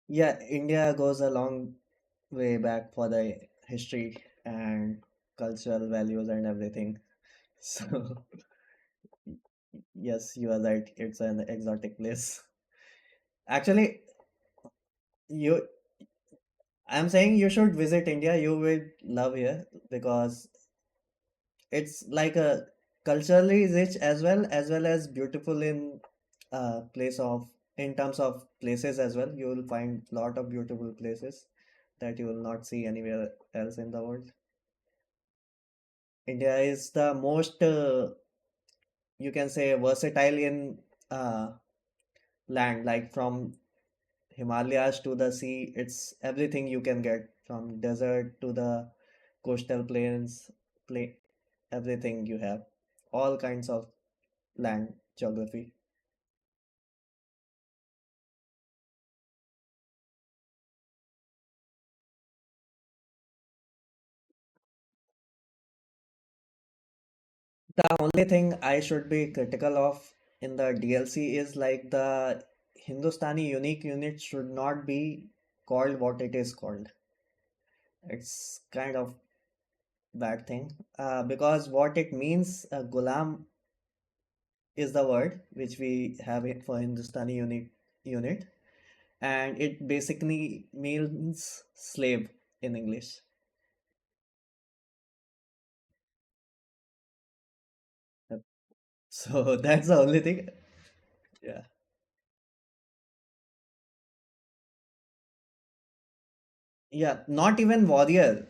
Yeah, India goes a long way back for the history and cultural values and everything. So, yes, you are right. It's an exotic place. Actually, you I'm saying you should visit India. You will love here because it's like a culturally rich as well as beautiful in place of in terms of places as well. You will find lot of beautiful places that you will not see anywhere else in the world. India is the most you can say versatile in uh, land, like from Himalayas to the sea. It's everything you can get from desert to the coastal plains, play everything you have, all kinds of land geography. The only thing I should be critical of in the DLC is like the Hindustani unique unit should not be called what it is called. It's kind of bad thing because what it means, Gulam is the word which we have it for Hindustani unit, and it basically means slave in English. So that's the only thing. Yeah. Yeah, not even warrior.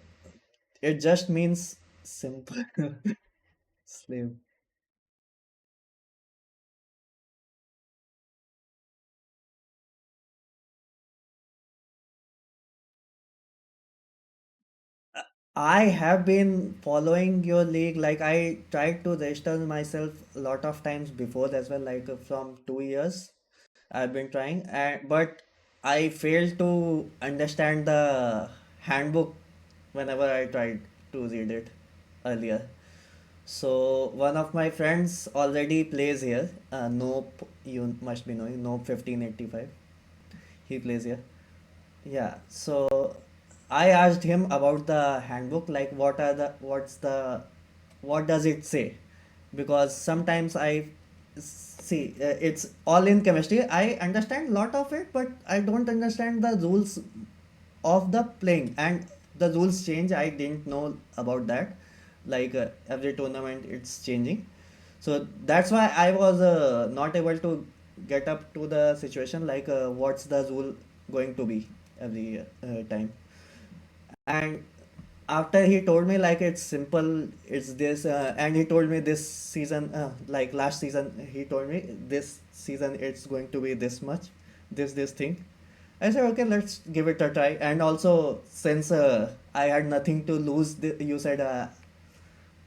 It just means simple slave. I have been following your league. Like I tried to register myself a lot of times before as well, like from 2 years. I've been trying, but I failed to understand the handbook whenever I tried to read it earlier. So one of my friends already plays here. Nope, you must be knowing. Nope, 1585. He plays here. Yeah. So I asked him about the handbook, like what does it say? Because sometimes I see it's all in chemistry. I understand a lot of it, but I don't understand the rules of the playing, and the rules change. I didn't know about that. Like every tournament it's changing, so that's why I was not able to get up to the situation, like what's the rule going to be every time. And after he told me like it's simple, it's this, and he told me this season, like last season he told me this season it's going to be this much, this thing. I said okay, let's give it a try. And also since I had nothing to lose, you said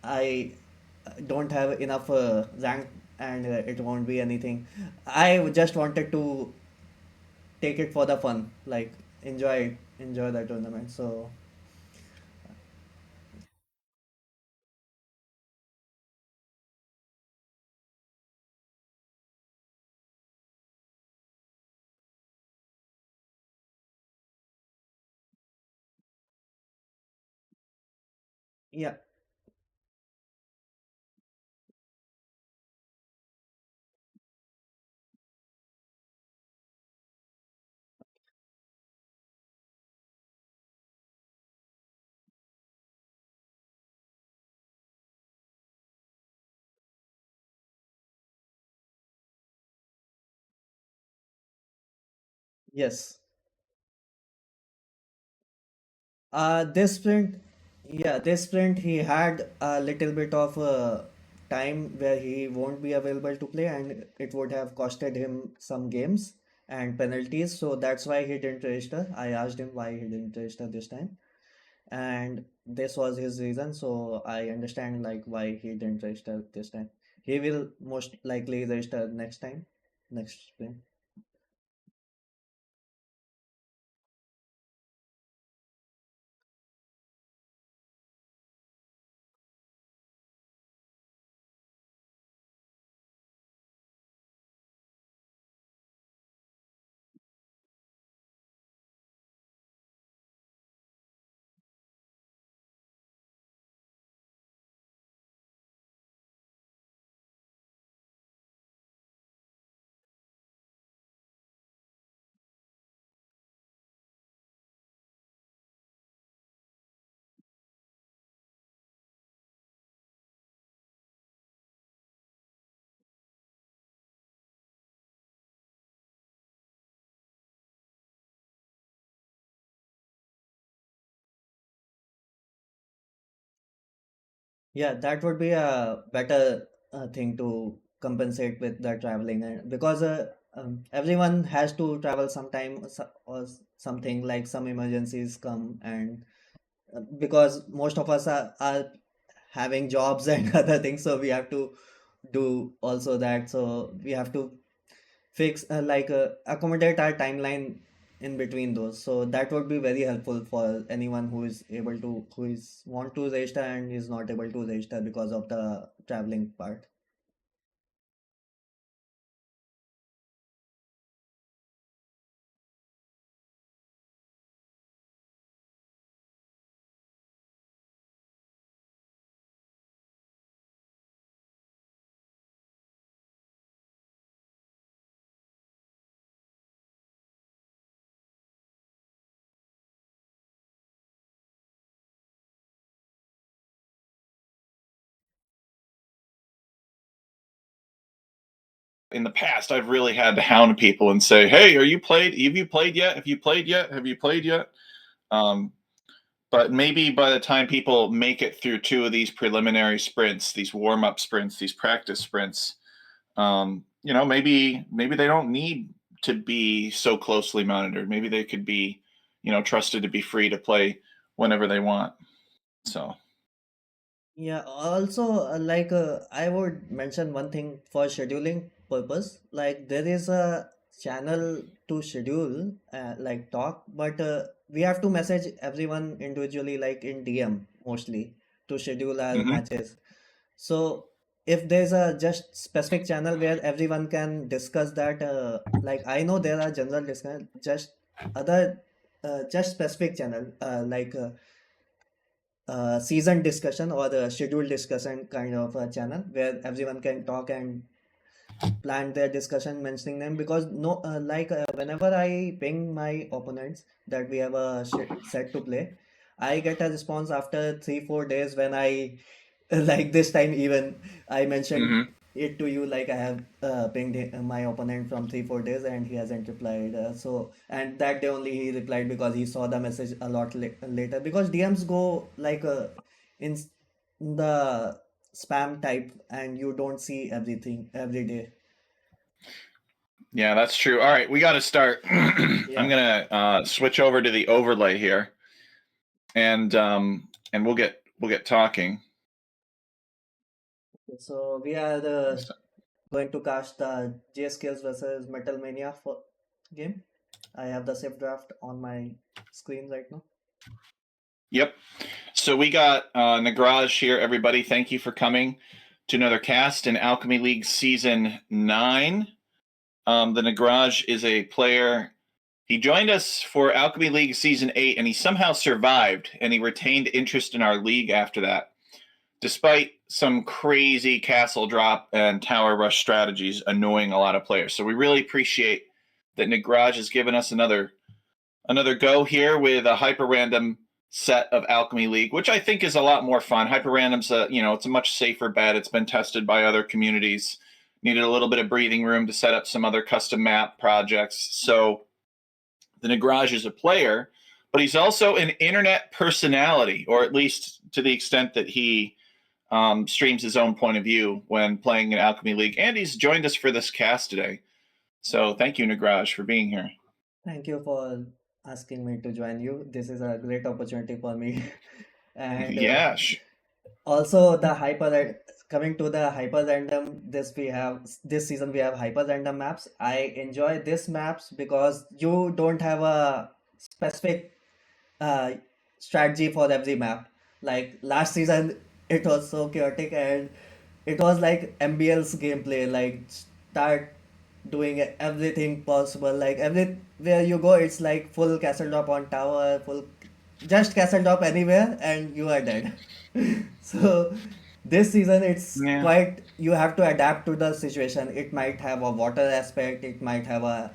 I don't have enough rank, and it won't be anything. I just wanted to take it for the fun, like enjoy the tournament. So yeah. Yes. This sprint, yeah, this sprint he had a little bit of time where he won't be available to play, and it would have costed him some games and penalties. So that's why he didn't register. I asked him why he didn't register this time, and this was his reason. So I understand like why he didn't register this time. He will most likely register next time, next sprint. Yeah, that would be a better thing to compensate with the traveling, and because everyone has to travel sometime, or something like some emergencies come, and because most of us are having jobs and other things, so we have to do also that, so we have to fix accommodate our timeline in between those, so that would be very helpful for anyone who is able to, who is want to register and is not able to register because of the traveling part. In the past, I've really had to hound people and say, "Hey, are you played? Have you played yet? Have you played yet? Have you played yet?" Um, but maybe by the time people make it through two of these preliminary sprints, these warm up sprints, these practice sprints, maybe they don't need to be so closely monitored. Maybe they could be, trusted to be free to play whenever they want. So, Yeah, also, I would mention one thing for scheduling purpose. Like there is a channel to schedule, talk, but we have to message everyone individually, like in DM mostly, to schedule our hmm matches. So if there's a just specific channel where everyone can discuss that, like I know there are general discussion, just other, just specific channel, season discussion or the schedule discussion kind of a channel where everyone can talk and plan their discussion mentioning them, because no whenever I ping my opponents that we have a set to play, I get a response after 3 4 days when I like this time even I mentioned hmm it to you, like I have pinged my opponent from 3 4 days and he hasn't replied, so and that day only he replied because he saw the message a lot later, because DMs go in the spam type and you don't see everything every day. Yeah, that's true. All right, we got to start. I'm Yeah. gonna switch over to the overlay here, and we'll get talking. So we are going to cast the J Skills versus Metal Mania for game. I have the save draft on my screen right now. Yep. So we got Nagraj here, everybody. Thank you for coming to another cast in Alchemy League Season 9. The Nagraj is a player. He joined us for Alchemy League Season 8, and he somehow survived, and he retained interest in our league after that, despite some crazy castle drop and tower rush strategies annoying a lot of players. So we really appreciate that Nagraj has given us another go here with a hyper random set of Alchemy League, which I think is a lot more fun. Hyper random's it's a much safer bet. It's been tested by other communities. Needed a little bit of breathing room to set up some other custom map projects. So the Nagraj is a player, but he's also an internet personality, or at least to the extent that he streams his own point of view when playing in Alchemy League. And he's joined us for this cast today. So thank you, Nagraj, for being here. Thank you for asking me to join you. This is a great opportunity for me. And yeah. also the coming to the hyper random, this season we have hyper random maps. I enjoy this maps because you don't have a specific uh, strategy for every map. Like last season, it was so chaotic and it was like MBL's gameplay. Like start doing everything possible. Like everywhere you go, it's like full castle drop on tower, full just castle drop anywhere, and you are dead. So this season, it's Yeah. quite you have to adapt to the situation. It might have a water aspect. It might have a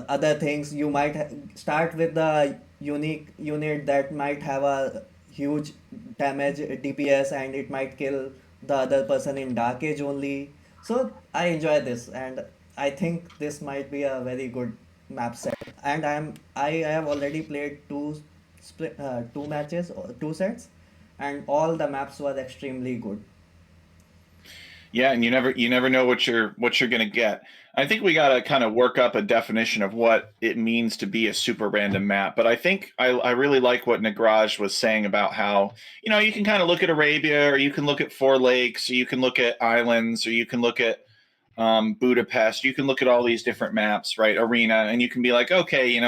other things, you might start with the unique unit that might have a huge damage DPS and it might kill the other person in dark age only. So I enjoy this and I think this might be a very good map set, and I have already played two matches or two sets, and all the maps were extremely good. Yeah, and you never know what you're gonna get. I think we gotta kind of work up a definition of what it means to be a super random map. But I think I really like what Nagraj was saying about how you can kind of look at Arabia, or you can look at Four Lakes, or you can look at islands, or you can look at Budapest. You can look at all these different maps, right? Arena, and you can be like, okay,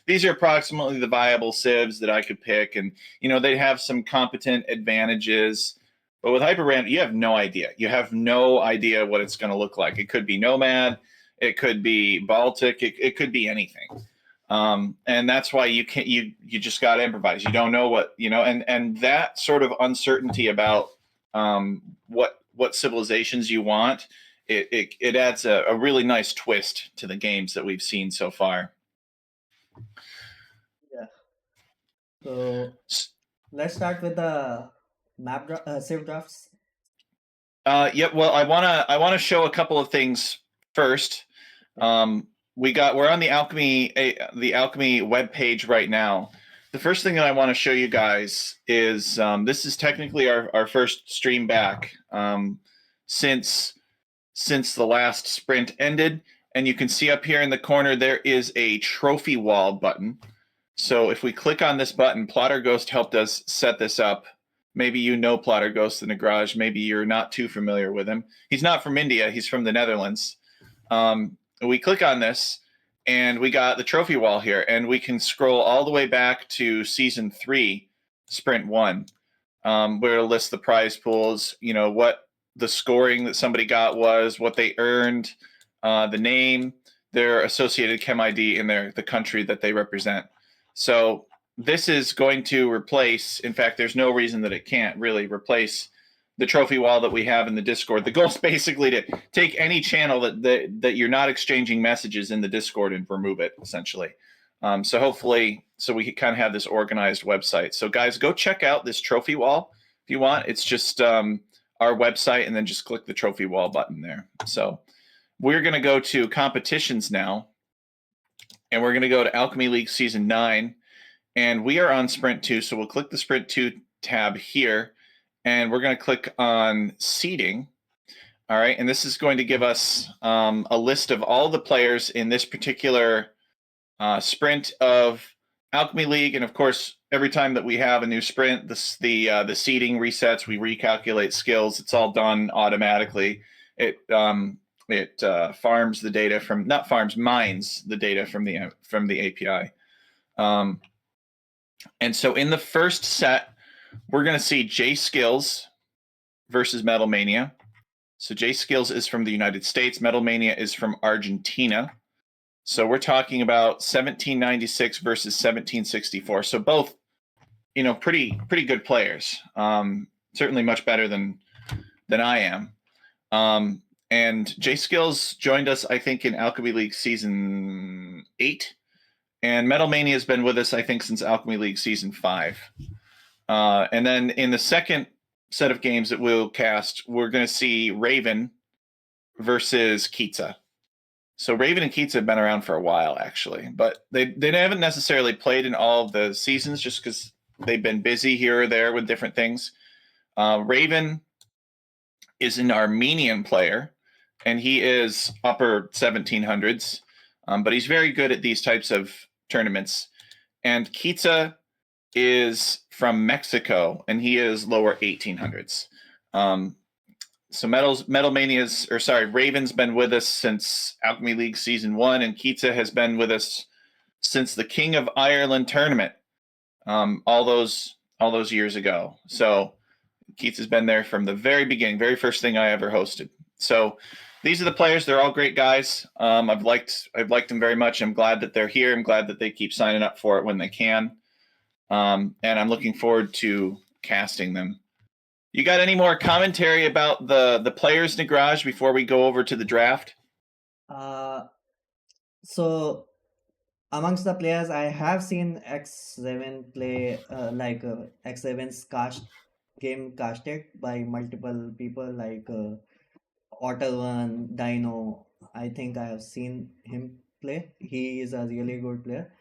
these are approximately the viable civs that I could pick, and they have some competent advantages. But with Hyper Random, you have no idea. You have no idea what it's going to look like. It could be Nomad, it could be Baltic, it could be anything. And that's why you can't you just got to improvise. You don't know and that sort of uncertainty about what civilizations you want, it adds a really nice twist to the games that we've seen so far. Yeah. So let's start with the save drafts. Yep. Well, I wanna show a couple of things first. Okay. We're on the Alchemy web page right now. The first thing that I want to show you guys is this is technically our first stream back since the last sprint ended, and you can see up here in the corner there is a trophy wall button. So if we click on this button, Plotter Ghost helped us set this up. Maybe you know Plotter Ghost in the garage. Maybe you're not too familiar with him. He's not from India. He's from the Netherlands. We click on this, and we got the trophy wall here, and we can scroll all the way back to season 3, sprint 1, where it'll list the prize pools. What the scoring that somebody got was, what they earned, the name, their associated chem ID, and the country that they represent. So this is going to replace, in fact, there's no reason that it can't really replace the trophy wall that we have in the Discord. The goal is basically to take any channel that you're not exchanging messages in the Discord and remove it, essentially. So hopefully, we can kind of have this organized website. So guys, go check out this trophy wall if you want. It's just our website, and then just click the trophy wall button there. So we're going to go to competitions now, and we're going to go to Alchemy League Season 9, and we are on Sprint 2, so we'll click the Sprint 2 tab here, and we're going to click on Seeding. All right, and this is going to give us a list of all the players in this particular sprint of Alchemy League, and of course, every time that we have a new sprint, the seeding resets, we recalculate skills. It's all done automatically. It farms the data from mines the data from the API. And so in the first set, we're going to see J Skills versus Metal Mania. So J Skills is from the United States. Metal Mania is from Argentina. So we're talking about 1796 versus 1764. So both, pretty good players. Certainly much better than I am. And J Skills joined us, I think, in Alchemy League Season 8. And Metal Mania has been with us, I think, since Alchemy League Season 5. And then in the second set of games that we'll cast, we're going to see Raven versus Kitza. So Raven and Kitza have been around for a while, actually, but they haven't necessarily played in all of the seasons just because they've been busy here or there with different things. Raven is an Armenian player, and he is upper 1700s, but he's very good at these types of tournaments. And Kitza is from Mexico, and he is lower 1800s. So Raven's been with us since Alchemy League Season 1, and Kitza has been with us since the King of Ireland tournament, all those years ago. So Kitza's been there from the very beginning, very first thing I ever hosted. So these are the players. They're all great guys. I've liked them very much. I'm glad that they're here. I'm glad that they keep signing up for it when they can. And I'm looking forward to casting them. You got any more commentary about the players in the garage before we go over to the draft? So amongst the players, I have seen X7 play, X7's game casted by multiple people, like Otter One, Dino. I think I have seen him play. He is a really good player.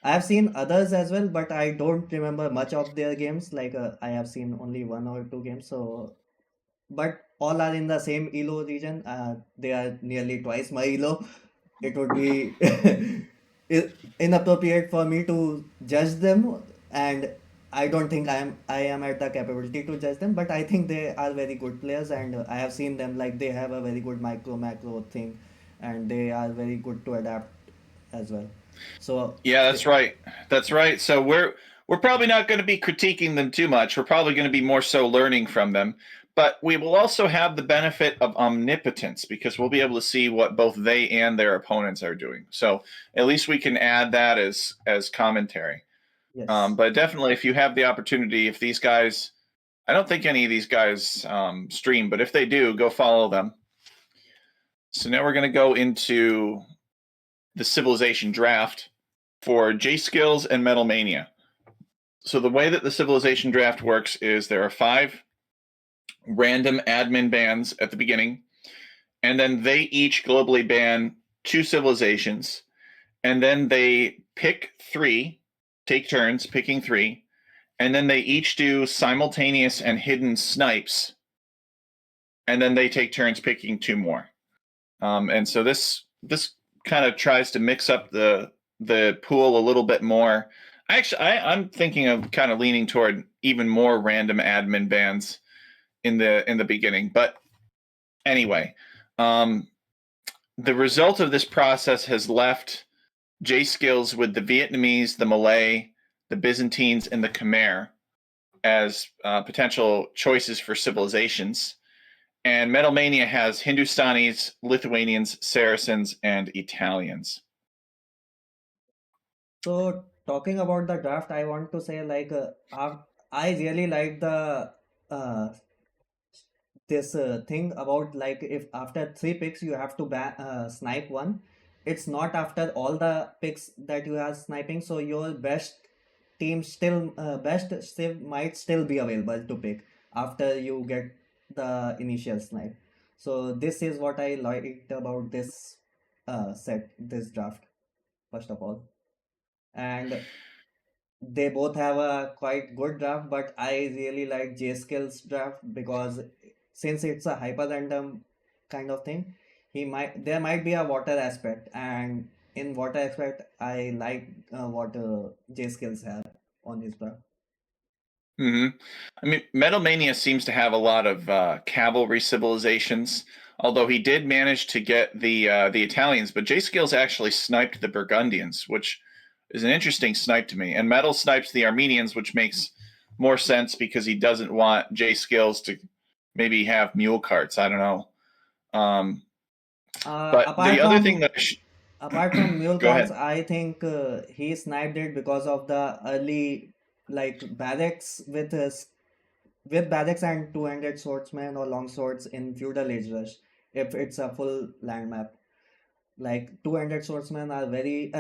I've seen others as well, but I don't remember much of their games. Like I have seen only one or two games. So, but all are in the same elo region. They are nearly twice my elo. It would be inappropriate for me to judge them, and I don't think I am at the capability to judge them. But I think they are very good players, and I have seen them like they have a very good micro macro thing, and they are very good to adapt as well. So. Yeah, that's right. That's right. So we're probably not going to be critiquing them too much. We're probably going to be more so learning from them. But we will also have the benefit of omnipotence because we'll be able to see what both they and their opponents are doing. So at least we can add that as commentary. Yes. But definitely, if you have the opportunity, if these guys, I don't think any of these guys stream, but if they do, go follow them. So now we're going to go into the Civilization draft for J Skills and Metal Mania. So the way that the Civilization draft works is there are 5 random admin bans at the beginning, and then they each globally ban 2 civilizations, and then they pick 3, take turns picking 3, and then they each do simultaneous and hidden snipes, and then they take turns picking 2 more. And so this kind of tries to mix up the pool a little bit more. I'm thinking of kind of leaning toward even more random admin bans in the beginning. But anyway, um, the result of this process has left J Skills with the Vietnamese, the Malay, the Byzantines, and the Khmer as potential choices for civilizations. And Metal Mania has Hindustanis, Lithuanians, Saracens, and Italians. So talking about the draft, I want to say like I really like the uh, this thing about like if after 3 picks you have to snipe one. It's not after all the picks that you are sniping, so your best still might still be available to pick after you get the initial snipe. So this is what I liked about this draft, first of all. And they both have a quite good draft, but I really like J Skill's draft because since it's a hyper random kind of thing, he might there might be a water aspect, and in water aspect, I like what J Skills have on his draft. Hmm. I mean, Metal Mania seems to have a lot of cavalry civilizations, although he did manage to get the Italians. But J Skills actually sniped the Burgundians, which is an interesting snipe to me. And Metal snipes the Armenians, which makes more sense because he doesn't want J Skills to maybe have mule carts. I don't know. Um, Uh, but the apart other thing from that apart from mule go carts, ahead. I think he sniped it because of the early like barracks with barracks and two-handed swordsmen or long swords in feudal age rush. If it's a full land map, like two-handed swordsmen are very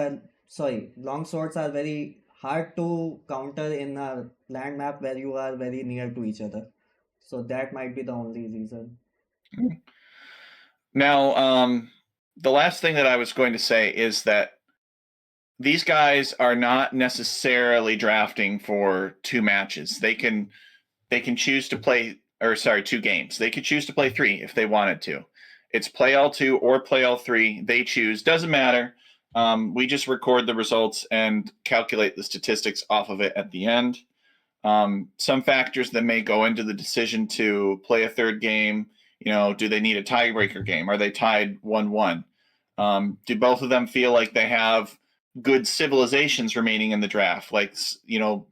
sorry, long swords are very hard to counter in a land map where you are very near to each other. So that might be the only reason. Now, the last thing that I was going to say is that these guys are not necessarily drafting for 2 matches. They can choose to play, or sorry, 2 games. They could choose to play 3 if they wanted to. It's play all 2 or play all 3. They choose. Doesn't matter. We just record the results and calculate the statistics off of it at the end. Some factors that may go into the decision to play a 3rd game. Do they need a tiebreaker game? Are they tied 1-1? Do both of them feel like they have good civilizations remaining in the draft? Like,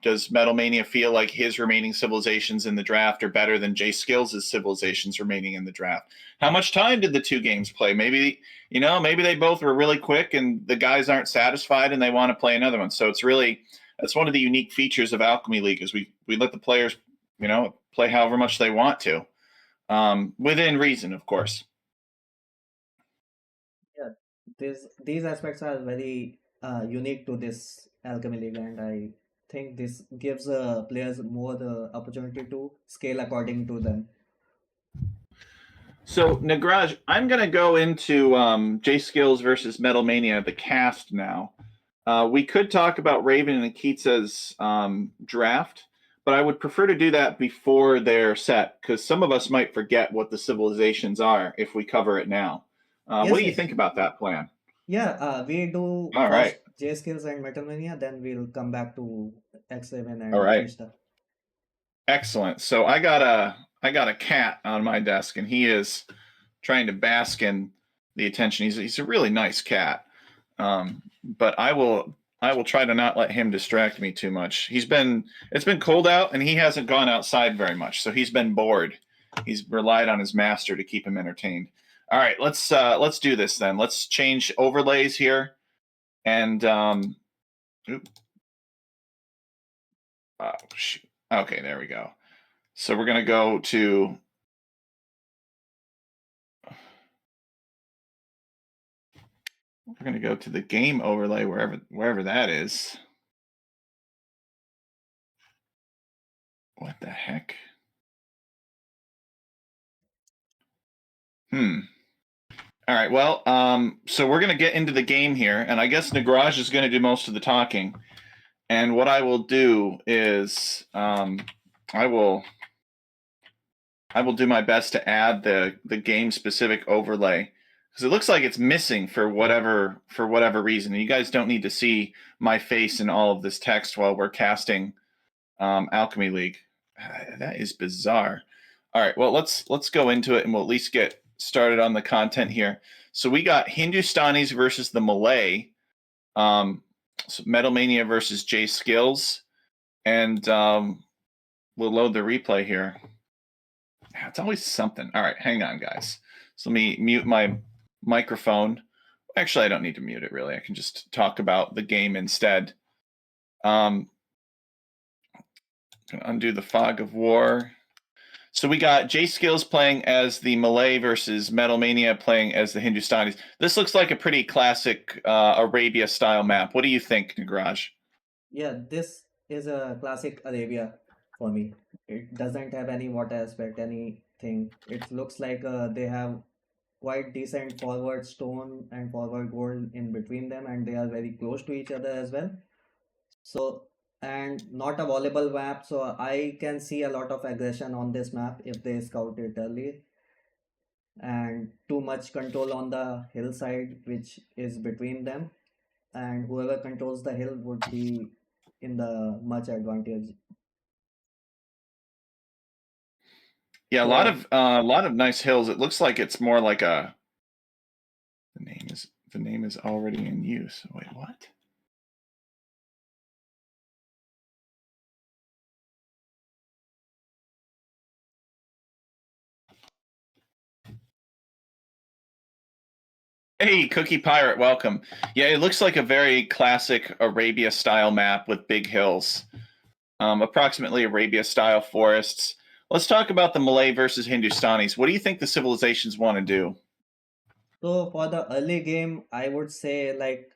does Metal Mania feel like his remaining civilizations in the draft are better than Jay Skills' civilizations remaining in the draft? How much time did the 2 games play? Maybe they both were really quick and the guys aren't satisfied and they want to play another one. So that's one of the unique features of Alchemy League is we let the players, play however much they want to, within reason, of course. Yeah, these aspects are very unique to this Alchemy League, and I think this gives players more the opportunity to scale according to them. So Nagraj, I'm gonna go into J Skills versus Metal Mania, the cast now. We could talk about Raven and Akitsa's draft, but I would prefer to do that before they're set because some of us might forget what the civilizations are if we cover it now. What Yes, do you yes. think about that plan? Yeah, we do All right. first J skills and Metal Mania, then we'll come back to X7 All and right. Krista. Excellent. So I got a cat on my desk, and he is trying to bask in the attention. He's a really nice cat, but I will try to not let him distract me too much. It's been cold out, and he hasn't gone outside very much, so he's been bored. He's relied on his master to keep him entertained. All right, let's do this then. Let's change overlays here, and oop, oh, shoot. Okay, there we go. So we're gonna go to the game overlay wherever that is. What the heck? Hmm. All right. Well, so we're gonna get into the game here, and I guess Nagraj is gonna do most of the talking. And what I will do is, I will do my best to add the game specific overlay because it looks like it's missing for whatever reason. And you guys don't need to see my face in all of this text while we're casting Alchemy League. That is bizarre. All right, well let's go into it and we'll at least get started on the content here. So we got Hindustanis versus the Malay, so Metal Mania versus J Skills, and we'll load the replay here. It's always something. All right, hang on, guys. So let me mute my microphone. Actually, I don't need to mute it really. I can just talk about the game instead. Undo the fog of war. So we got J Skills playing as the Malay versus Metal Mania playing as the Hindustanis. This looks like a pretty classic Arabia style map. What do you think, Nagraj? Yeah, this is a classic Arabia for me. It doesn't have any water aspect, anything. It looks like they have quite decent forward stone and forward gold in between them, and they are very close to each other as well. So, and not a volleyball map, so I can see a lot of aggression on this map if they scout it early, and too much control on the hillside, which is between them, and whoever controls the hill would be in the much advantage. Yeah, So a lot of nice hills. It looks like it's more like a the name is already in use. Wait, what? Hey, Cookie Pirate, welcome. Yeah, it looks like a very classic Arabia style map with big hills, approximately Arabia style forests. Let's talk about the Malay versus Hindustanis. What do you think the civilizations want to do? So for the early game, I would say like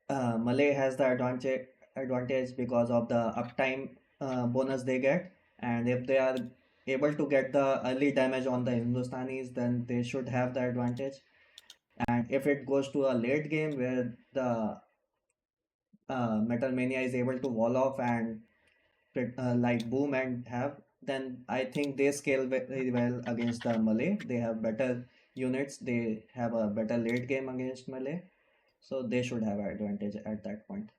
Malay has the advantage because of the uptime bonus they get, and if they are able to get the early damage on the Hindustanis, then they should have the advantage. And if it goes to a late game where the Metal Mania is able to wall off and like boom and have, then I think they scale very well against the Malay. They have better units. They have a better late game against Malay, so they should have advantage at that point.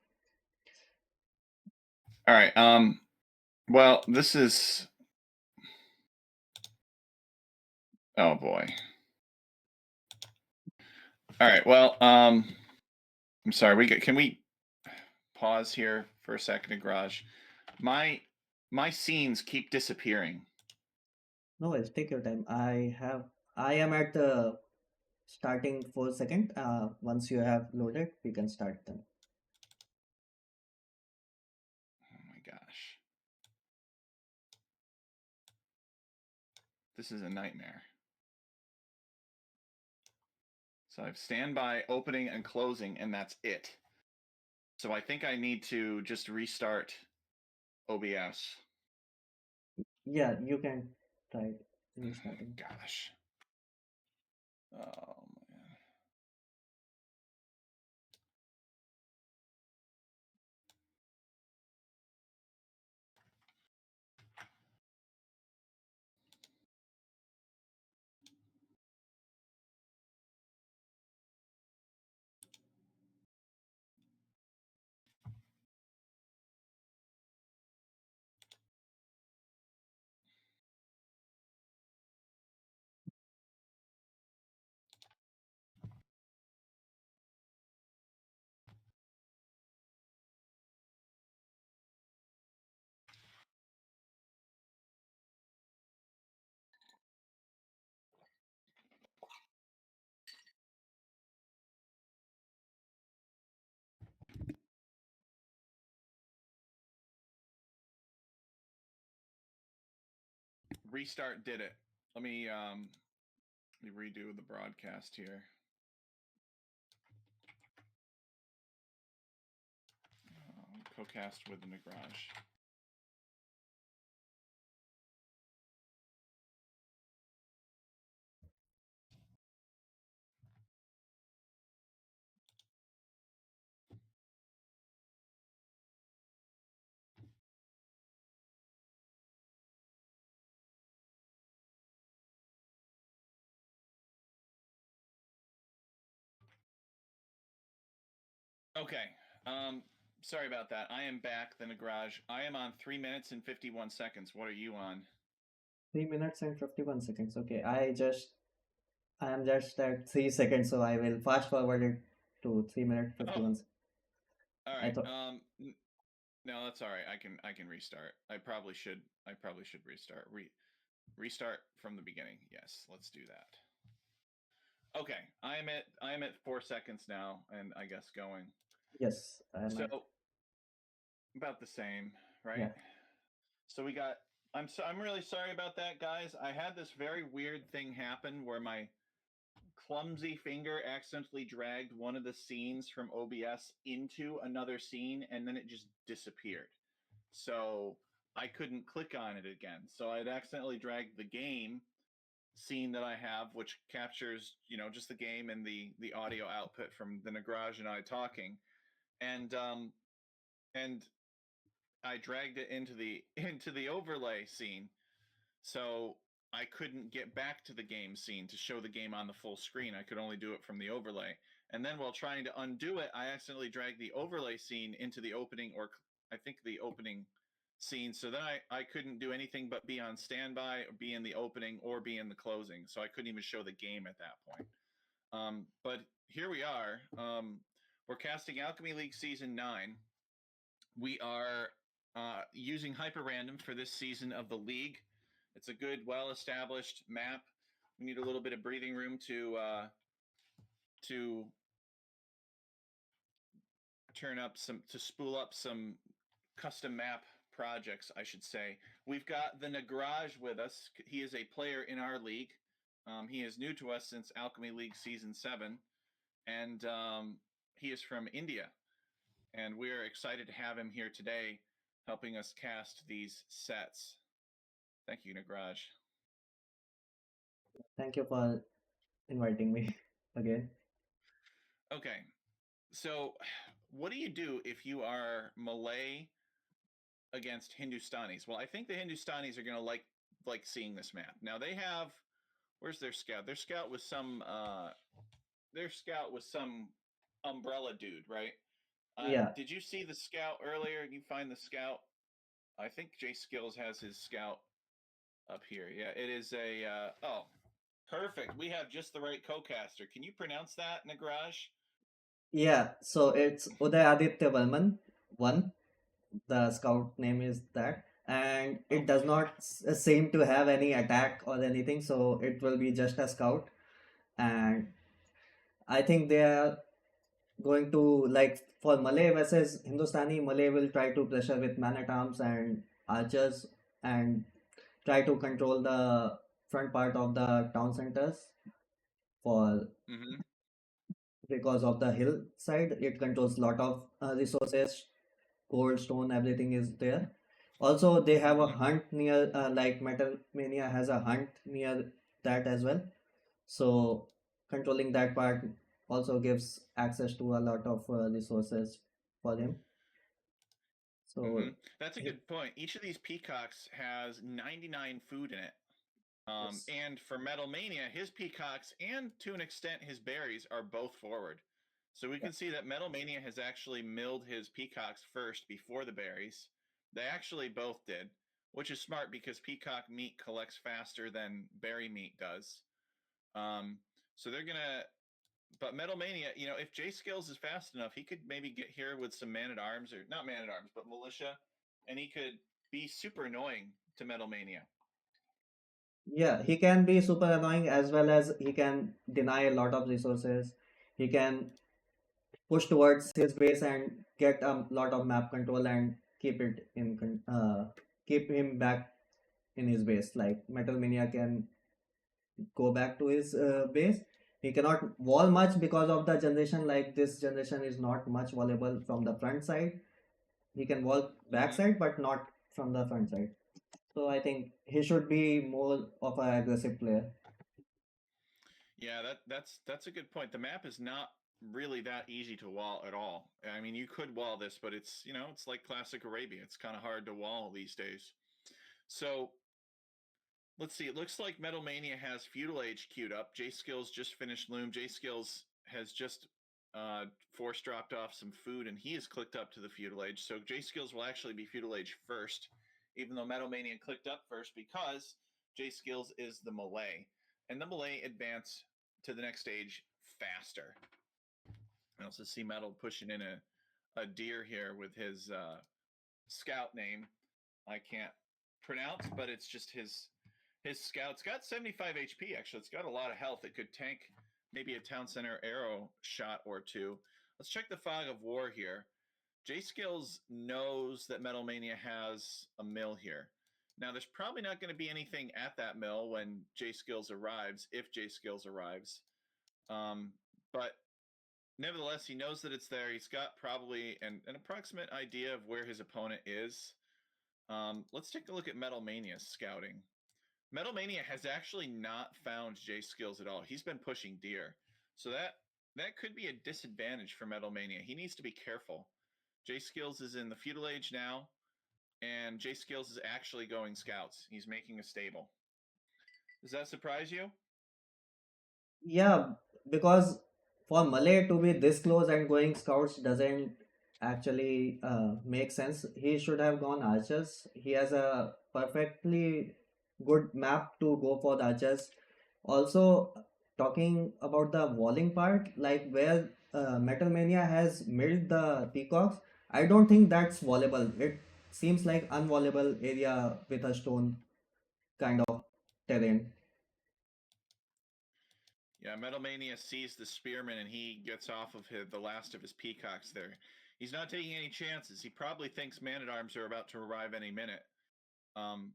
All right. Well, this is. Oh boy. All right. Well, I'm sorry. Can we pause here for a second, Garage? My my scenes keep disappearing. No worries, take your time. I am at the starting for a second. Once you have loaded, we can start them. Oh my gosh. This is a nightmare. So I have standby, opening, and closing, and that's it. So I think I need to just restart OBS. Yeah, you can try restarting. Gosh. Oh man. restart did it. Let me redo the broadcast here. Co-cast with Nagraj. Okay. Sorry about that. I am back, the Nagraj. I am on 3 minutes and 51 seconds. What are you on? 3 minutes and 51 seconds. Okay, I am just at 3 seconds, so I will fast forward it to 3 minutes Oh, 51. all I right. thought No, that's all right. I can restart. I probably should restart. Restart from the beginning. Yes, let's do that. Okay, I am at 4 seconds now, and I guess going. yes, I am So at about the same, right? yeah. So we got. I'm really sorry about that, guys. I had this very weird thing happen where my clumsy finger accidentally dragged one of the scenes from OBS into another scene, and then it just disappeared. So I couldn't click on it again. So I'd accidentally dragged the game scene that I have, which captures, just the game and the audio output from the Nagraj and I talking, and and I dragged it into the into the overlay scene, so I couldn't get back to the game scene to show the game on the full screen. I could only do it from the overlay. And then while trying to undo it, I accidentally dragged the overlay scene into the opening, or I think the opening scene. So then I couldn't do anything but be on standby, or be in the opening, or be in the closing. So I couldn't even show the game at that point. But here we are. We're casting Alchemy League Season 9. We are using hyper random for this season of the league. It's a good, well-established map. We need a little bit of breathing room to spool up some custom map projects, I should say. We've got the Nagraj with us. He is a player in our league. He is new to us since Alchemy League Season 7, and he is from India. And we're excited to have him here today helping us cast these sets. Thank you, Nagraj. Thank you for inviting me again. Okay, so what do you do if you are Malay against Hindustanis? Well, I think the Hindustanis are going to like seeing this map. Now they have, where's their scout? Their scout was some umbrella dude, right? Yeah, Did you see the scout earlier? Did you find the scout? I think J Skills has his scout up here. Yeah, it is a oh, perfect. We have just the right co-caster. Can you pronounce that, Nagraj? yeah. So it's Uday Aditya Valman 1. The scout name is that, and it does Okay. not seem to have any attack or anything. So it will be just a scout, and I think they are going to, like, for Malay versus Hindustani, Malay will try to pressure with man at arms and archers and try to control the front part of the town centers for Mm-hmm. because of the hillside. It controls lot of resources, gold, stone, everything is there. Also, they have a Mm-hmm. hunt near, like Metal Mania has a hunt near that as well. So controlling that part also gives access to a lot of resources for him. Mm-hmm. So That's a good point. Each of these peacocks has 99 food in it. yes, And for Metal Mania, his peacocks and to an extent his berries are both forward. So we yeah, can see that Metal Mania has actually milled his peacocks first before the berries. They actually both did, which is smart because peacock meat collects faster than berry meat does. Um, so they're gonna, but Metal Mania, if J Skills is fast enough, he could maybe get here with some man at arms, or not man at arms, but militia, and he could be super annoying to Metal Mania. yeah, he can be super annoying as well as he can deny a lot of resources. He can push towards his base and get a lot of map control and keep him back in his base. Like Metal Mania can go back to his base. He cannot wall much because of the generation. Like this generation is not much wallable from the front side. He can wall Hmm. backside, but not from the front side. So I think he should be more of an aggressive player. Yeah, that's a good point. The map is not really that easy to wall at all. I mean, you could wall this, but it's like classic Arabia. It's kind of hard to wall these days. So let's see. It looks like Metal Mania has Feudal Age queued up. J Skills just finished Loom. J Skills has just force dropped off some food, and he has clicked up to the Feudal Age. So J Skills will actually be Feudal Age first, even though Metal Mania clicked up first because J Skills is the Malay, and the Malay advance to the next stage faster. I also see Metal pushing in a deer here with his scout name. I can't pronounce, but it's just his scout. It's got 75 HP actually. It's got a lot of health. It could tank maybe a town center arrow shot or two. Let's check the fog of war here. J Skills knows that Metal Mania has a mill here. Now, there's probably not going to be anything at that mill when J Skills arrives, if J Skills arrives. But nevertheless, he knows that it's there. He's got probably an approximate idea of where his opponent is. Let's take a look at Metal Mania's scouting. Metal Mania has actually not found J Skills at all. He's been pushing deer. So that could be a disadvantage for Metal Mania. He needs to be careful. J Skills is in the feudal age now, and J Skills is actually going scouts. He's making a stable. Does that surprise you? Yeah, because for Malay to be this close and going scouts doesn't actually make sense. He should have gone archers. He has a perfectly good map to go for the archers. Also, talking about the walling part, like where Metal Mania has milled the peacocks, I don't think that's wallable. It seems like unwallable area with a stone kind of terrain. Yeah, Metal Mania sees the spearman and he gets off of the last of his peacocks there. He's not taking any chances. He probably thinks Man at Arms are about to arrive any minute. Um,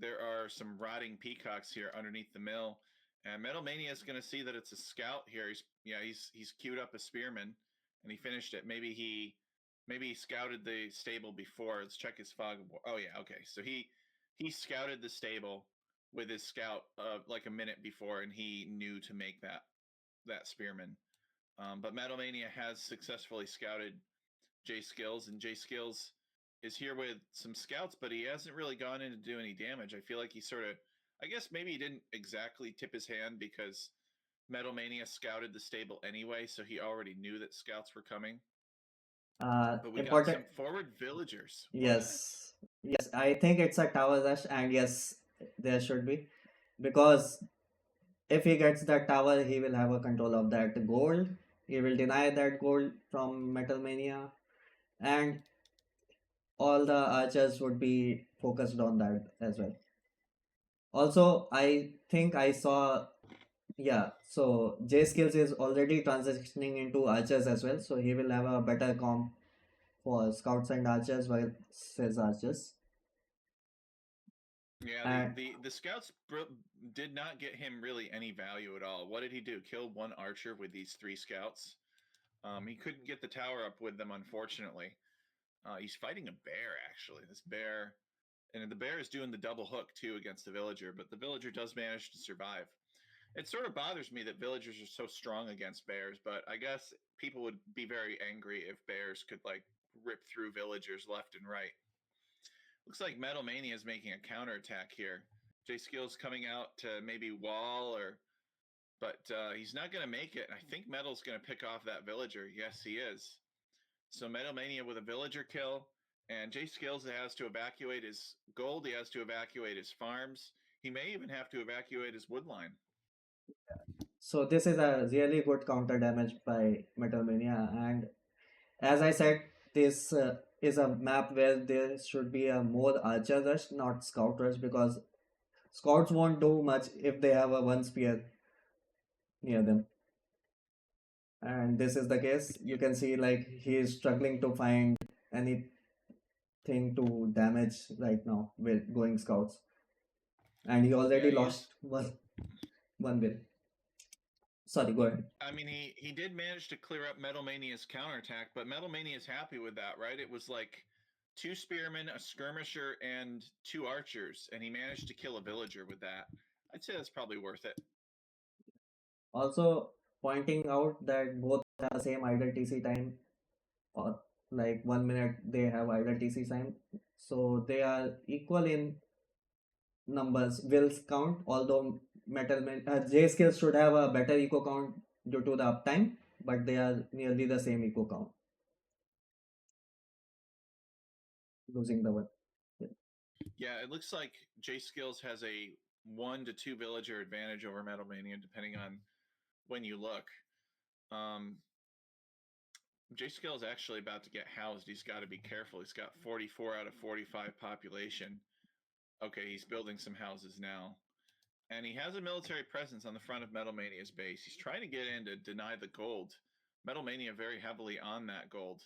there are some rotting peacocks here underneath the mill, and Metal Mania is going to see that it's a scout here. He's queued up a spearman, and he finished it. Maybe he scouted the stable before. Let's check his fog. Oh yeah, okay. So he scouted the stable with his scout like a minute before, and he knew to make that spearman. But Metal Mania has successfully scouted J Skills, and J Skills is here with some scouts, but he hasn't really gone in to do any damage. I feel like he sort of, I guess maybe he didn't exactly tip his hand because Metal Mania scouted the stable anyway, so he already knew that scouts were coming. But we got Important. some forward villagers. What? Yes, yes, I think it's a tower rush, and yes, there should be because if he gets that tower, he will have a control of that gold. He will deny that gold from Metal Mania, and all the archers would be focused on that as well. Also, I think I saw, yeah, so J Skills is already transitioning into archers as well, so he will have a better comp for scouts and archers versus archers. Yeah, the And the the scouts did not get him really any value at all. What did he do? Kill one archer with these three scouts? He couldn't get the tower up with them, unfortunately. He's fighting a bear, actually. This bear, and the bear is doing the double hook too against the villager, but the villager does manage to survive. It sort of bothers me that villagers are so strong against bears, but I guess people would be very angry if bears could like rip through villagers left and right. Looks like Metal Mania is making a counterattack here. J Skill's coming out to maybe wall or but he's not going to make it. I think Metal's going to pick off that villager. Yes, he is. So Metal Mania with a villager kill, and J Skills has to evacuate his gold. He has to evacuate his farms. He may even have to evacuate his woodline. so this is a really good counter damage by Metal Mania, and as I said, this is a map where there should be a more archer rush, not scout rush, because scouts won't do much if they have a one spear near them. And this is the case. You can see like he is struggling to find anything to damage right now with going scouts. and he Yeah, already he is. lost one win. Sorry, go ahead. I mean, he did manage to clear up Metal Mania's counterattack, but Metal Mania is happy with that, right? It was like two spearmen, a skirmisher, and two archers, and he managed to kill a villager with that. I'd say that's probably worth it. Also, pointing out that both have the same idle TC time, or like 1 minute they have idle TC time, so they are equal in numbers. Wills count, although J skills should have a better eco count due to the uptime, but they are nearly the same eco count, losing the one. Yeah. Yeah, it looks like J Skills has a 1 to 2 villager advantage over Metal Mania, depending on when you look. Um, J Skill is actually about to get housed. He's got to be careful. He's got 44 out of 45 population. Okay, he's building some houses now. And he has a military presence on the front of Metal Mania's base. He's trying to get in to deny the gold. Metal Mania very heavily on that gold.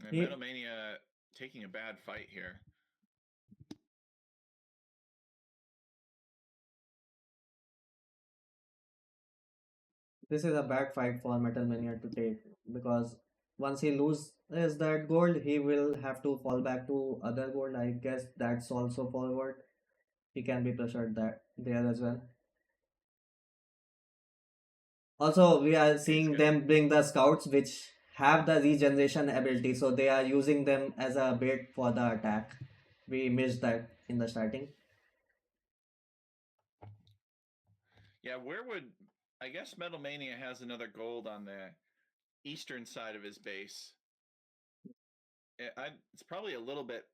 And Metal He, Mania taking a bad fight here. this is a bad fight for Metal Mania to take, because once he loses that gold, he will have to fall back to other gold. I guess that's also forward. He can be pressured that there as well. Also, we are He's seeing got, them bring the scouts, which have the regeneration ability, so they are using them as a bait for the attack. We missed that in the starting. yeah, where would I guess Metal Mania has another gold on the eastern side of his base. It's probably a little bit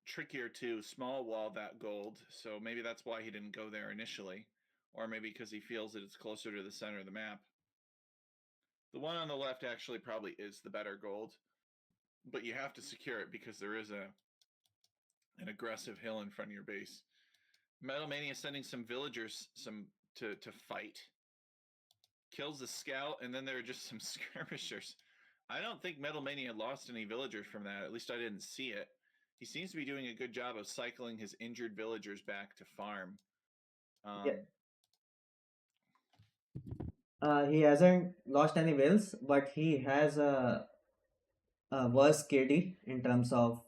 trickier to small wall that gold, so maybe that's why he didn't go there initially, or maybe because he feels that it's closer to the center of the map. The one on the left actually probably is the better gold, but you have to secure it because there is an aggressive hill in front of your base. Metal Mania sending some villagers to fight. Kills the scout, and then there are just some skirmishers. I don't think Metal Mania lost any villagers from that. At least I didn't see it. He seems to be doing a good job of cycling his injured villagers back to farm. Yeah, Um, he hasn't lost any wills, but he has a worse KD in terms of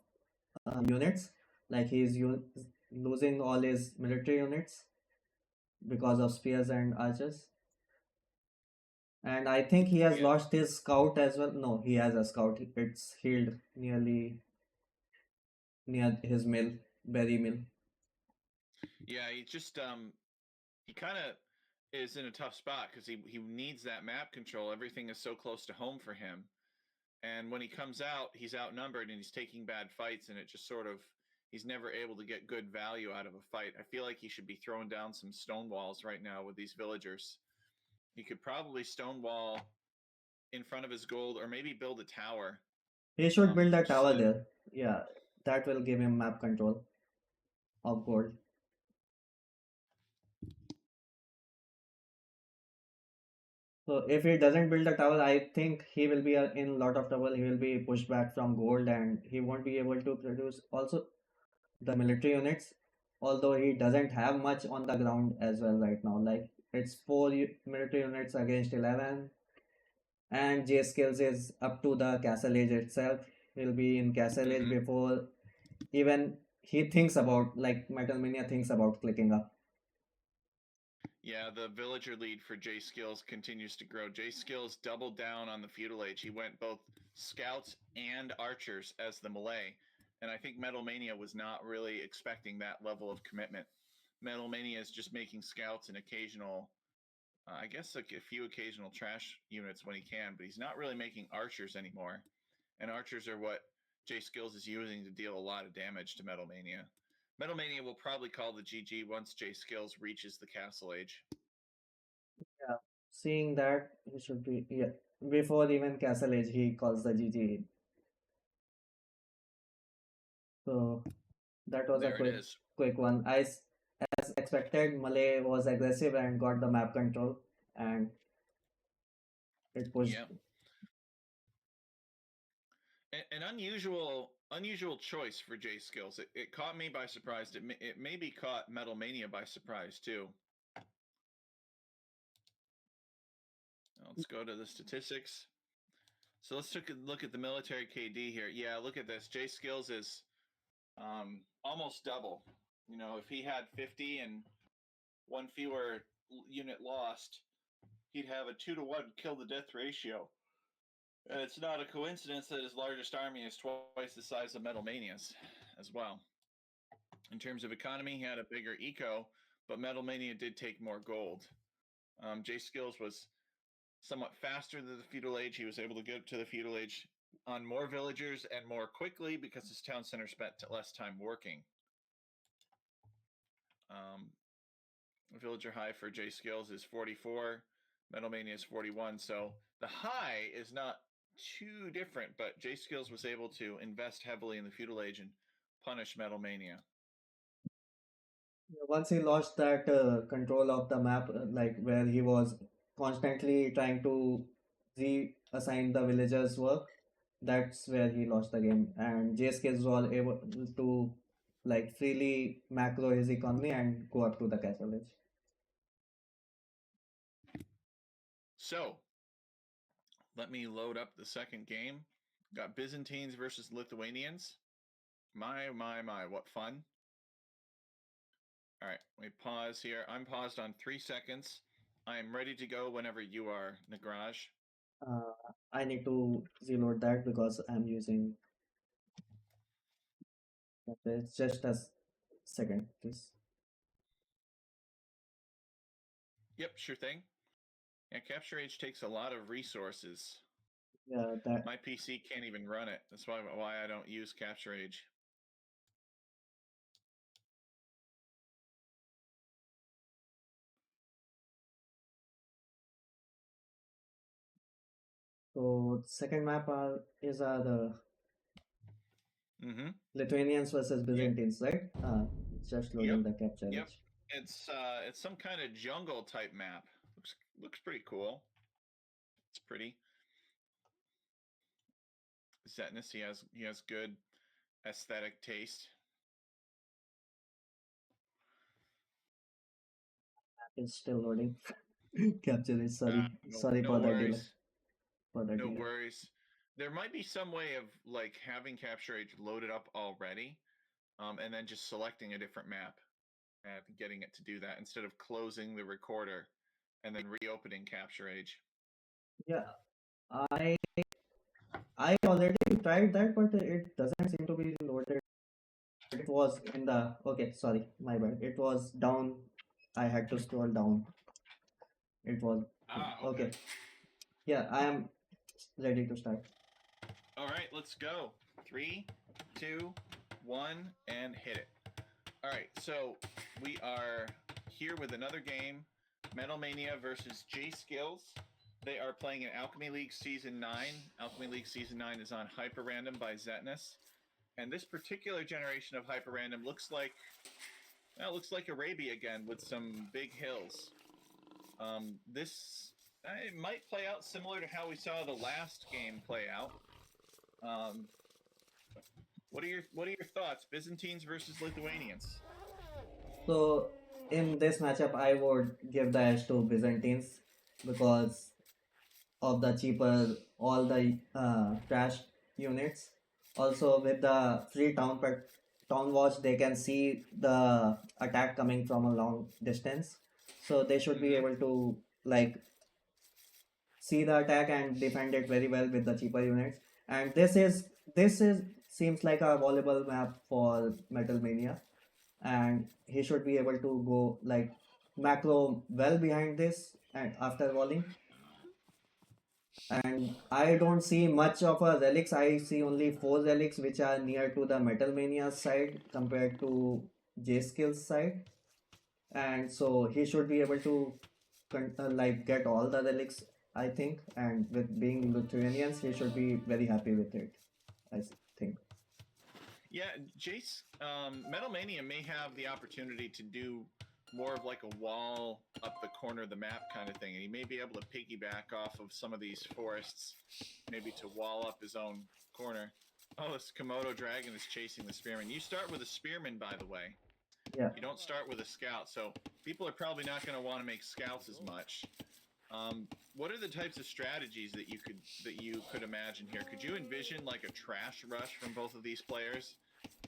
units. Like he's losing all his military units because of spears and archers. And I think he has yeah, lost his scout as well. No, he has a scout. It's healed nearly near his mill, berry mill. yeah. He kind of is in a tough spot because he needs that map control. Everything is so close to home for him, and when he comes out, he's outnumbered and he's taking bad fights, and it just sort of he's never able to get good value out of a fight. I feel like he should be throwing down some stone walls right now with these villagers. He could probably stonewall in front of his gold, or maybe build a tower. He should build a Just tower so that there. Yeah, that will give him map control of gold. So if he doesn't build a tower, I think he will be in a lot of trouble. He will be pushed back from gold, and he won't be able to produce also the military units. Although he doesn't have much on the ground as well right now. Like it's four military units against 11, and J skills is up to the castle age itself. He'll be in castle age mm-hmm. before even he thinks about, like Metal Mania thinks about clicking up. Yeah, the villager lead for J Skills continues to grow. J Skills doubled down on the feudal age. He went both scouts and archers as the melee. And I think Metal Mania was not really expecting that level of commitment. Metal Mania is just making scouts and occasional, I guess, like a few occasional trash units when he can, but he's not really making archers anymore. And archers are what J Skills is using to deal a lot of damage to Metal Mania. Metal Mania will probably call the GG once J Skills reaches the castle age. Yeah, seeing that he should be, yeah, before even castle age he calls the GG. So that was a There it is. quick one. As expected, Malay was aggressive and got the map control, and it pushed. Yeah. An unusual unusual choice for J Skills. It caught me by surprise. It maybe caught Metal Mania by surprise too. Let's go to the statistics. So let's take a look at the military KD here. Yeah, look at this. J Skills is almost double. You know, if he had 50 and one fewer unit lost, he'd have a 2-to-1 kill to death ratio. And it's not a coincidence that his largest army is twice the size of Metal Mania's as well. In terms of economy, he had a bigger eco, but Metal Mania did take more gold. J Skills was somewhat faster than the feudal age. He was able to get to the feudal age on more villagers and more quickly because his town center spent less time working. Villager high for J Skills is 44. Metal Mania is 41. So the high is not too different, but J Skills was able to invest heavily in the feudal age and punish Metal Mania. Once he lost that control of the map, like where he was constantly trying to reassign the villagers' work, that's where he lost the game. And JSK was able to like freely macro his economy and go up to the castle edge. So let me load up the second game. Got Byzantines versus Lithuanians. My, what fun. All right, we pause here. I'm paused on 3 seconds. I am ready to go whenever you are, Nagraj. I need to reload that because I'm using. It's just a second, please. Yep, sure thing. Yeah, Capture Age takes a lot of resources. Yeah, that. My PC can't even run it. That's why I don't use Capture Age. So second map is the Lithuanians versus Byzantines, right? Just loading the capture Yep. edge. It's some kind of jungle type map. Looks pretty cool. It's pretty. Zetness, he has good aesthetic taste. It's still loading. Capture edge. Sorry, No, sorry no for the delay. worries. No worries. There might be some way of like having Capture Age loaded up already, and then just selecting a different map and getting it to do that instead of closing the recorder and then reopening Capture Age. Yeah, I already tried that, but it doesn't seem to be loaded. It was in the okay. Sorry, my bad. It was down. I had to scroll down. It was okay. Yeah, I am ready to start. All right, let's go. 3, 2, 1, and hit it. All right, so we are here with another game, Metal Mania versus J Skills. They are playing in Alchemy League Season 9. Alchemy League Season 9 is on Hyper Random by Zetness. And this particular generation of Hyper Random looks like Arabia again with some big hills. This it might play out similar to how we saw the last game play out. What are your thoughts? Byzantines versus Lithuanians. So in this matchup, I would give the edge to Byzantines because of the cheaper all the trash units. Also with the free town watch, they can see the attack coming from a long distance. So they should be able to like see the attack and defend it very well with the cheaper units. And this is seems like a volleyball map for Metal Mania, and he should be able to go like macro well behind this and after walling. And I don't see much of a relics. I see only 4 relics which are near to the Metal Mania side compared to J Skills side. And so he should be able to like get all the relics, I think. And with being Lithuanians, he should be very happy with it, I think. Yeah, Jace, Metal Mania may have the opportunity to do more of like a wall up the corner of the map kind of thing, and he may be able to piggyback off of some of these forests, maybe to wall up his own corner. Oh, this Komodo dragon is chasing the spearman. You start with a spearman, by the way. Yeah. You don't start with a scout, so people are probably not going to want to make scouts as much. What are the types of strategies that you could imagine here? Could you envision like a trash rush from both of these players?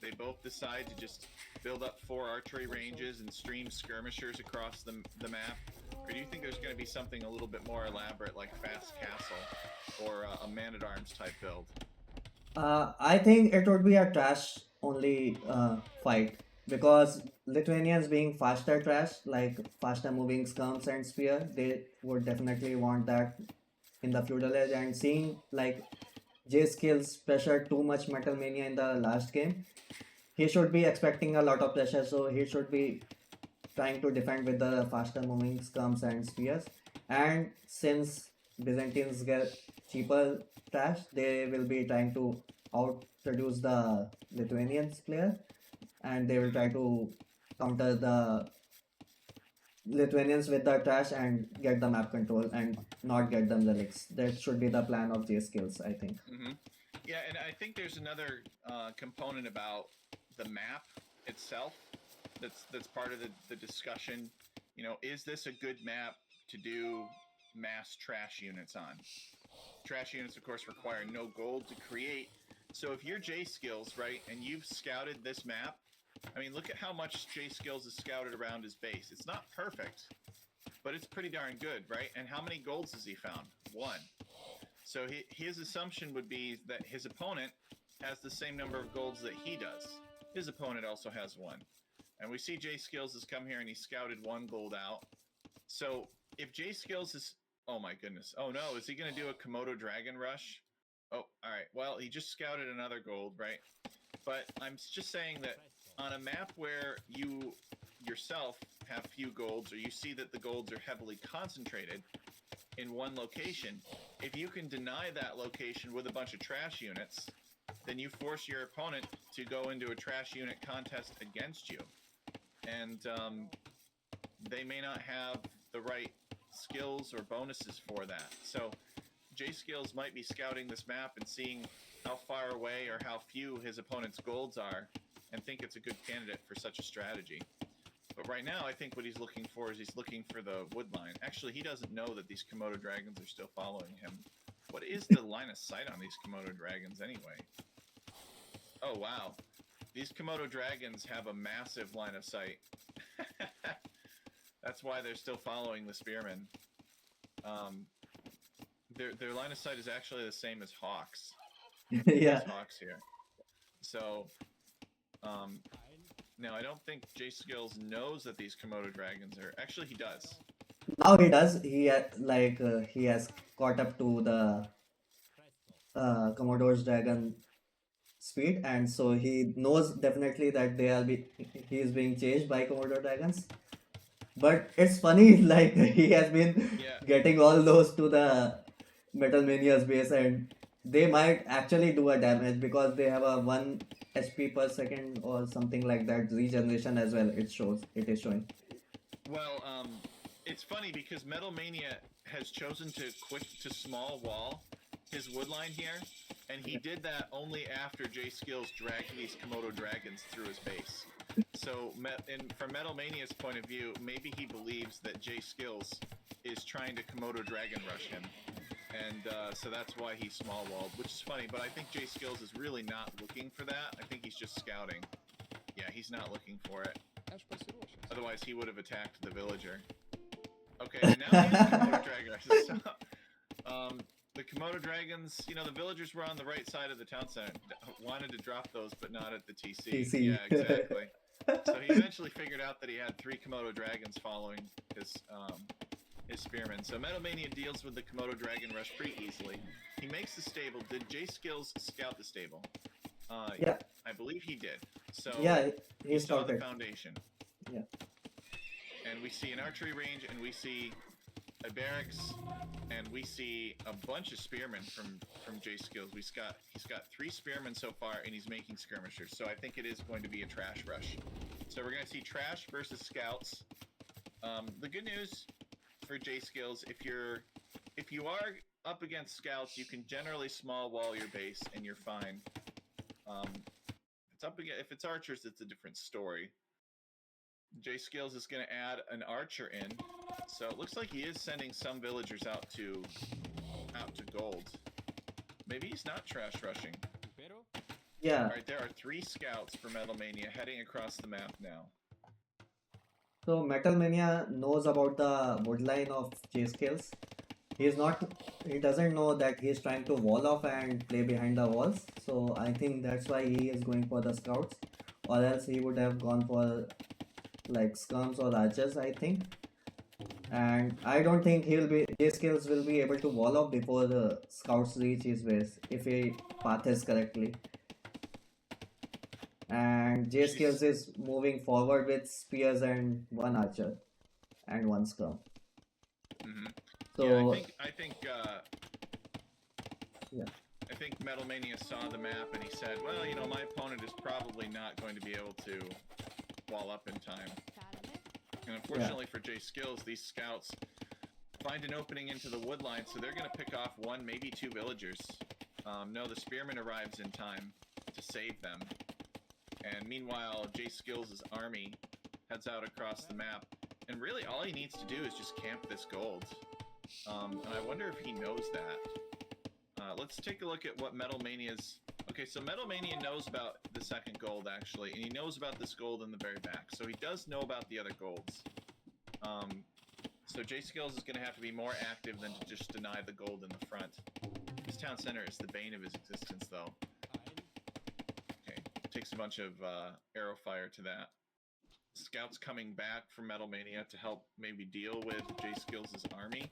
They both decide to just build up 4 archery ranges and stream skirmishers across the map? Or do you think there's going to be something a little bit more elaborate like Fast Castle or a Man-at-Arms type build? I think it would be a trash only fight because Lithuanians being faster trash, like faster moving skirms and spear, they would definitely want that in the feudal age. And seeing like J skills pressure too much Metal Mania in the last game, he should be expecting a lot of pressure, so he should be trying to defend with the faster moving skirms and spears. And since Byzantines get cheaper trash, they will be trying to outproduce the Lithuanians player, and they will try to counter the Lithuanians with the trash and get the map control and not get them relics. That should be the plan of J skills, I think. Mm-hmm. Yeah, and I think there's another component about the map itself that's part of the discussion. You know, is this a good map to do mass trash units on? Trash units, of course, require no gold to create. So if you're J Skills, right, and you've scouted this map, I mean, look at how much J Skills is scouted around his base. It's not perfect, but it's pretty darn good, right? And how many golds has he found? 1. So his assumption would be that his opponent has the same number of golds that he does. His opponent also has 1. And we see J Skills has come here and he scouted 1 gold out. So if J Skills is... Oh my goodness. Oh no, is he going to do a Komodo Dragon Rush? Oh, all right. Well, he just scouted another gold, right? But I'm just saying that on a map where you yourself have few golds, or you see that the golds are heavily concentrated in one location, if you can deny that location with a bunch of trash units, then you force your opponent to go into a trash unit contest against you. And they may not have the right skills or bonuses for that. So J Skills might be scouting this map and seeing how far away or how few his opponent's golds are and think it's a good candidate for such a strategy. But right now, I think what he's looking for is he's looking for the wood line. Actually, he doesn't know that these Komodo dragons are still following him. What is the line of sight on these Komodo dragons anyway? Oh, wow. These Komodo dragons have a massive line of sight. That's why they're still following the spearmen. Their line of sight is actually the same as hawks. Yeah. Hawks here. So, now I don't think J Skills knows that these Komodo dragons are... Actually, he does. Now he does. He has caught up to the Commodore's dragon speed, and so he knows definitely that he is being chased by Commodore dragons. But it's funny, like he has been getting all those to the Metal Mania's base, and they might actually do a damage because they have a 1 HP per second or something like that regeneration as well. It is showing. Well, it's funny because Metal Mania has chosen to quick to small wall his woodline here, and he did that only after J Skills dragged these Komodo dragons through his base. So, from Metal Mania's point of view, maybe he believes that J Skills is trying to Komodo Dragon rush him, and so that's why he's small walled, which is funny. But I think J Skills is really not looking for that. I think he's just scouting. Yeah, he's not looking for it. Otherwise, he would have attacked the villager. Okay, now he has Komodo Dragon. So, the Komodo dragons, you know, the villagers were on the right side of the town center. Wanted to drop those, but not at the TC. Yeah, exactly. So he eventually figured out that he had 3 Komodo dragons following his spearmen. So Metal Mania deals with the Komodo dragon rush pretty easily. He makes the stable. Did J Skills scout the stable? Yeah. I believe he did. So yeah, he saw the foundation. Yeah. And we see an archery range, and we see a barracks, and we see a bunch of spearmen from J Skills. He's got 3 spearmen so far, and he's making skirmishers. So I think it is going to be a trash rush. So we're going to see trash versus scouts. The good news for J Skills, if you are up against scouts, you can generally small wall your base, and you're fine. It's up again. If it's archers, it's a different story. J Skills is going to add an archer in, so it looks like he is sending some villagers out to gold. Maybe he's not trash rushing. Yeah. All right, there are 3 scouts for Metal Mania heading across the map now. So Metal Mania knows about the woodline of J Skills. He doesn't know that he's trying to wall off and play behind the walls. So I think that's why he is going for the scouts, or else he would have gone for like skirms or archers, I think. And I don't think J Skills will be able to wall off before the scouts reach his base if he pathes correctly. And J Skills is moving forward with spears and 1 archer and 1 skirm. Mm-hmm. So yeah, I think Metal Mania saw the map and he said, well, you know, my opponent is probably not going to be able to wall up in time. And unfortunately for J Skills, these scouts find an opening into the wood line, so they're going to pick off 1, maybe 2 villagers. No, the spearman arrives in time to save them. And meanwhile, J Skills' army heads out across the map. And really, all he needs to do is just camp this gold. And I wonder if he knows that. Let's take a look at what Metal Mania's... Okay, so Metal Mania knows about the second gold, actually, and he knows about this gold in the very back. So he does know about the other golds. So J Skills is going to have to be more active than to just deny the gold in the front. His town center is the bane of his existence, though. Okay, takes a bunch of arrow fire to that. Scouts coming back from Metal Mania to help maybe deal with J Skills' army.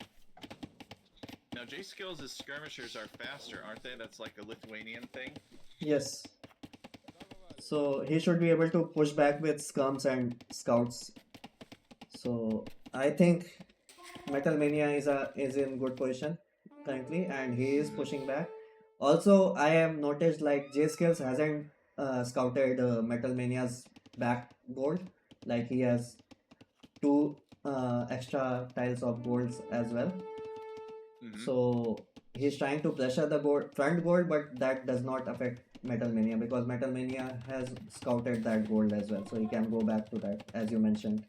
Now, J Skills' skirmishers are faster, aren't they? That's like a Lithuanian thing. yes. So he should be able to push back with skirms and scouts. So I think Metal Mania is in good position currently, and he is pushing back. Also, I have noticed like J Skills hasn't scouted Metal Mania's back gold. Like he has 2 extra tiles of golds as well. So he's trying to pressure the front gold, but that does not affect Metal Mania because Metal Mania has scouted that gold as well. So he can go back to that, as you mentioned.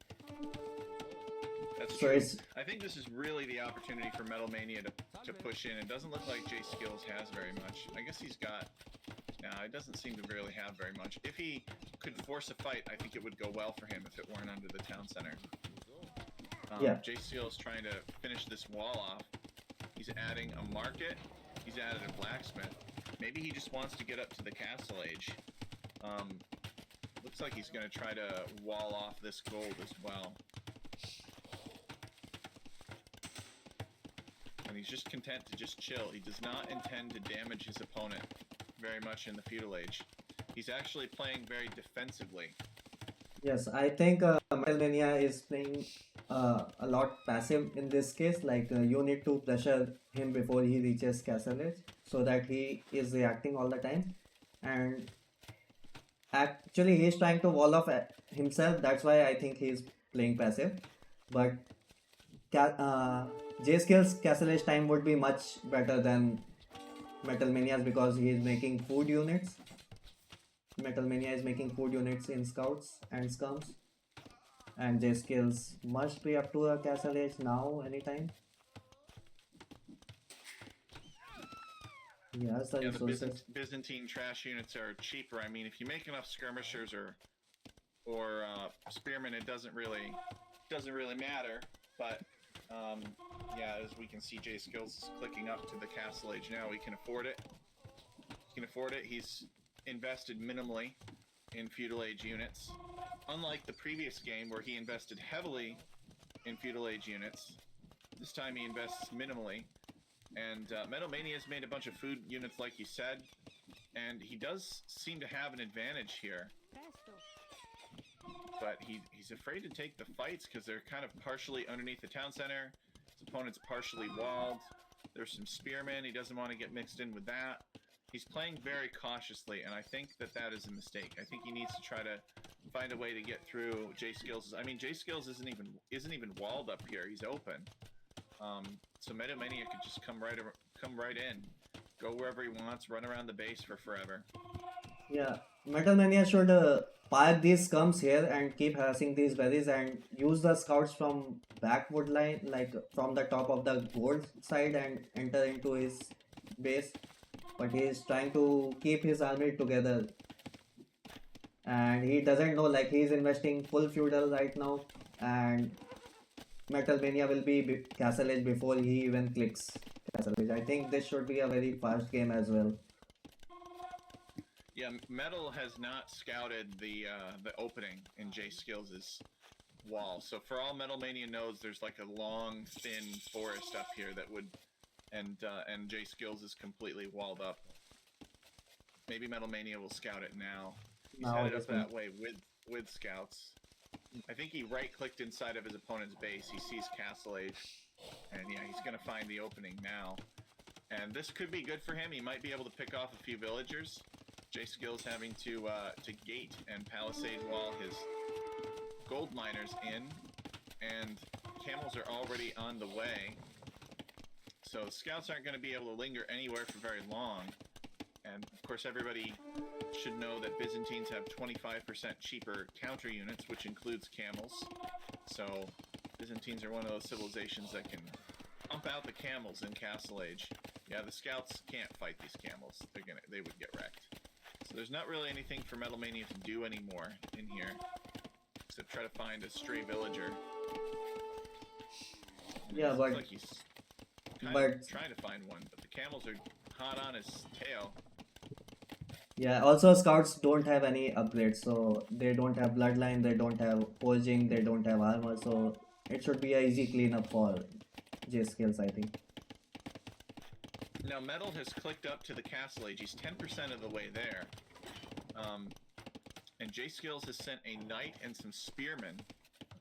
That's So true. I think this is really the opportunity for Metal Mania to push in. It doesn't look like J Skills has very much. I guess he's got... Nah, it doesn't seem to really have very much. If he could force a fight, I think it would go well for him if it weren't under the town center. J Skills trying to finish this wall off. He's adding a market. He's added a blacksmith. Maybe he just wants to get up to the castle age. Looks like he's going to try to wall off this gold as well. And he's just content to just chill. He does not intend to damage his opponent very much in the feudal age. He's actually playing very defensively. Yes, I think Metal Mania is playing a lot passive in this case. Like you need to pressure him before he reaches castle edge so that he is reacting all the time. And actually, he's trying to wall off himself. That's why I think he's playing passive. But J Skill's castle edge time would be much better than Metal Mania's because he is making food units. Metal Mania is making food units in scouts and skirms. And J Skills must be up to a castle age now, anytime. Yes, the Byzantine trash units are cheaper. I mean, if you make enough skirmishers or spearmen, it doesn't really matter. But yeah, as we can see, J Skills is clicking up to the castle age now. He can afford it. He can afford it. He's invested minimally in feudal age units. Unlike the previous game where he invested heavily in feudal age units, this time he invests minimally. And Metal Mania has made a bunch of food units, like you said, and he does seem to have an advantage here. But he's afraid to take the fights because they're kind of partially underneath the town center. His opponent's partially walled. There's some spearmen. He doesn't want to get mixed in with that. He's playing very cautiously, and I think that is a mistake. I think he needs to try to find a way to get through J Skills. I mean, J Skills isn't even walled up here. He's open. So Metal Mania could just come right in, go wherever he wants, run around the base for forever. Yeah, Metal Mania should park these scums here and keep harassing these berries and use the scouts from backwood line, like from the top of the gold side and enter into his base. But he is trying to keep his army together and he doesn't know, like he's investing full feudal right now and Metal Mania will be Castle Age before he even clicks Castle Age. I think this should be a very fast game as well. Yeah, Metal has not scouted the opening in J Skills' wall. So for all Metal Mania knows, there's like a long, thin forest up here that would, and J Skills is completely walled up. Maybe Metal Mania will scout it now. He's Now headed this up one. that way with scouts. I think he right-clicked inside of his opponent's base. He sees Castle Age, and yeah, he's gonna find the opening now. And this could be good for him. He might be able to pick off a few villagers. J Skills having to gate and palisade wall his gold miners in, and camels are already on the way. So scouts aren't going to be able to linger anywhere for very long. And of course, everybody should know that Byzantines have 25% cheaper counter units, which includes camels. So Byzantines are one of those civilizations that can pump out the camels in Castle Age. Yeah, the scouts can't fight these camels. They would get wrecked. So there's not really anything for Metal Mania to do anymore in here, except try to find a stray villager. And Yeah, it looks like he's kind but of trying to find one, but the camels are hot on his tail. yeah, also scouts don't have any upgrades, so they don't have bloodline, they don't have forging, they don't have armor, so it should be a easy cleanup for J skills, I think. Now Metal has clicked up to the Castle Age. He's 10% of the way there. And J Skills has sent a knight and some spearmen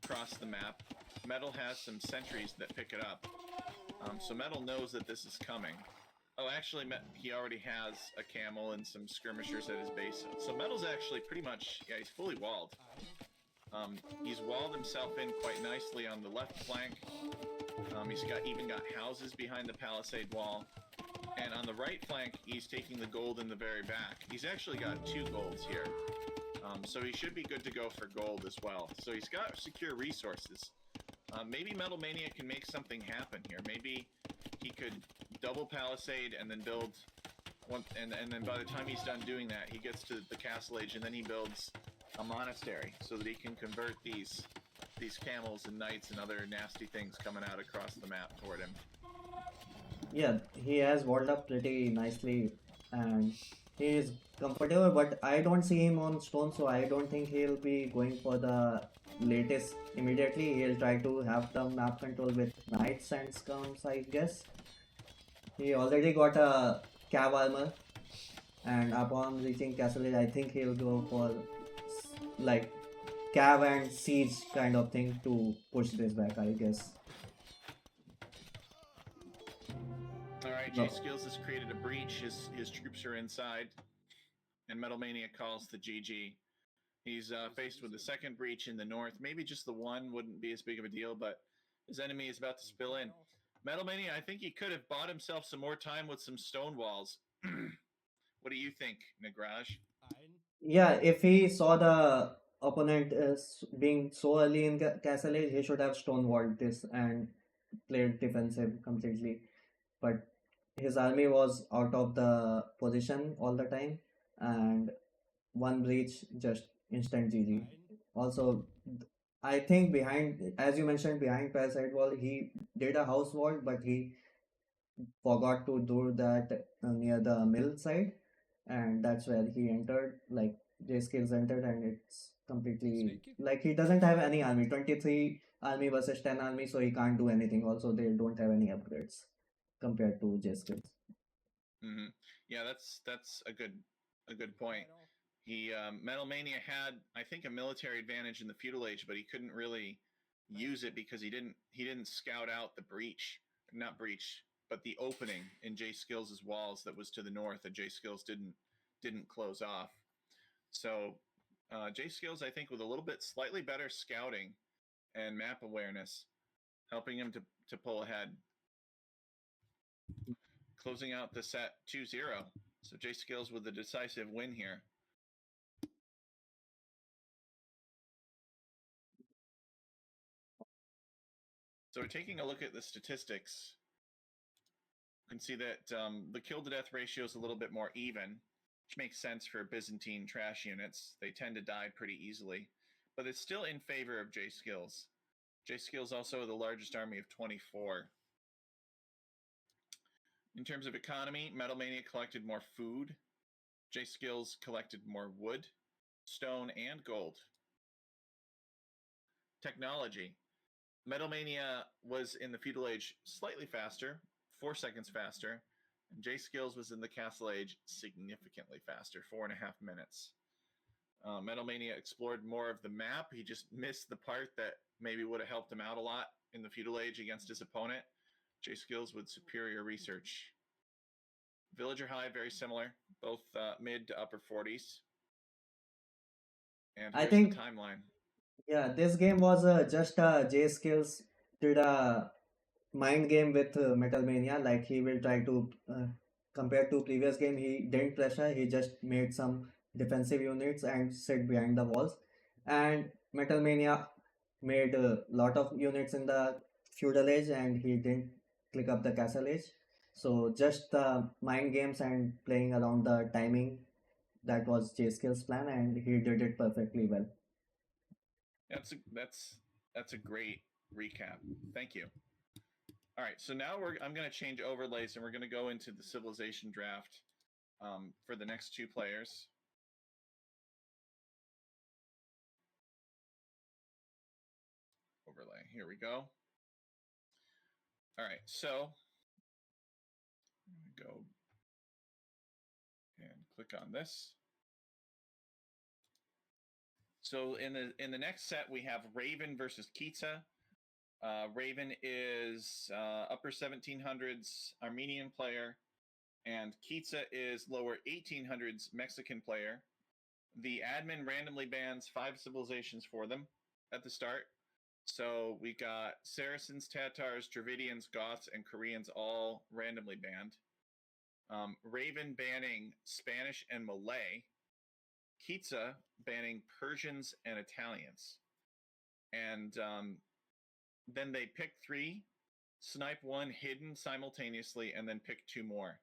across the map. Metal has some sentries that pick it up. So Metal knows that this is coming. Oh, actually, he already has a camel and some skirmishers at his base. So Metal's actually pretty much, yeah, he's fully walled. He's walled himself in quite nicely on the left flank. He's even got houses behind the palisade wall. And on the right flank, he's taking the gold in the very back. He's actually got 2 golds here. So he should be good to go for gold as well. So he's got secure resources. Maybe Metal Mania can make something happen here. Maybe he could double palisade and then build one, and then by the time he's done doing that, he gets to the Castle Age and then he builds a monastery so that he can convert these camels and knights and other nasty things coming out across the map toward him. Yeah, he has walled up pretty nicely and he is comfortable, but I don't see him on stone, so I don't think he'll be going for the latest immediately. He'll try to have the map control with knights and scums, I guess. He already got a cav armor, and upon reaching Castle Age, I think he'll go for like cav and siege kind of thing to push this back, I guess. All right, J Skills has created a breach. His troops are inside, and Metal Mania calls the GG. He's faced with the second breach in the north. Maybe just the one wouldn't be as big of a deal, but his enemy is about to spill in. Metal Mania, I think he could have bought himself some more time with some stone walls. What do you think, Nagraj? Yeah, if he saw the opponent being so early in Castle Age, he should have stonewalled this and played defensive completely. But his army was out of the position all the time, and one breach just instant GG. Also, I think behind, as you mentioned, behind Parasite Wall, he did a house wall, but he forgot to do that near the mill side, and that's where he entered. Like J skills entered, and it's completely like he doesn't have any army. 23 army versus 10 army, so he can't do anything. Also, they don't have any upgrades compared to J skills. Mm-hmm. Yeah, that's a good point. He Metal Mania had, I think, a military advantage in the feudal age, but he couldn't really use it because he didn't scout out the breach, not breach, but the opening in J Skills' walls that was to the north that J Skills didn't close off. So J Skills, I think, with a little bit slightly better scouting and map awareness, helping him to pull ahead, closing out the set 2-0. So J Skills with the decisive win here. So taking a look at the statistics, you can see that the kill to death ratio is a little bit more even, which makes sense for Byzantine trash units. They tend to die pretty easily, but it's still in favor of J Skills. J Skills also the largest army of 24. In terms of economy, Metal Mania collected more food. J Skills collected more wood, stone, and gold. Technology. Metal Mania was in the Feudal Age slightly faster, 4 seconds faster, and J Skills was in the Castle Age significantly faster, 4.5 minutes. Metal Mania explored more of the map. He just missed the part that maybe would have helped him out a lot in the Feudal Age against his opponent. J Skills with superior research. Villager High, very similar, both mid to upper 40s. And I here's the think, timeline. yeah, this game was just J Skills did a mind game with Metal Mania. Like he will try to compared to previous game, he didn't pressure. He just made some defensive units and sit behind the walls. And Metal Mania made a lot of units in the feudal age, and he didn't click up the castle age. So just mind games and playing around the timing, that was J Skill's plan, and he did it perfectly well. That's a great recap. Thank you. All right, so now I'm going to change overlays and we're going to go into the civilization draft for the next two players. Overlay. Here we go. All right, so go and click on this. So in the next set we have Raven versus Kitsa. Raven is upper 1700s Armenian player, and Kitsa is lower 1800s Mexican player. The admin randomly bans 5 civilizations for them at the start. So we got Saracens, Tatars, Dravidians, Goths, and Koreans all randomly banned. Raven banning Spanish and Malay. Kitsa banning Persians and Italians. And then they pick 3, snipe 1 hidden simultaneously, and then pick 2 more.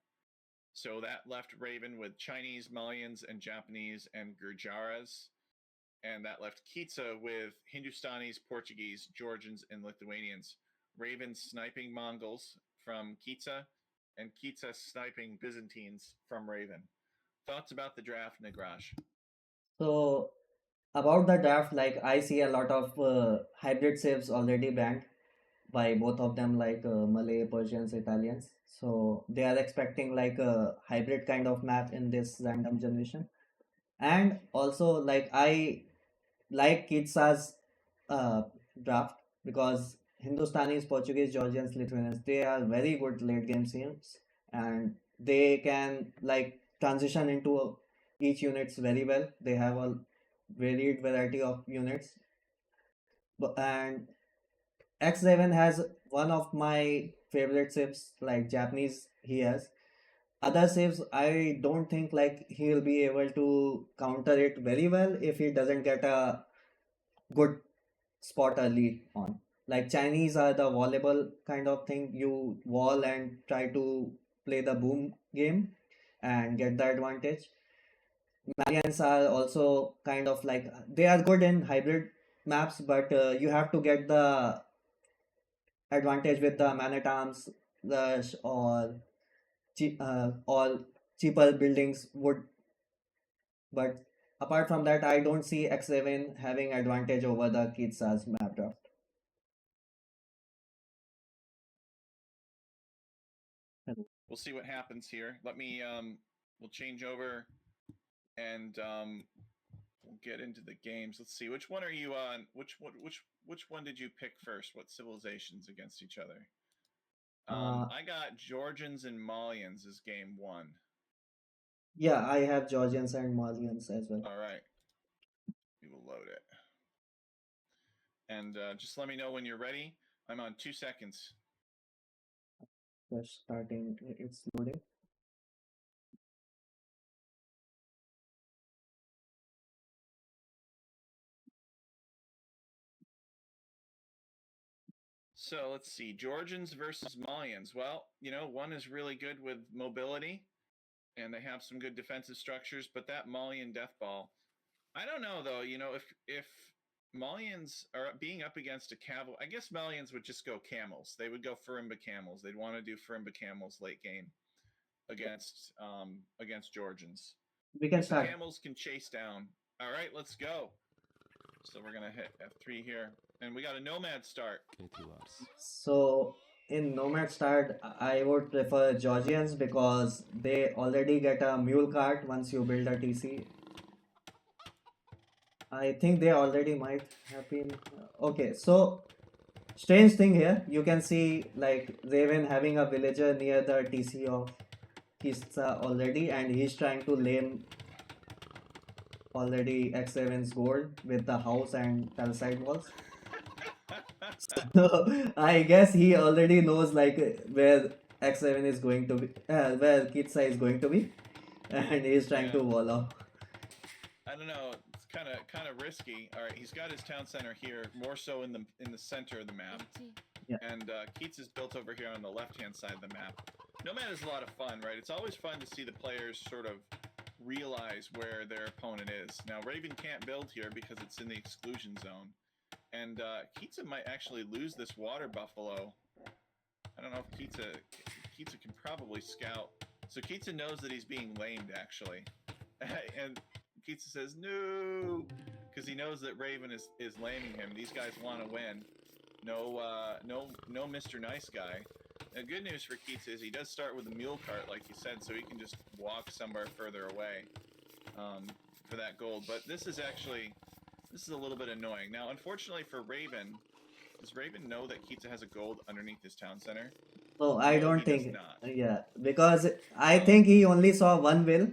So that left Raven with Chinese, Malayans, and Japanese, and Gurjaras. And that left Kitsa with Hindustanis, Portuguese, Georgians, and Lithuanians. Raven sniping Mongols from Kitsa, and Kitsa sniping Byzantines from Raven. Thoughts about the draft, Nagraj? So about the draft, like I see a lot of hybrid saves already banned by both of them, like Malay, Persians, Italians. So they are expecting like a hybrid kind of map in this random generation. And also, like I like Kitsa's uh, draft because Hindustanis, Portuguese, Georgians, Lithuanians, they are very good late game teams, and they can like transition into each units very well. They have a varied variety of units. And X7 has one of my favorite ships, like Japanese he has. Other ships, I don't think like he'll be able to counter it very well if he doesn't get a good spot early on. Like Chinese are the wallable kind of thing. You wall and try to play the boom game and get the advantage. Malians are also kind of like they are good in hybrid maps, but you have to get the advantage with the man at arms rush or all cheaper buildings would. But apart from that, I don't see X7 having advantage over the Kitsa's map draft. We'll see what happens here. Let me we'll change over and we'll get into the games. Let's see. Which one are you on? Which one did you pick first? What civilizations against each other? Uh, I got Georgians and Malayans as game 1. yeah, I have Georgians and Malians as well. All right. We will load it. And just let me know when you're ready. I'm on 2 seconds. Just starting, it's loading. So let's see, Georgians versus Malians. Well, one is really good with mobility, and they have some good defensive structures. But that Malian death ball, I don't know though. If Malians are being up against a cavalry, I guess Malians would just go camels. They would go Furimba camels. They'd want to do Furimba camels late game against Georgians. We can But the start. camels can chase down. All right, let's go. So we're gonna hit F3 here, and we got a nomad start. So in Nomad Start, I would prefer Georgians because they already get a mule cart once you build a TC. I think they already might have been. Okay, so strange thing here. You can see like Raven having a villager near the TC of Kista already, and he's trying to lame already X7's gold with the house and palisade walls. So I guess he already knows like where X7 is going to be, where Kitsa is going to be, and he's trying to wall off. I don't know. It's kind of risky. All right, he's got his town center here, more so in the center of the map, and Keats is built over here on the left-hand side of the map. Nomad is a lot of fun, right? It's always fun to see the players sort of realize where their opponent is. Now Raven can't build here because it's in the exclusion zone, and Keatsa might actually lose this water buffalo. I don't know if Keatsa can probably scout. So Keatsa knows that he's being lamed actually, and Keatsa says no because he knows that Raven is laming him. These guys want to win. No, Mr. Nice Guy. The good news for Keats is he does start with a mule cart, like you said, so he can just walk somewhere further away for that gold. But this is a little bit annoying. Now, unfortunately for Raven, does Raven know that Keatsa has a gold underneath his town center? No, I don't he think. does not. Yeah, because I think he only saw one will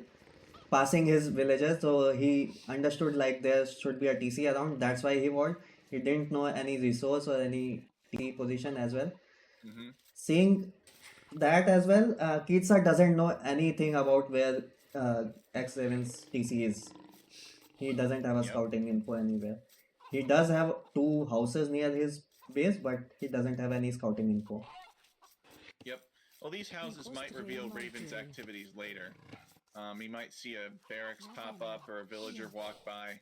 passing his villagers, so he understood like there should be a TC around. That's why he walled. He didn't know any resource or any T position as well. Mm-hmm. Seeing that as well, Kitsa doesn't know anything about where X7's TC is. He doesn't have a scouting info anywhere. He does have two houses near his base, but he doesn't have any scouting info. Yep. Well, these houses might reveal Raven's activities later. He might see a barracks pop up or a villager walk by.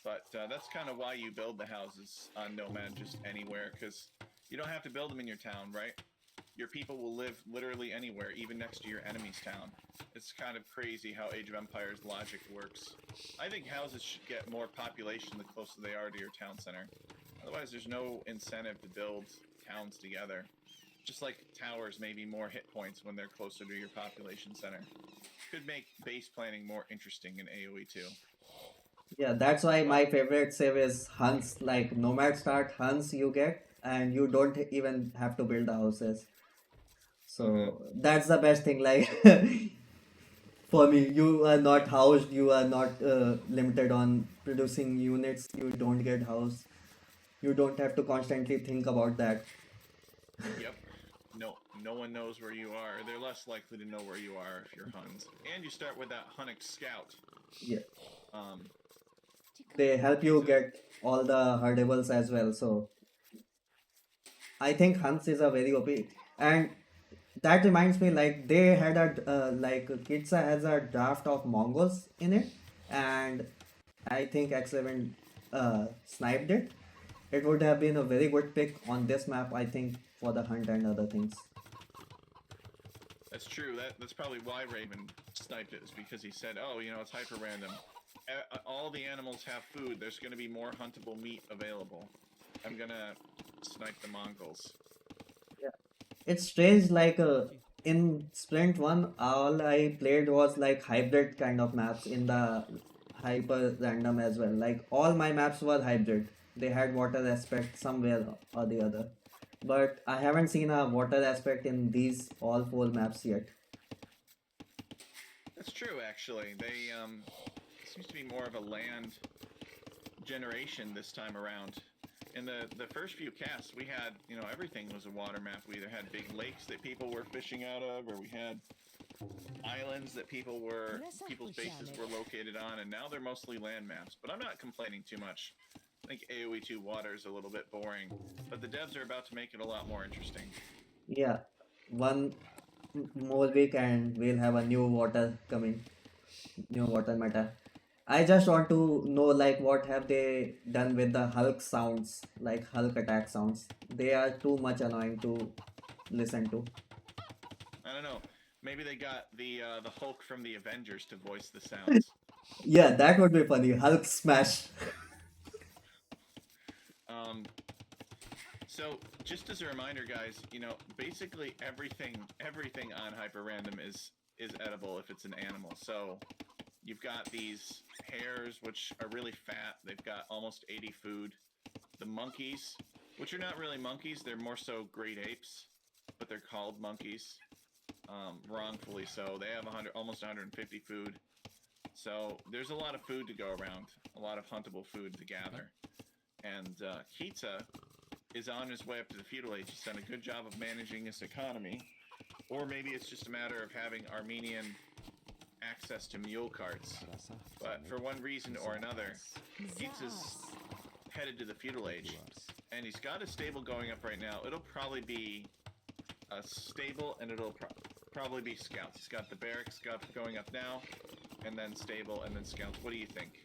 But that's kind of why you build the houses on Nomad just anywhere, because you don't have to build them in your town, right? Your people will live literally anywhere, even next to your enemy's town. It's kind of crazy how Age of Empires logic works. I think houses should get more population the closer they are to your town center. Otherwise, there's no incentive to build towns together. Just like towers may be more hit points when they're closer to your population center. Could make base planning more interesting in AoE too. Yeah, that's why my favorite save is hunts. Like Nomad Start hunts you get, and you don't even have to build the houses. So that's the best thing. Like for me, you are not housed. You are not limited on producing units. You don't get housed. You don't have to constantly think about that. Yep. No one knows where you are. They're less likely to know where you are if you're Huns. And you start with that Hunnic Scout. Yeah. They help you get all the herdables as well. So I think Hans is a very OP. And that reminds me, like they had a like Kitsa has a draft of Mongols in it, and I think X7 sniped it. It would have been a very good pick on this map, I think, for the hunt and other things. That's true. That's probably why Raven sniped it, is because he said, "Oh, it's hyper random. All the animals have food. There's going to be more huntable meat available. I'm gonna snipe the Mongols." Yeah, it's strange. Like in Sprint One, all I played was like hybrid kind of maps in the hyper random as well. Like all my maps were hybrid. They had water aspect somewhere or the other. But I haven't seen a water aspect in these all four maps yet. That's true, actually. They seems to be more of a land generation this time around. In the first few casts, we had everything was a water map. We either had big lakes that people were fishing out of, or we had islands that people's bases were located on, and now they're mostly land maps. But I'm not complaining too much. think AoE 2 water is a little bit boring, but the devs are about to make it a lot more interesting. Yeah, one more week and we'll have a new water coming, new water meta. I just want to know like what have they done with the Hulk sounds, like Hulk attack sounds. They are too much annoying to listen to. I don't know. Maybe they got the Hulk from the Avengers to voice the sounds. Yeah, that would be funny. Hulk smash. Um, so just as a reminder, guys, basically everything on Hyper Random is edible if it's an animal. So you've got these hares, which are really fat. They've got almost 80 food. The monkeys, which are not really monkeys, they're more so great apes, but they're called monkeys, wrongfully so. They have almost 150 food. So there's a lot of food to go around, a lot of huntable food to gather. And Kitsa is on his way up to the feudal age. He's done a good job of managing his economy. Or maybe it's just a matter of having Armenian access to mule carts. But for one reason or another, Kitsa's headed to the feudal age. And he's got a stable going up right now. It'll probably be a stable, and it'll probably be scouts. He's got the barracks going up now, and then stable, and then scouts. What do you think?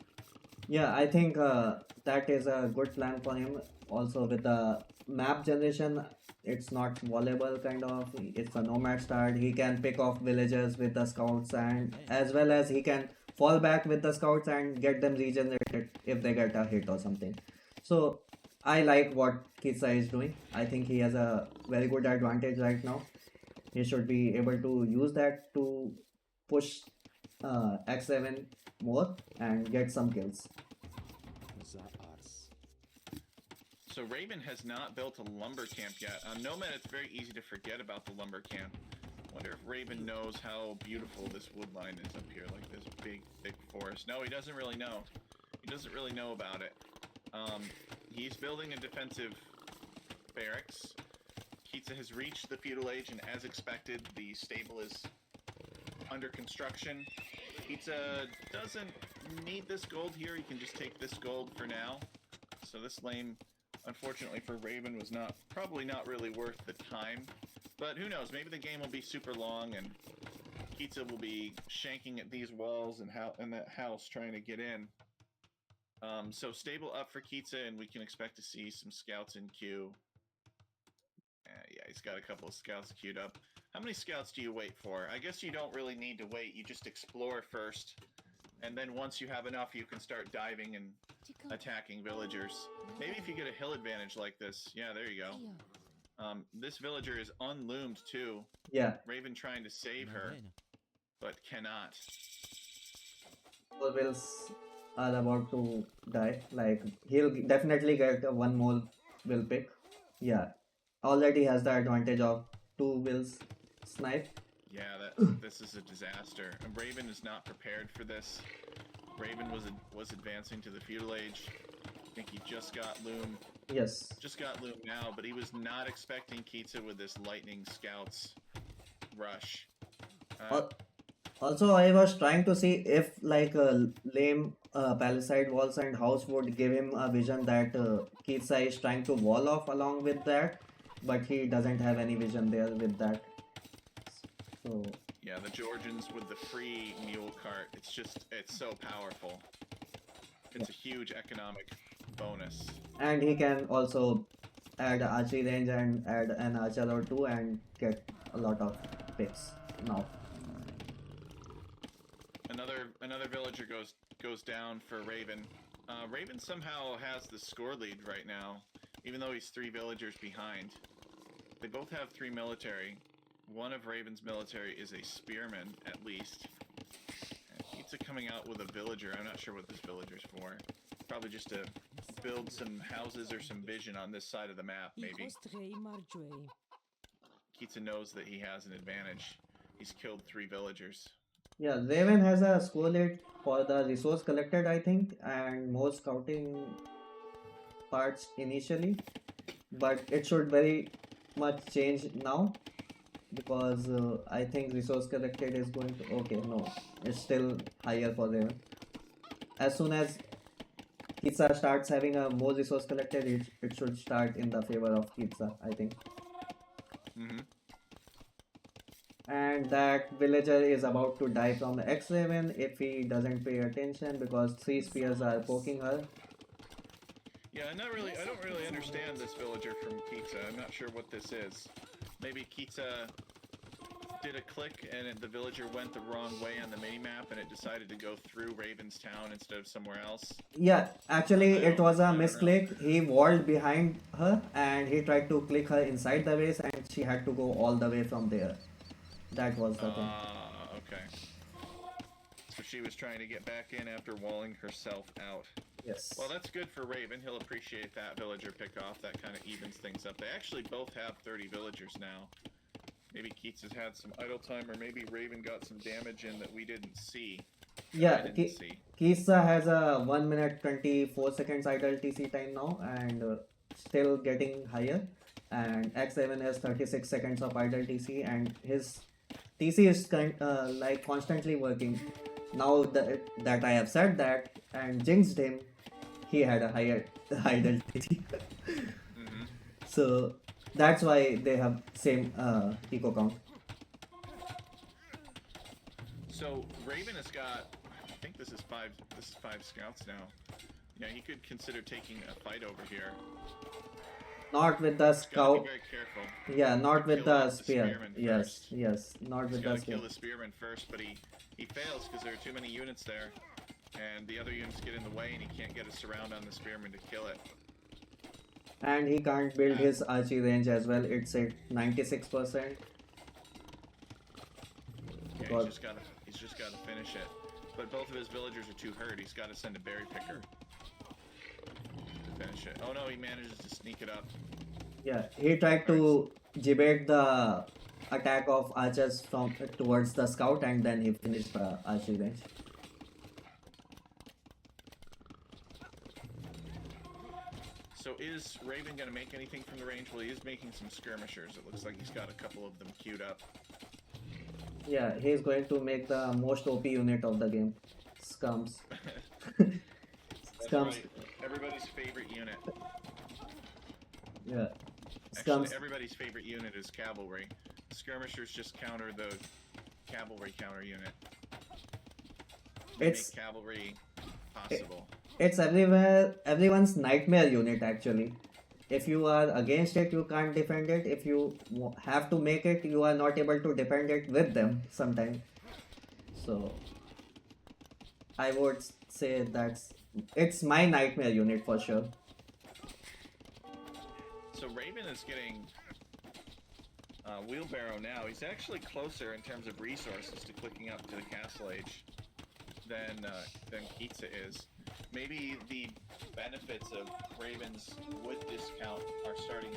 Yeah, I think that is a good plan for him. Also, with the map generation, it's not volatile kind of. It's a nomad start. He can pick off villagers with the scouts, and as well as he can fall back with the scouts and get them regenerated if they get a hit or something. So I like what Kitsa is doing. I think he has a very good advantage right now. He should be able to use that to push X7 more and get some kills. So Raven has not built a lumber camp yet. On Nomad, it's very easy to forget about the lumber camp. Wonder if Raven knows how beautiful this wood line is up here, like this big, thick forest. No, he doesn't really know. He doesn't really know about it. He's building a defensive barracks. Kitsa has reached the feudal age, and as expected, the stable is under construction. Kitsa doesn't need this gold here. He can just take this gold for now. So this lane, unfortunately for Raven, was probably not really worth the time. But who knows? Maybe the game will be super long, and Kitsa will be shanking at these walls and that house trying to get in. So stable up for Kitsa, and we can expect to see some scouts in queue. Yeah, he's got a couple of scouts queued up. How many scouts do you wait for? I guess you don't really need to wait. You just explore first. And then once you have enough, you can start diving and attacking villagers. Maybe if you get a hill advantage like this. Yeah, there you go. This villager is unloomed too. Yeah. Raven trying to save her, but cannot. Four wills are about to die. Like, he'll definitely get one more will pick. Yeah. Already has the advantage of two wills snipe. Yeah, this is a disaster. And Raven is not prepared for this. Raven was advancing to the feudal age. I think he just got loom. Yes. Just got loom now, but he was not expecting Kitsa with this lightning scouts rush. Also, I was trying to see if like lame palisade walls and house would give him a vision that Kitsa is trying to wall off along with that, but he doesn't have any vision there with that. So yeah, the Georgians with the free mule cart, it's so powerful. It's a huge economic bonus. And he can also add archery range and add an archer or two and get a lot of picks now. Another villager goes down for Raven. Raven somehow has the score lead right now, even though he's 3 villagers behind. They both have 3 military. One of Raven's military is a spearman, at least. And Kitsa coming out with a villager. I'm not sure what this villager's for. Probably just to build some houses or some vision on this side of the map, maybe. Kitsa knows that he has an advantage. He's killed 3 villagers. Yeah, Raven has a score lead for the resource collected, I think, and more scouting parts initially, but it should very much change now because I think resource collected is going to, okay, no, it's still higher for Raven. As soon as Kitsa starts having a more resource collected, it should start in the favor of Kitsa, I think. Mm-hmm. And that villager is about to die from X7 if he doesn't pay attention because 3 spears are poking her. Yeah, I don't really understand this villager from Kitsa. I'm not sure what this is. Maybe Kitsa did a click and the villager went the wrong way on the minimap and it decided to go through Raven's town instead of somewhere else. Yeah, actually it was a I don't know. misclick. He walled behind her and he tried to click her inside the base and she had to go all the way from there. That was the thing. Okay. So she was trying to get back in after walling herself out. Yes. Well, that's good for Raven. He'll appreciate that villager pickoff. That kind of evens things up. They actually both have 30 villagers now. Maybe Keats has had some idle time, or maybe Raven got some damage in that we didn't see. Yeah, Kisa has a 1 minute 24 seconds idle TC time now and still getting higher. And X7 has 36 seconds of idle TC and his TC is like constantly working. Now that I have said that and jinxed him, he had a higher idle TC. Mm-hmm. So that's why they have same eco count. So Raven has got, I think this is five scouts now. Yeah, he could consider taking a fight over here. Not with the scout. Be very careful. Yeah, not with the spear. Yes, yes, not with the spear. Kill the spearman first, but he fails because there are too many units there, and the other units get in the way, and he can't get a surround on the spearman to kill it. And he can't build his archery range as well. It's at 96%. Yeah, he's just gotta finish it. But both of his villagers are too hurt. He's got to send a berry picker to finish it. Oh no, he manages to sneak it up. Yeah, he tried to debate the attack of archers from towards the scout, and then he finished the archery range. So is Raven going to make anything from the range? Well, he is making some skirmishers. It looks like he's got a couple of them queued up. Yeah, he's going to make the most OP unit of the game. Scums. Scums. Right. Everybody's favorite unit. Yeah. Actually, everybody's favorite unit is cavalry. Skirmishers just counter the cavalry counter unit. Make cavalry possible. It's everyone's nightmare unit actually. If you are against it, you can't defend it. If you have to make it, you are not able to defend it with them sometimes. So I would say it's my nightmare unit for sure. So Raven is getting wheelbarrow now. He's actually closer in terms of resources to clicking up to the castle age than Kitsa is. Maybe the benefits of Raven's wood discount are starting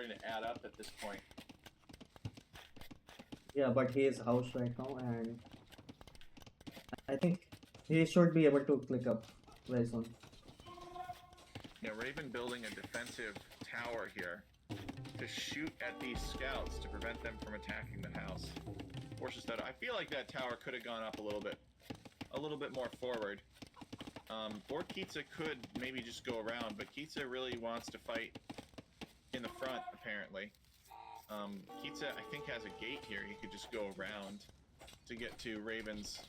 to add up at this point. Yeah, but he is housed right now, and I think he should be able to click up very soon. Yeah, Raven building a defensive tower here to shoot at these scouts to prevent them from attacking the house. Forces that. I feel like that tower could have gone up a little bit more forward. Or Kitsa could maybe just go around, but Kitsa really wants to fight in the front, apparently. Kitsa, I think, has a gate here. He could just go around to get to Raven's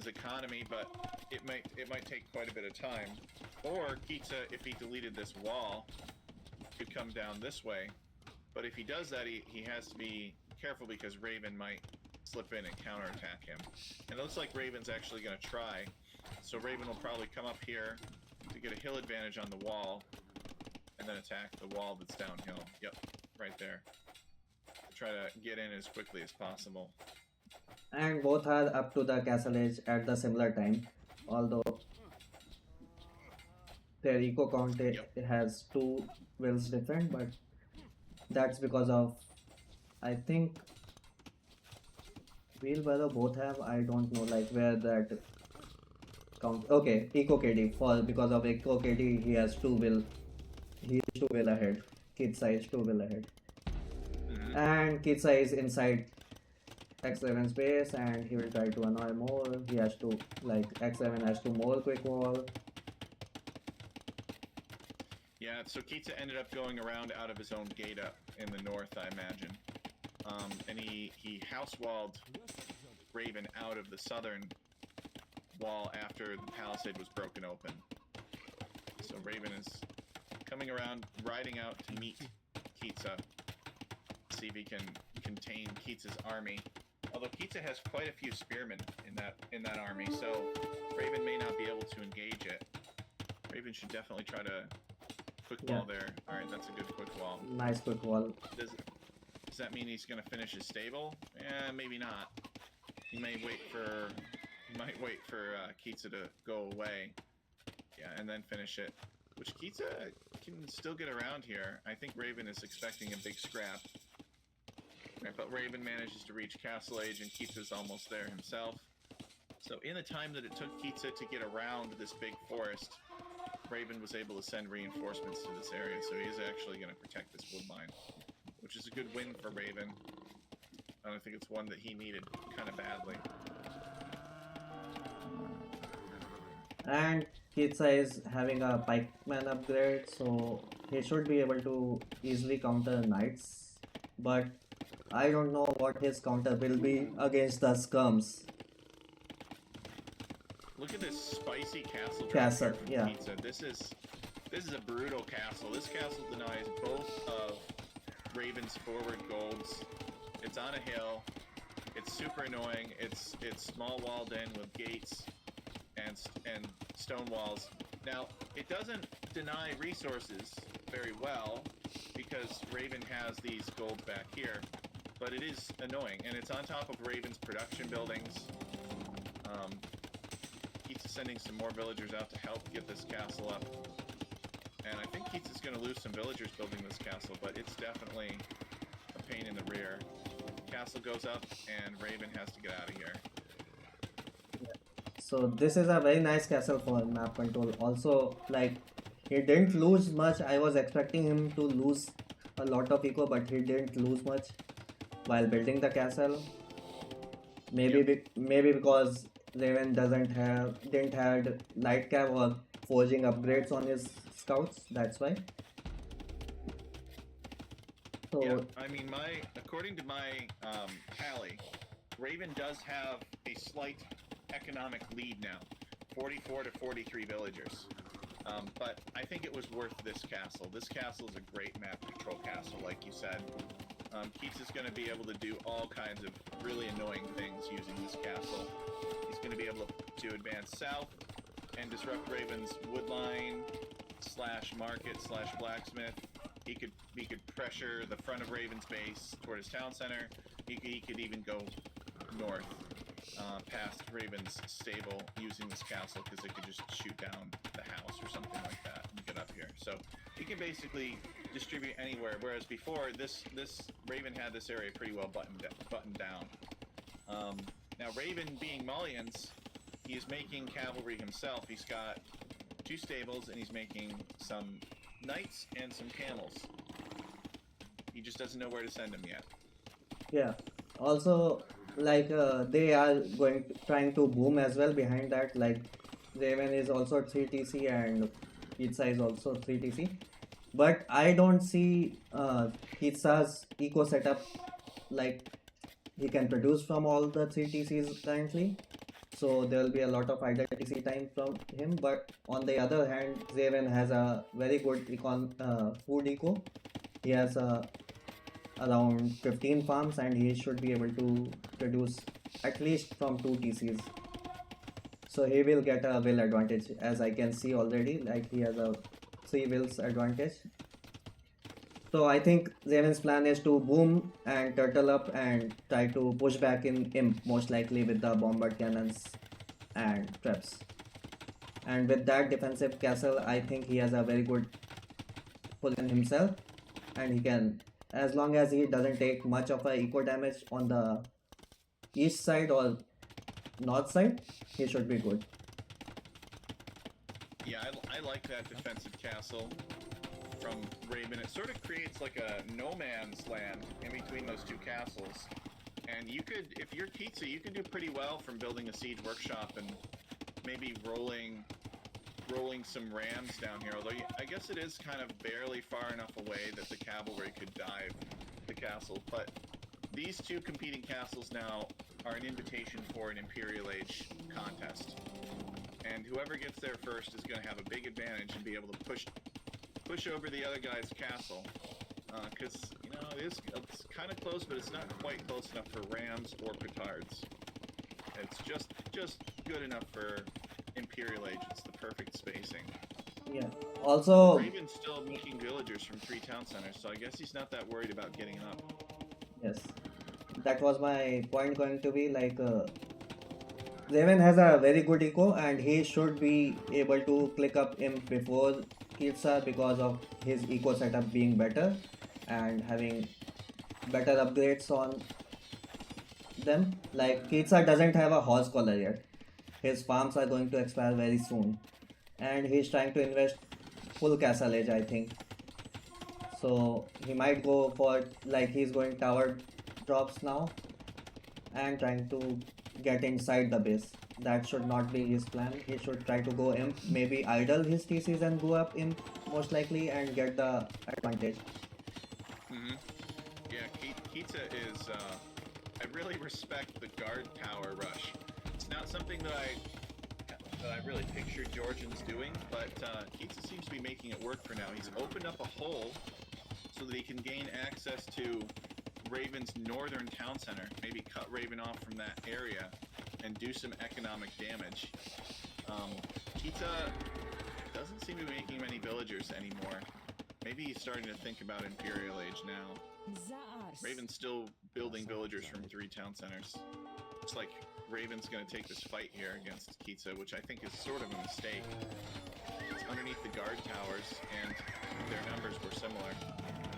economy, but it might take quite a bit of time. Or Kitsa, if he deleted this wall, could come down this way. But if he does that, he has to be careful because Raven might slip in and counterattack him. And it looks like Raven's actually going to try. So Raven will probably come up here to get a hill advantage on the wall and then attack the wall that's downhill. Yep, right there. Try to get in as quickly as possible. And both are up to the castle edge at the similar time, although their eco count has 2 wills different, but that's because of, I think, wheelbarrow both have, I don't know like where that count. Okay, eco KD, because of eco KD he has 2 will. He is 2 will ahead. Kitsa is 2 will ahead. And Kitsa is inside X7's base and he will try to annoy more. He has to, like, X7 has to more quick wall. Yeah, so Kitsa ended up going around out of his own gate up in the north, I imagine. And he house-walled Raven out of the southern wall after the palisade was broken open. So Raven is coming around, riding out to meet Kitsa, see if he can contain Kitsa's army. Although Kitsa has quite a few spearmen in that army, so Raven may not be able to engage it. Raven should definitely try to quick wall there. All right, that's a good quick wall. Nice quick wall. Does that mean he's going to finish his stable? Maybe not. He might wait for Kitsa to go away. Yeah, and then finish it. Which Kitsa can still get around here. I think Raven is expecting a big scrap. Right, but Raven manages to reach Castle Age and Kitsa's almost there himself. So in the time that it took Kitsa to get around this big forest, Raven was able to send reinforcements to this area, so he is actually going to protect this wood line, which is a good win for Raven. And I think it's one that he needed kind of badly. And Kitsa is having a pikeman upgrade, so he should be able to easily counter knights. But I don't know what his counter will be against the scums. Look at this spicy castle. Castle, yeah. Kitsa. This is a brutal castle. This castle denies both of Raven's forward golds. It's on a hill. It's super annoying. It's small walled in with gates and stone walls. Now, it doesn't deny resources very well because Raven has these golds back here, but it is annoying, and it's on top of Raven's production buildings. Keats is sending some more villagers out to help get this castle up, and I think Keats is going to lose some villagers building this castle, but it's definitely a pain in the rear. Castle goes up, and Raven has to get out of here. So this is a very nice castle for map control. Also, like, he didn't lose much. I was expecting him to lose a lot of eco, but he didn't lose much while building the castle. Maybe maybe because Raven didn't have light cap or forging upgrades on his scouts. That's why. So Yeah, I mean, according to my tally, Raven does have a slight economic lead now, 44 to 43 villagers. But I think it was worth this castle. This castle is a great map control castle, like you said. Keats is going to be able to do all kinds of really annoying things using this castle. He's going to be able to advance south and disrupt Raven's wood line / market / blacksmith. He could pressure the front of Raven's base toward his town center. He could even go north past Raven's stable using this castle because it could just shoot down the house or something like that and get up here. So he can basically distribute anywhere. Whereas before, this Raven had this area pretty well buttoned down. Now Raven, being Mullion's, he is making cavalry himself. He's got 2 stables and he's making some knights and some camels. He just doesn't know where to send them yet. yeah. Also, like, they are trying to boom as well behind that. Like, Raven is also 3TC and Pizza is also 3TC. But I don't see Pizza's eco setup, like, he can produce from all the 3TCs currently. So there will be a lot of idle TC time from him. But on the other hand, Raven has a very good food eco. He has around 15 farms and he should be able to produce at least from 2 TCs. So he will get a will advantage, as I can see already, like he has a 3 wills advantage. So I think Raven's plan is to boom and turtle up and try to push back in imp, most likely with the bombard cannons and traps. And with that defensive castle, I think he has a very good pull in himself, and he can, as long as he doesn't take much of a eco damage on the east side or north side, he should be good. Yeah, I like that defensive castle from Raven. It sort of creates like a no man's land in between those 2 castles. And you could, if you're Kitsa, you can do pretty well from building a siege workshop and maybe rolling some rams down here. Although I guess it is kind of barely far enough away that the cavalry could dive the castle. But these two competing castles now are an invitation for an Imperial Age contest. And whoever gets there first is going to have a big advantage and be able to push over the other guy's castle. Because, you know, it's kind of close, but it's not quite close enough for rams or petards. It's just good enough for Imperial Age. It's the perfect spacing. Yeah. Also, Raven's still making villagers from 3 town centers, so I guess he's not that worried about getting up. yes, that was my point going to be like Raven has a very good eco and he should be able to click up imp before Kitsa because of his eco setup being better and having better upgrades on them. Like Kitsa doesn't have a horse collar yet. His farms are going to expire very soon and he's trying to invest full castle age, I think. So he might go for like he's going tower drops now and trying to get inside the base. That should not be his plan. He should try to go imp, maybe idle his TCs and go up imp most likely and get the advantage. Yeah, Kitsa is. I really respect the guard tower rush. It's not something that I really pictured Georgians doing, but Kitsa seems to be making it work for now. He's opened up a hole so that he can gain access to Raven's northern town center, maybe cut Raven off from that area and do some economic damage. Kitsa doesn't seem to be making many villagers anymore. Maybe he's starting to think about Imperial Age now. Raven's still building villagers from 3 town centers. Looks like Raven's going to take this fight here against Kitsa, which I think is sort of a mistake. It's underneath the guard towers, and their numbers were similar.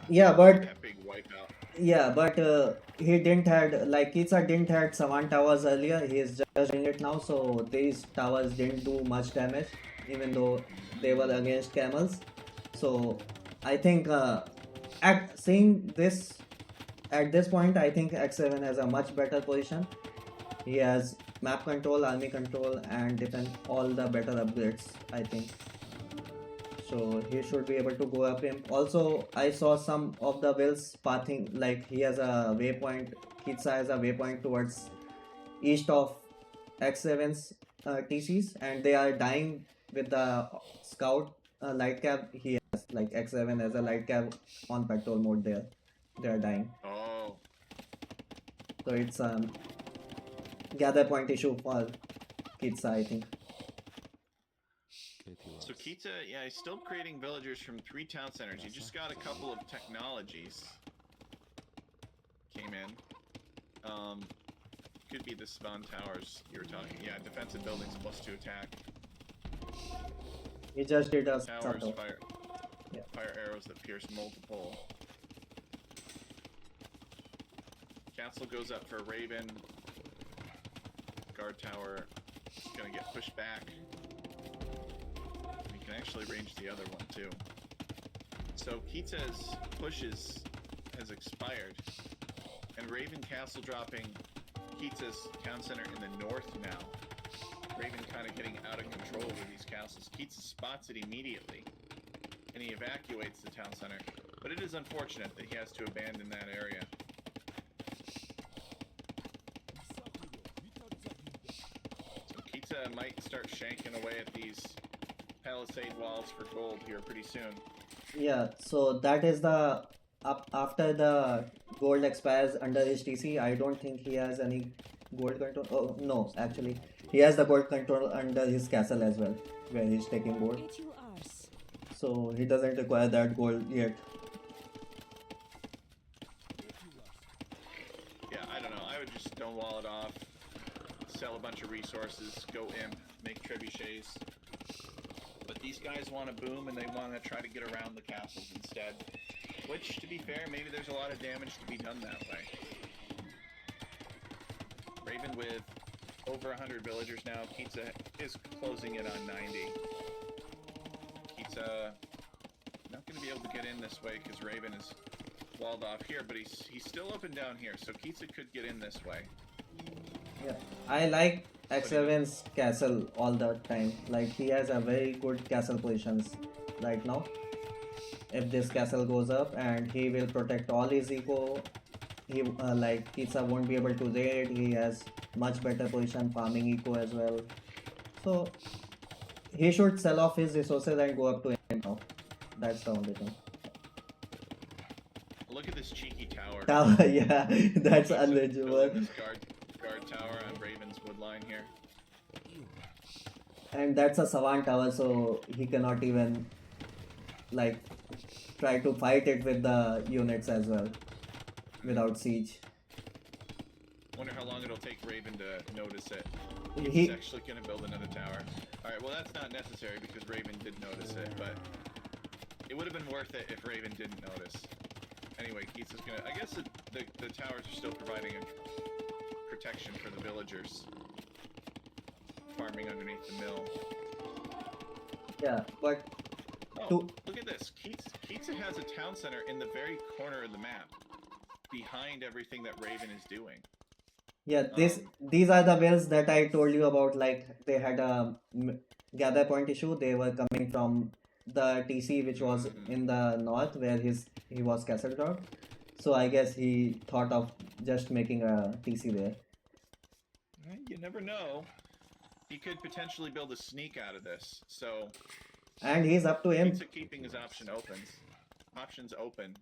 Yeah, but That big wipeout. yeah, but he didn't had like Kitsa didn't had Savan towers earlier. He is just doing it now, so these towers didn't do much damage, even though they were against camels. So I think at seeing this at this point, I think X7 has a much better position. He has map control, army control, and defense all the better upgrades, I think. So he should be able to go up him. Also, I saw some of the wills pathing, like he has a waypoint, Kitsa has a waypoint towards east of X7's TCs, and they are dying with the scout light cab. He has like X7 has a light cab on patrol mode there. They are dying. Oh. So it's gather point issue for Kitsa, I think. So Kitsa, yeah, he's still creating villagers from 3 town centers. He just got a couple of technologies. Came in. Could be the spawn towers you were talking. Yeah, defensive buildings +2 attack. He just did a Towers, sort of. fire arrows that pierce multiple. Castle goes up for Raven. Guard tower is gonna get pushed back. We can actually range the other one too. So Kitsa's pushes has expired, and Raven castle dropping Kitsa's town center in the north now. Raven kind of getting out of control with these castles. Kitsa spots it immediately, and he evacuates the town center. But it is unfortunate that he has to abandon that area. So Kitsa might start shanking away at these palisade walls for gold here pretty soon. Yeah, so that is the after the gold expires under his TC. I don't think he has any gold control. Oh no, actually, he has the gold control under his castle as well, where he's taking gold. So he doesn't require that gold yet. Yeah, I don't know. I would just stonewall it off, sell a bunch of resources, go imp, make trebuchets. But these guys want to boom and they want to try to get around the castles instead. Which, to be fair, maybe there's a lot of damage to be done that way. Raven with over 100 villagers now. Kitsa is closing in on 90. Kitsa not going to be able to get in this way because Raven is walled off here, but he's still open down here, so Kitsa could get in this way. Yeah, I like X7's castle all the time. Like he has a very good castle positions right now. If this castle goes up, and he will protect all his eco, he like Kitsa won't be able to raid. He has much better position farming eco as well. So he should sell off his resources and go up to him now. That's the only thing. Look at this cheeky tower. Yeah, that's Kitsa building unreachable. this guard tower on Raven's wood line here. And that's a savant tower, so he cannot even like try to fight it with the units as well without siege. Wonder how long it'll take Raven to notice it. He- He's actually going to build another tower. Alright, well that's not necessary because Raven did notice it, but it would have been worth it if Raven didn't notice. Anyway, Kitsa's gonna... I guess the towers are still providing a protection for the villagers. Farming underneath the mill. Yeah, but Oh, To- look at this. Kitsa has a town center in the very corner of the map. Behind everything that Raven is doing. yeah, these are the wells that I told you about. Like they had a gather point issue. They were coming from the TC, which was in the north, where he was castle dropped. So I guess he thought of just making a TC there. You never know. He could potentially build a sneak out of this. So And he's up to him. Kitsa keeping his options open.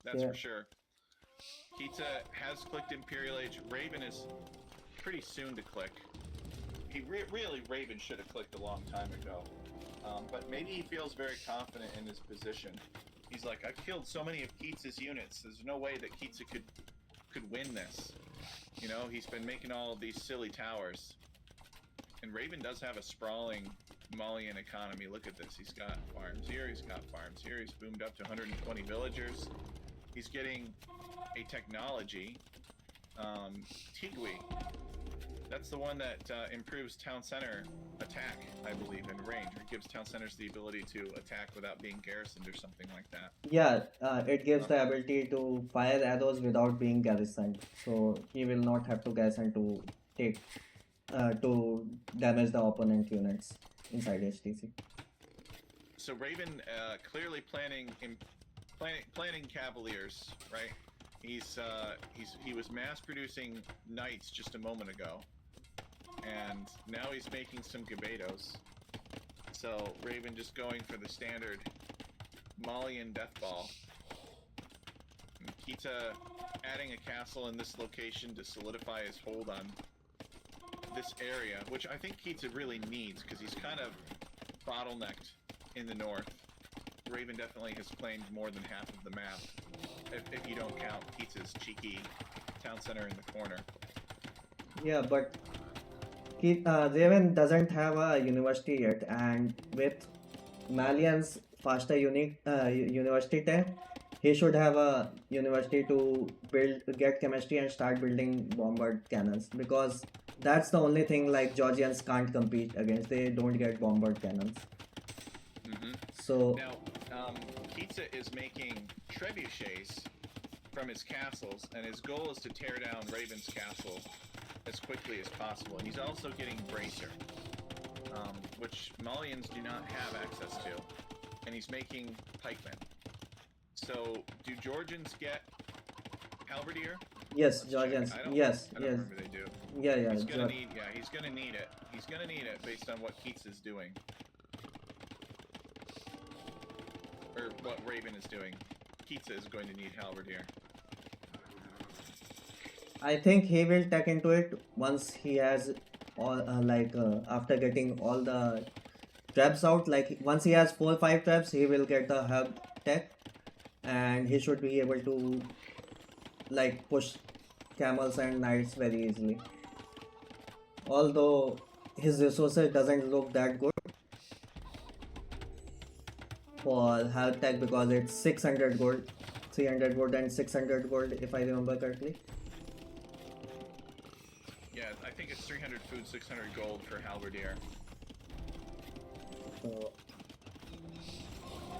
That's Yeah. for sure. Kitsa has clicked Imperial Age. Raven is pretty soon to click. He really, Raven should have clicked a long time ago. But maybe he feels very confident in his position. He's like, I've killed so many of Kitsa's units. There's no way that Kitsa could win this. You know, he's been making all of these silly towers. And Raven does have a sprawling Malian economy. Look at this. He's got farms here. He's got farms here. He's boomed up to 120 villagers. He's getting a technology, Tigui. That's the one that improves town center attack, I believe, in range. It gives town centers the ability to attack without being garrisoned or something like that. Yeah, it gives the ability to fire arrows without being garrisoned. So he will not have to garrison to take to damage the opponent units inside HTC. So Raven clearly planning Cavaliers, right? He was mass producing knights just a moment ago, and now he's making some Gabetos. So Raven just going for the standard Malian deathball. And Kitsa adding a castle in this location to solidify his hold on this area, which I think Kitsa really needs because he's kind of bottlenecked in the north. Raven definitely has claimed more than half of the map, if you don't count Kitsa's cheeky town center in the corner. Yeah, but Raven doesn't have a university yet, and with Malian's faster university tech, he should have a university to get chemistry and start building bombard cannons, because that's the only thing like Georgians can't compete against. They don't get bombard cannons. So Now, Kitsa is making trebuchets from his castles, and his goal is to tear down Raven's castle as quickly as possible. And he's also getting Bracer, which Malians do not have access to. And he's making pikemen. So, do Georgians get halberdier? yes, Let's Georgians. check. Yes, I don't yes. remember they do. Yeah. He's gonna need it. He's gonna need it based on what Kitsa is doing. Or what Raven is doing. Kitsa is going to need halberdier. I think he will tech into it once he has all after getting all the traps out. Like once he has 4 or 5 traps, he will get the hub tech, and he should be able to like push camels and knights very easily. Although his resources doesn't look that good for hub tech, because it's 600 gold, 300 gold and 600 gold if I remember correctly. Yeah, I think it's 300 food, 600 gold for halberdier. So,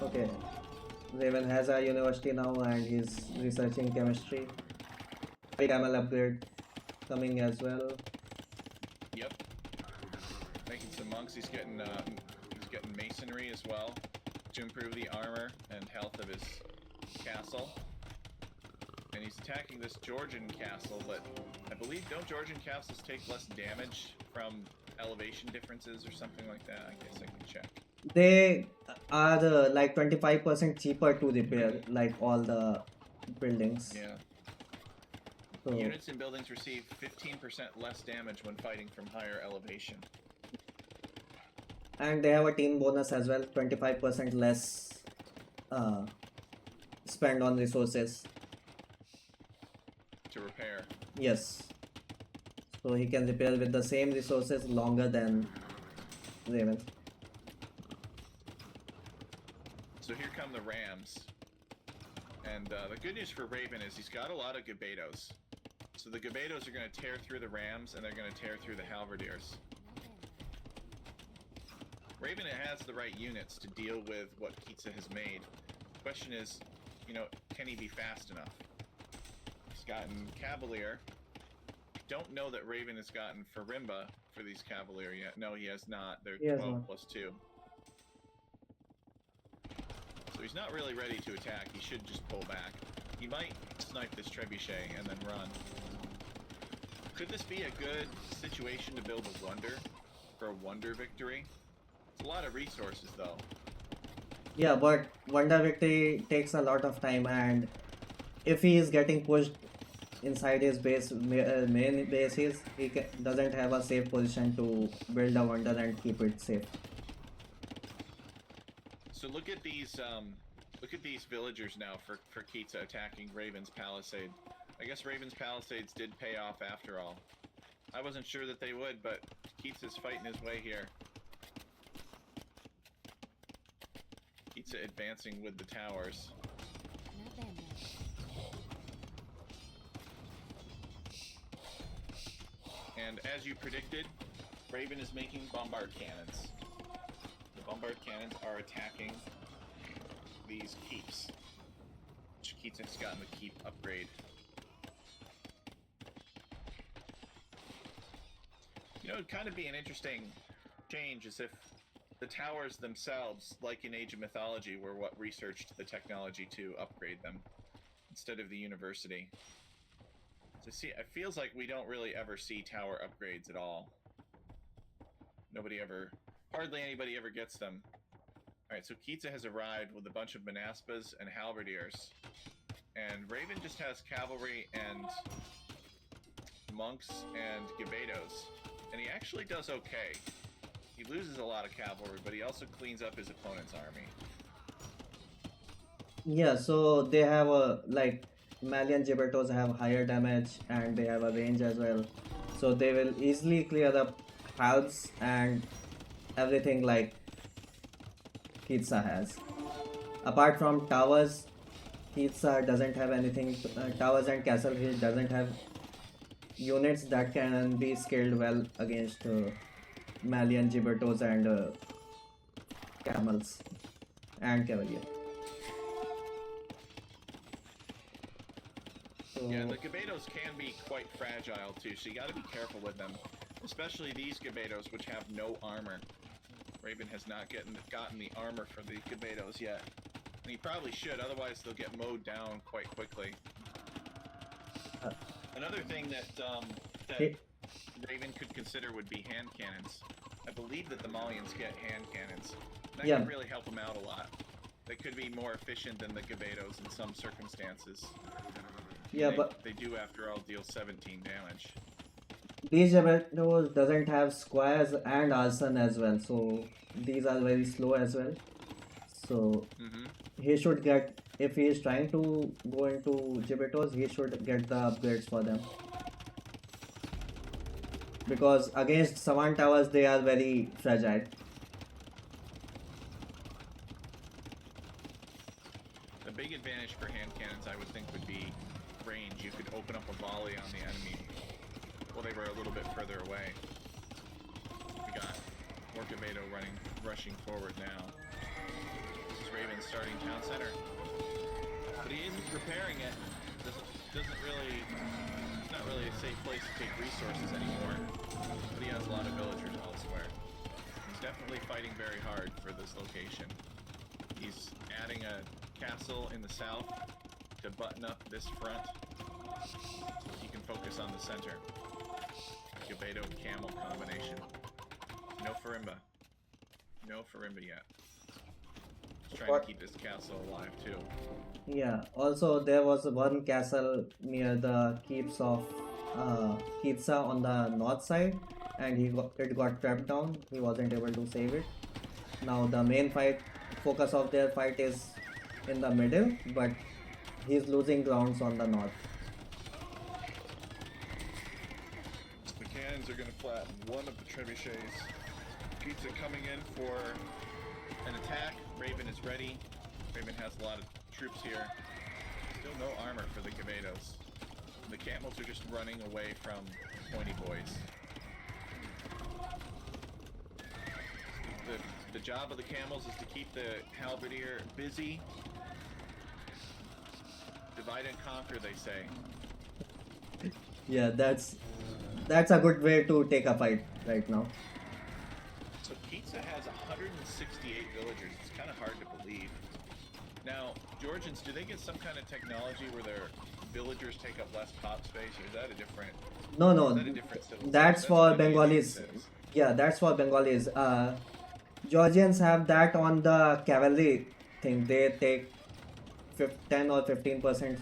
okay. Raven has a university now and he's researching chemistry. Big camel upgrade coming as well. Yep. Making some monks. He's getting masonry as well to improve the armor and health of his castle. And he's attacking this Georgian castle, but I believe don't Georgian castles take less damage from elevation differences or something like that? I guess I can check. They are like 25% cheaper to repair, like all the buildings. Yeah. So, Units and buildings receive 15% less damage when fighting from higher elevation. and they have a team bonus as well, 25% less spend on resources. To repair. Yes. So he can repair with the same resources longer than Raven. So here come the Rams. And the good news for Raven is he's got a lot of Gabetos. So the Gabetos are going to tear through the Rams and they're going to tear through the Halberdiers. Raven has the right units to deal with what Kitsa has made. The question is, can he be fast enough? He's gotten Cavalier. Don't know that Raven has gotten Farimba for these Cavalier yet. No, he has not. They're 12 plus 2. So he's not really ready to attack. He should just pull back. He might snipe this Trebuchet and then run. Could this be a good situation to build a wonder for a wonder victory? It's a lot of resources though. Yeah, but Wonder Victory takes a lot of time, and if he is getting pushed inside his base, main bases, he doesn't have a safe position to build a wonder and keep it safe. So look at these villagers now for Kitsa attacking Raven's Palisade. I guess Raven's Palisades did pay off after all. I wasn't sure that they would, but Kitsa's fighting his way here. Kitsa advancing with the towers. And as you predicted, Raven is making bombard cannons. The bombard cannons are attacking these keeps. Which Kitsa's gotten the keep upgrade. It'd kind of be an interesting change as if the towers themselves, like in Age of Mythology, were what researched the technology to upgrade them, instead of the university. So see, it feels like we don't really ever see tower upgrades at all. Hardly anybody ever gets them. Alright, so Kitsa has arrived with a bunch of Manaspas and Halberdiers. And Raven just has cavalry and monks and Gabetos. And he actually does okay. He loses a lot of cavalry, but he also cleans up his opponent's army. Yeah, so they have like Malian Gibbertos have higher damage and they have a range as well. So they will easily clear up halves and everything like Kitsa has. Apart from towers, Kitsa doesn't have anything. Towers and castle, he doesn't have units that can be scaled well against Malian Gibbertos and camels and cavalier. So, Yeah, the Gabetos can be quite fragile too, so you gotta be careful with them. Especially these Gabetos, which have no armor. Raven has not gotten the armor for the Gabetos yet. And he probably should, otherwise they'll get mowed down quite quickly. Another thing that Raven could consider would be hand cannons. I believe that the Malians get hand cannons. That could really help them out a lot. They could be more efficient than the Gabetos in some circumstances. yeah, but they do, after all, deal 17 damage. these Gibbertos doesn't have squares and arson as well, so these are very slow as well. So he should get, if he is trying to go into Gibbertos, he should get the upgrades for them. Because against Savant Towers, they are very fragile. The big advantage for hand cannons, I would think, would be range. You could open up a volley on the enemy while they were a little bit further away. We got more Gabeto rushing forward now. This is Raven starting town center. But he isn't preparing it. Doesn't really... It's not really a safe place to take resources anymore. But he has a lot of villagers elsewhere. He's definitely fighting very hard for this location. He's adding a castle in the south to button up this front. So he can focus on the center. Gabedo camel combination. No Farimba. No Farimba yet. He's trying to keep this castle alive too. Yeah, also there was one castle near the keeps of Kitsa on the north side, and it got trapped down. He wasn't able to save it. Now the main focus of their fight is in the middle, but he's losing grounds on the north. The cannons are going to flatten one of the trebuchets. Pizza coming in for an attack. Raven is ready. Raven has a lot of troops here. Still no armor for the Gabedos. The camels are just running away from pointy boys. The job of the camels is to keep the halberdier busy. Divide and conquer, they say. Yeah, that's a good way to take a fight right now. So Pizza has 168 villagers. It's kind of hard to believe. Now, Georgians, do they get some kind of technology where their villagers take up less pop space, or is that a different? No, Is that a different civilization? that's for what the Bengalis. says. Yeah, that's for Bengalis. Georgians have that on the cavalry thing. They take 10 or 15%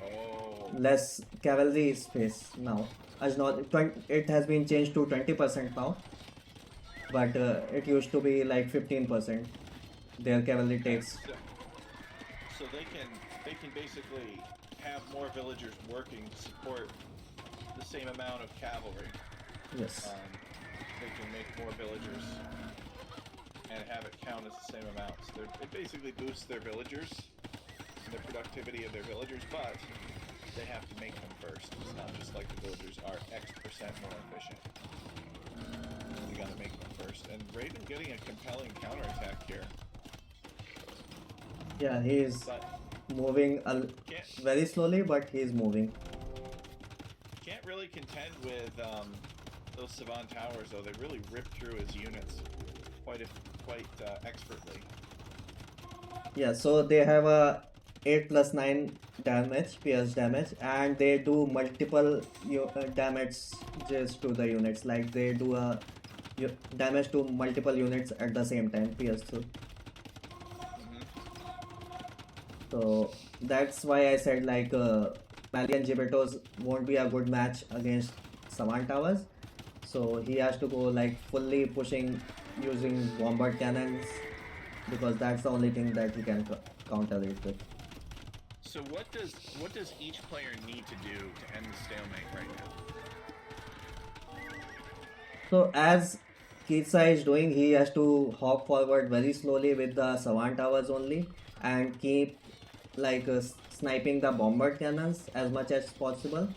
Oh, less cavalry space now. As not, it has been changed to 20% now, but it used to be like 15%. Their cavalry takes. so they can basically have more villagers working to support the same amount of cavalry. Yes. They can make more villagers and have it count as the same amount. So it basically boosts their villagers and the productivity of their villagers, but they have to make them first. It's not just like the villagers are X% more efficient. You gotta make them first. And Raven getting a compelling counterattack here. Yeah, he's But moving can't, very slowly, but he's moving. can't really contend with those Savant Towers, though. They really ripped through his units quite expertly. Yeah, so they have a 8+9 damage, pierce damage, and they do multiple damage just to the units. Like they do a damage to multiple units at the same time, pierce through. So that's why I said like Malian Gibetos won't be a good match against Savant Towers. So he has to go like fully pushing using bombard cannons, because that's the only thing that he can counter it with. So what does each player need to do to end the stalemate right now? So as Kitsa is doing, he has to hop forward very slowly with the Savant Towers only, and keep like sniping the bombard cannons as much as possible.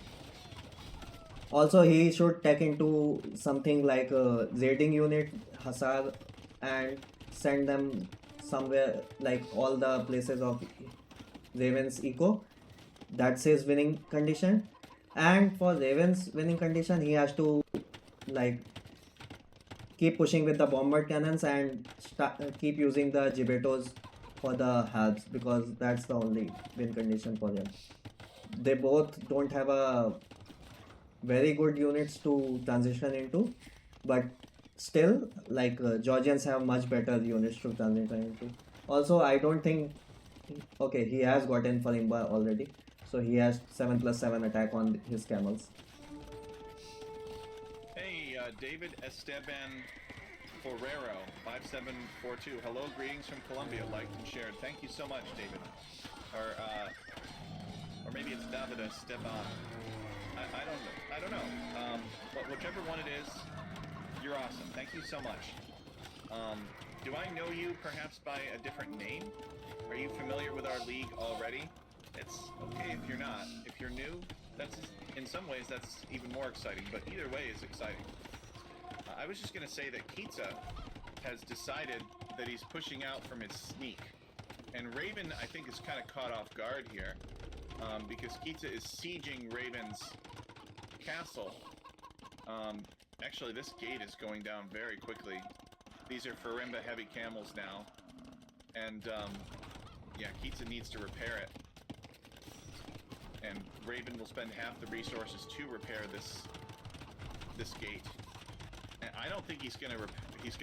Also, he should take into something like a raiding unit, Hussar, and send them somewhere like all the places of Raven's eco. That's his winning condition. And for Raven's winning condition, he has to like keep pushing with the bombard cannons and keep using the Gibetos for the halves, because that's the only win condition for them. They both don't have a very good units to transition into, but still like Georgians have much better units to transition into. Also, I don't think, okay, he has gotten Farimba already, so he has 7+7 attack on his camels. Hey, David Esteban Forero 5742. Hello, greetings from Colombia. Liked and shared. Thank you so much, David. Or maybe it's David Esteban. I don't know. But whichever one it is, you're awesome. Thank you so much. Do I know you perhaps by a different name? Are you familiar with our league already? It's okay if you're not. If you're new, that's in some ways that's even more exciting. But either way is exciting. I was just gonna say that Kitsa has decided that he's pushing out from his sneak. And Raven, I think, is kind of caught off guard here because Kitza is sieging Raven's castle. Actually, this gate is going down very quickly. These are Farimba heavy camels now. And, yeah, Kitza needs to repair it. And Raven will spend half the resources to repair this gate. And I don't think he's gonna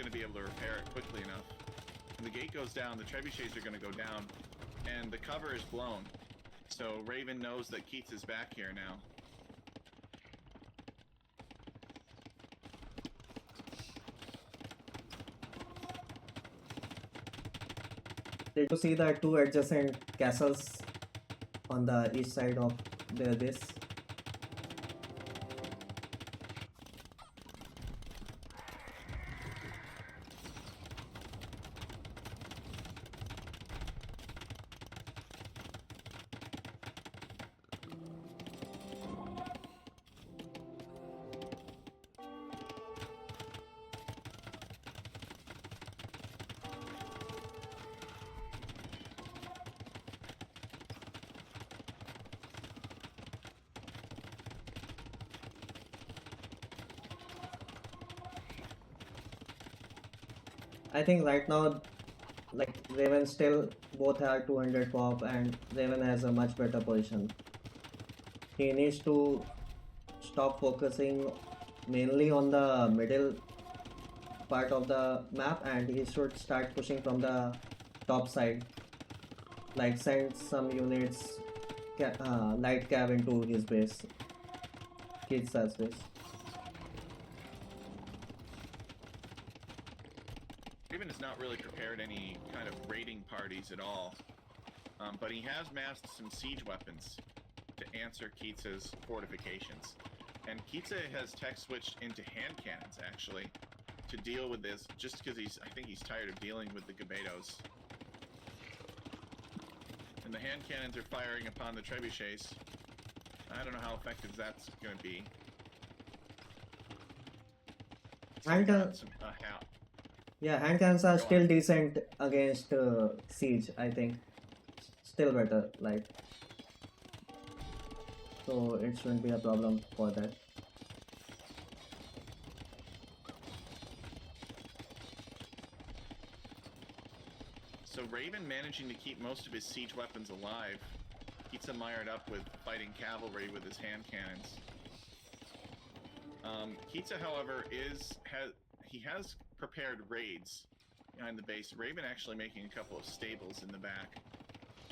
be able to repair it quickly enough. When the gate goes down, the trebuchets are gonna go down, and the cover is blown. So Raven knows that Keats is back here now. Did you see the two adjacent castles on the east side of their base? I think right now, like Raven still both have 200 pop, and Raven has a much better position. He needs to stop focusing mainly on the middle part of the map, and he should start pushing from the top side. Like send some units, light cav into his base, Kitsa's base. Raven has not really prepared any kind of raiding parties at all, but he has massed some siege weapons to answer Keatsa's fortifications. And Keatsa has tech switched into hand cannons, actually, to deal with this, just because I think he's tired of dealing with the Gabetos. And the hand cannons are firing upon the trebuchets. I don't know how effective that's going to be. And yeah, hand cannons are still decent against siege, I think. Still better, like. So it shouldn't be a problem for that. So Raven managing to keep most of his siege weapons alive. Keeps him mired up with fighting cavalry with his hand cannons. Kitsa, however, has prepared raids behind the base. Raven actually making a couple of stables in the back.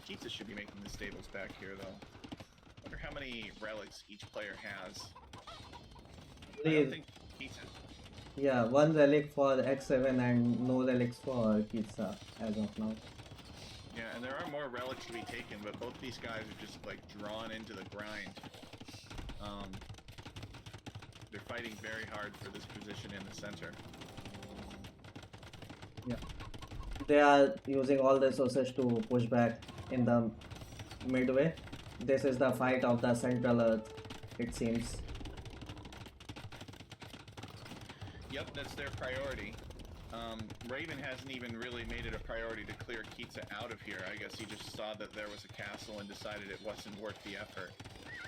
Kitsa should be making the stables back here, though. Wonder how many relics each player has. I don't think Kitsa. Yeah, one relic for X7 and no relics for Kitsa as of now. Yeah, and there are more relics to be taken, but both these guys are just like drawn into the grind. They're fighting very hard for this position in the center. Yeah, they are using all the resources to push back in the midway. This is the fight of the Central Earth, it seems. Yep, that's their priority. Raven hasn't even really made it a priority to clear Kitsa out of here. I guess he just saw that there was a castle and decided it wasn't worth the effort.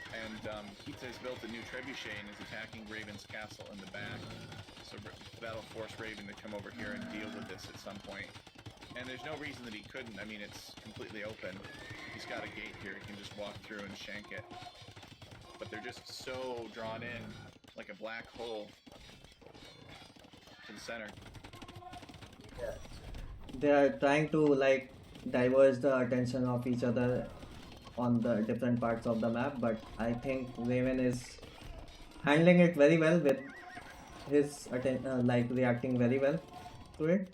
And Kitsa has built a new trebuchet and is attacking Raven's castle in the back. So that'll force Raven to come over here and deal with this at some point. And there's no reason that he couldn't. I mean, it's completely open. He's got a gate here. He can just walk through and shank it. But they're just so drawn in, like a black hole, to the center. Yeah. They are trying to like diverge the attention of each other on the different parts of the map, but I think Raven is handling it very well with his like reacting very well to it,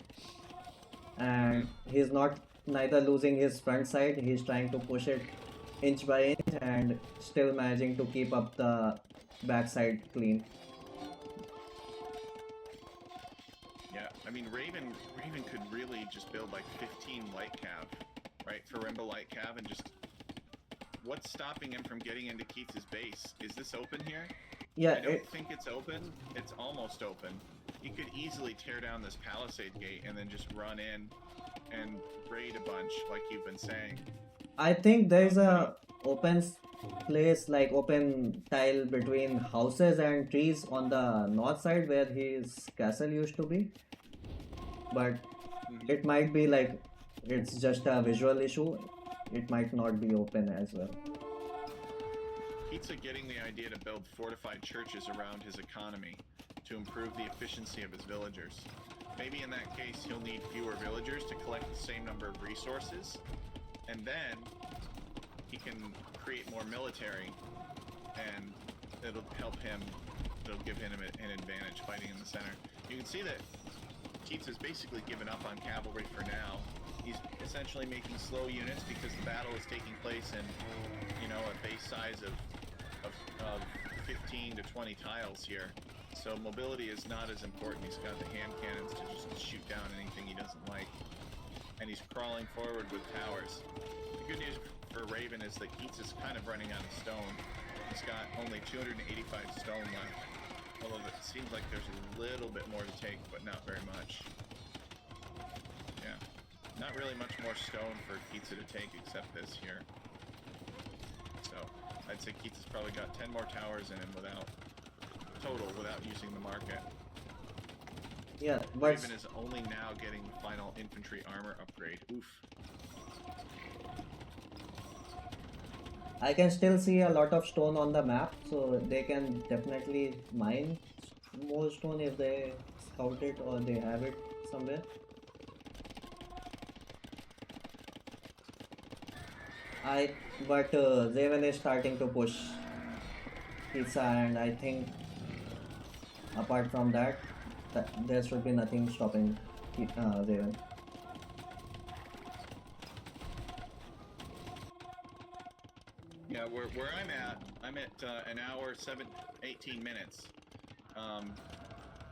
and he's not neither losing his front side. He's trying to push it inch by inch and still managing to keep up the backside clean. Yeah, I mean, Raven could really just build like 15 light cav, right? Farimba light cav, and just what's stopping him from getting into Keats' base? Is this open here? Yeah, I don't think it's open. It's almost open. he could easily tear down this palisade gate and then just run in and raid a bunch, like you've been saying. I think there is a open place, like open tile between houses and trees on the north side where his castle used to be. But it might be like it's just a visual issue. It might not be open as well. Pizza getting the idea to build fortified churches around his economy to improve the efficiency of his villagers. Maybe in that case, he'll need fewer villagers to collect the same number of resources, and then he can create more military, and it'll help him, it'll give him an advantage fighting in the center. You can see that Keats basically given up on cavalry for now. He's essentially making slow units because the battle is taking place in, you know, a base size of 15 to 20 tiles here. So mobility is not as important. He's got the hand cannons to just shoot down anything he doesn't like. And he's crawling forward with towers. The good news for Raven is that Keats is kind of running out of stone. He's got only 285 stone left. Although it seems like there's a little bit more to take, but not very much. Yeah. Not really much more stone for Keats to take except this here. So I'd say Keats has probably got 10 more towers in him without using the market. Yeah, but Raven is only now getting the final infantry armor upgrade. Oof. I can still see a lot of stone on the map, so they can definitely mine more stone if they scout it or they have it somewhere. But Raven is starting to push Pizza, and I think apart from that, there should be nothing stopping Raven. Yeah, where I'm at an hour 18 minutes.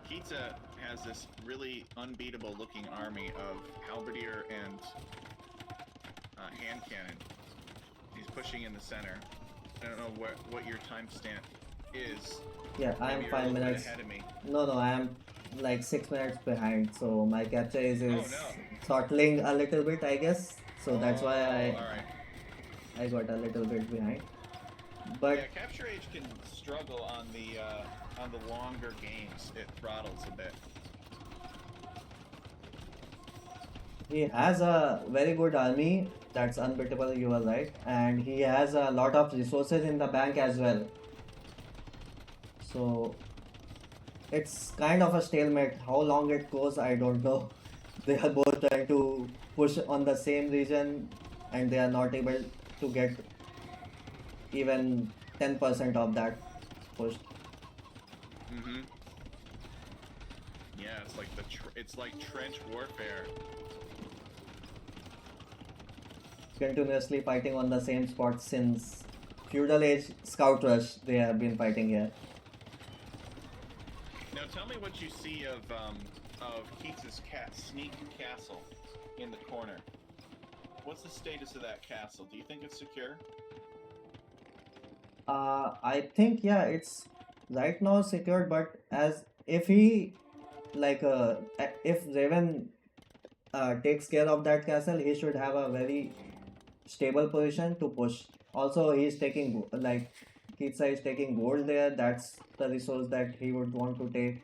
Pizza has this really unbeatable looking army of halberdier and hand cannon. He's pushing in the center. I don't know what your timestamp is. Yeah, I am Maybe 5 you're a little bit minutes. ahead of me. No, I am like 6 minutes behind, so my capture is no. throttling a little bit, I guess. So that's why Alright. I got a little bit behind. But Yeah, capture age can struggle on the longer games. It throttles a bit. he has a very good army, that's unbeatable, you are right. And he has a lot of resources in the bank as well. So it's kind of a stalemate. How long it goes, I don't know. They are both trying to push on the same region and they are not able to get even 10% of that pushed. Yeah, it's like it's like trench warfare. Continuously fighting on the same spot since feudal age scout rush. They have been fighting here. Now tell me what you see of Keats's sneak castle in the corner. What's the status of that castle? Do you think it's secure? I think yeah, it's right now secured, but as if he if Raven takes care of that castle, he should have a very stable position to push. Also, he's taking Kitsa is taking gold there. That's the resource that he would want to take,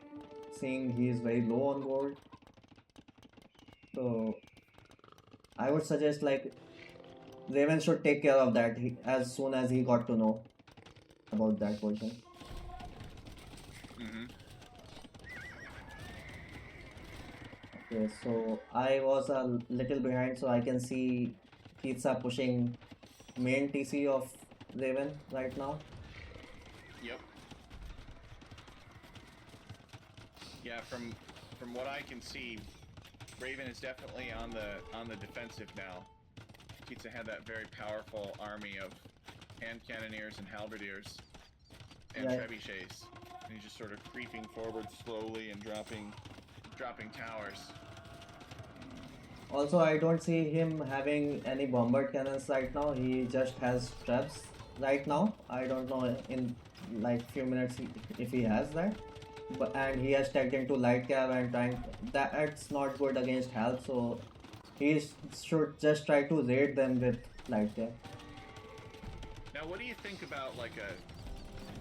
seeing he is very low on gold. So I would suggest Raven should take care of that as soon as he got to know about that portion. Okay, so I was a little behind, so I can see Pizza pushing main TC of Raven right now. Yep. Yeah, from what I can see, Raven is definitely on the defensive now. Pizza had that very powerful army of hand cannoneers and halberdiers and trebuchets, and he's just sort of creeping forward slowly and dropping towers. Also, I don't see him having any bombard cannons right now. He just has traps right now. I don't know in few minutes if he has that. but and he has tagged into light cab and trying that's not good against health. So should just try to raid them with light cab. Now, what do you think about like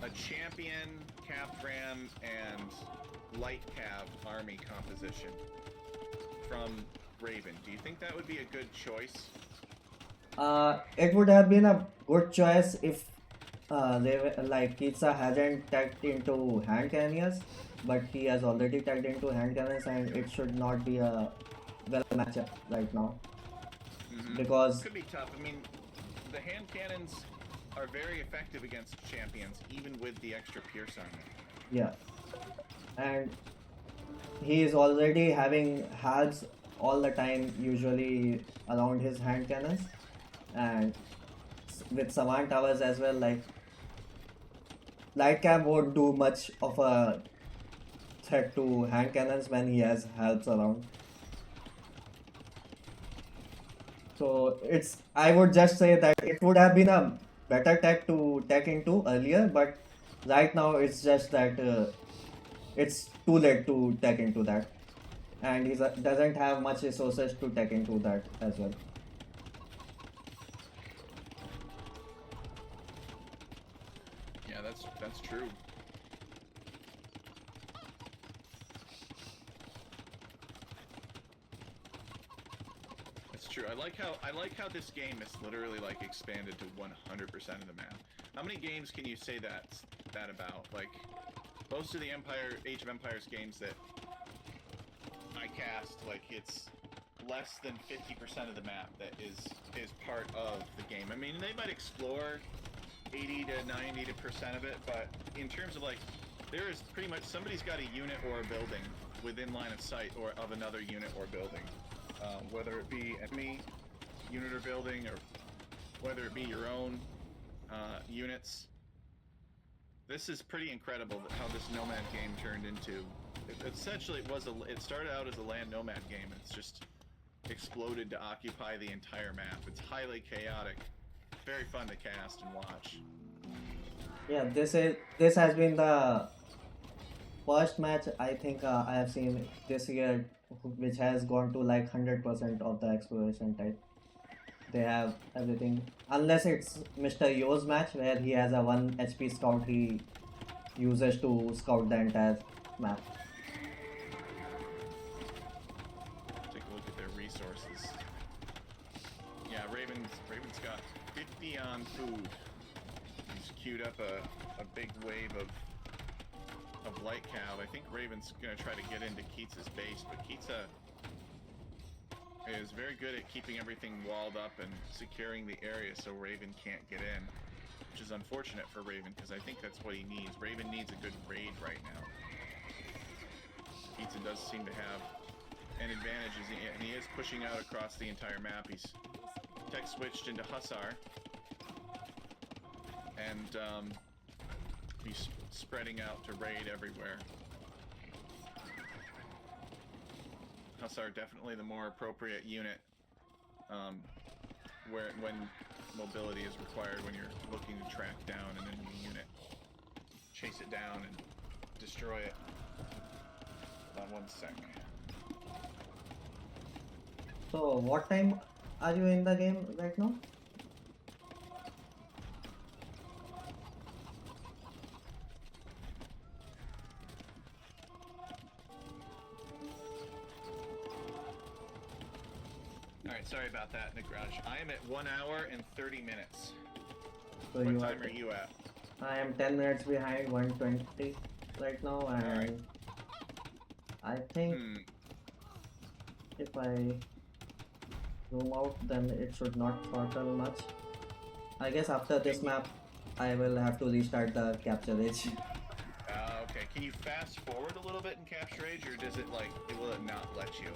a champion, cav ram, and light cav army composition from Raven? Do you think that would be a good choice? It would have been a good choice if like Kitsa hasn't tagged into hand cannons, but he has already tagged into hand cannons, and it should not be a well matchup right now because Could be tough. I mean, the hand cannons are very effective against champions, even with the extra pierce armor. yeah, and he is already having halves all the time, usually around his hand cannons, and with Saman towers as well. Like light cam won't do much of a threat to hand cannons when he has halves around. So I would just say that it would have been a better tech to tech into earlier, but right now it's just that it's too late to tech into that, and he doesn't have much resources to tech into that as well. Yeah, that's true. That's true. I like how this game is literally like expanded to 100% of the map. How many games can you say that about? Like most of the Age of Empires games that I cast, like it's less than 50% of the map that is part of the game. I mean, they might explore 80 to 90% of it, but in terms of like, there is pretty much somebody's got a unit or a building within line of sight or of another unit or building, whether it be enemy unit or building, or whether it be your own units. This is pretty incredible how this Nomad game turned into. Essentially, it started out as a land Nomad game, and it's just exploded to occupy the entire map. It's highly chaotic, very fun to cast and watch. Yeah, this has been the first match I think I have seen this year, which has gone to like 100% of the exploration type. They have everything, unless it's Mr. Yo's match where he has a 1 HP scout he uses to scout the entire map. Take a look at their resources. Yeah, Raven's got 50 on food. He's queued up a big wave of light cav. I think Raven's gonna try to get into Keats' base, but Keats is very good at keeping everything walled up and securing the area so Raven can't get in, which is unfortunate for Raven because I think that's what he needs. Raven needs a good raid right now. Keats does seem to have an advantage, and he is pushing out across the entire map. He's tech switched into Hussar, and he's spreading out to raid everywhere. Hussar definitely the more appropriate unit, when mobility is required, when you're looking to track down an enemy unit, chase it down and destroy it. Hold on one sec. So what time are you in the game right now? Alright, sorry about that, Nagraj. I am at 1 hour and 30 minutes. So What time are you at? I am 10 minutes behind 120 right now, and Alright. I think if I zoom out, then it should not throttle much. I guess after this map, I will have to restart the capture age. Okay. Can you fast forward a little bit in Capture Age, or does it will it not let you?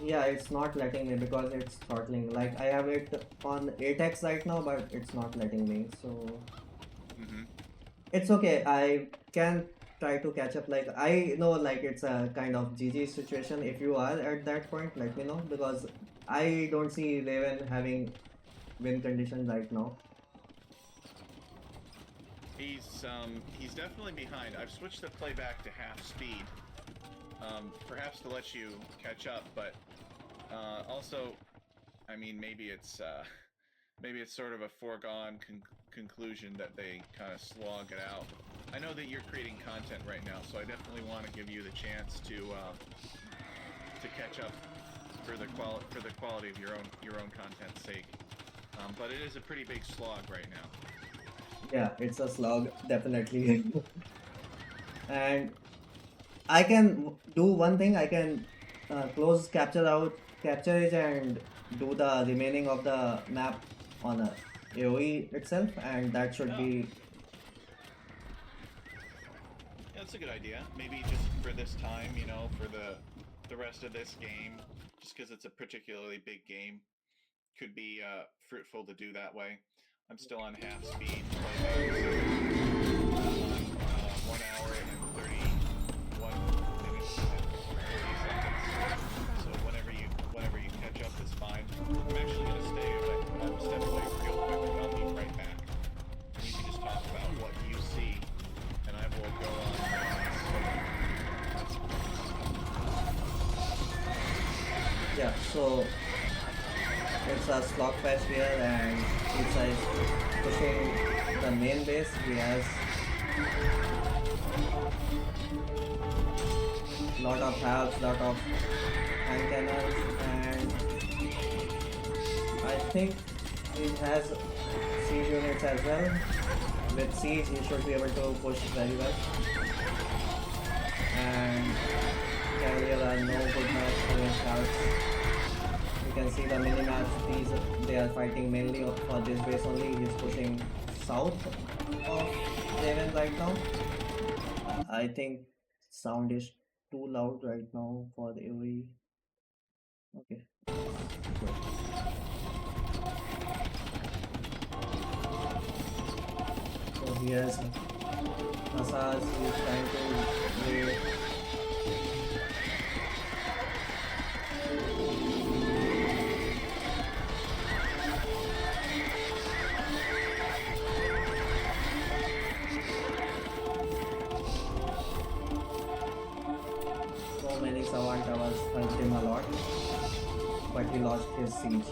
Yeah, it's not letting me because it's throttling. Like I have it on 8x right now, but it's not letting me. So it's okay. I can try to catch up. Like I know, like it's a kind of GG situation. If you are at that point, let me know because I don't see Raven having win condition right now. He's definitely behind. I've switched the playback to half speed, perhaps to let you catch up, but also, I mean, maybe it's sort of a foregone conclusion that they kind of slog it out. I know that you're creating content right now, so I definitely want to give you the chance to catch up for the quality of your own content's sake. But it is a pretty big slog right now. Yeah, it's a slog, definitely. And I can do one thing. I can close capture it, and do the remaining of the map on a AOE itself, and that should Oh, be. yeah, that's a good idea. Maybe just for this time, for the rest of this game, just because it's a particularly big game, could be fruitful to do that way. I'm still on half speed playback, so I'm on 1 hour and 31 minutes and 30 seconds. So whenever you catch up is fine. I'm actually gonna step away real quick, and I'll be right back. And you can just talk about what you see, and I will go on. Yeah, so it's a slogfest here, and it's pushing the main base. He has lot of helps, lot of hand cannons, and I think he has siege units as well. With siege, he should be able to push very well. And Cavalier are no good match against Scouts. You can see the mini maps. They are fighting mainly for this base only. He's pushing south of Raven right now. I think sound is too loud right now for the AoE. Okay. Good. So he has Asas. He's trying to play. So many Savant Towers helped him a lot, but he lost his siege.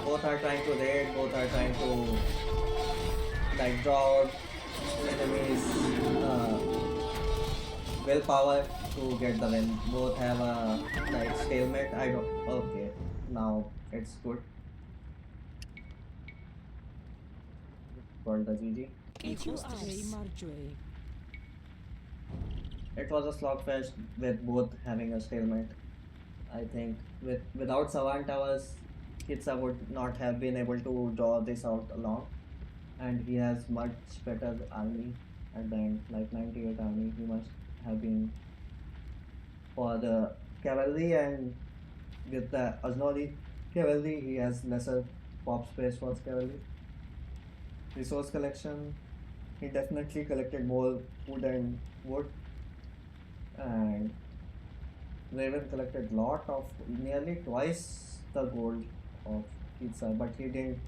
Both are trying to raid, both are trying to like draw out enemies uh, willpower to get the win. Both have a like stalemate. I don't. Okay, now it's good for the GG. It was a slogfest with both having a stalemate. I think without Savant Towers, Kitsa would not have been able to draw this out along. And he has much better army at the end, like 98 army. He must have been for the cavalry, and with the Aznori cavalry, he has lesser pop space for cavalry. Resource collection, he definitely collected more food and wood, and Raven collected lot of nearly twice the gold of pizza, but he didn't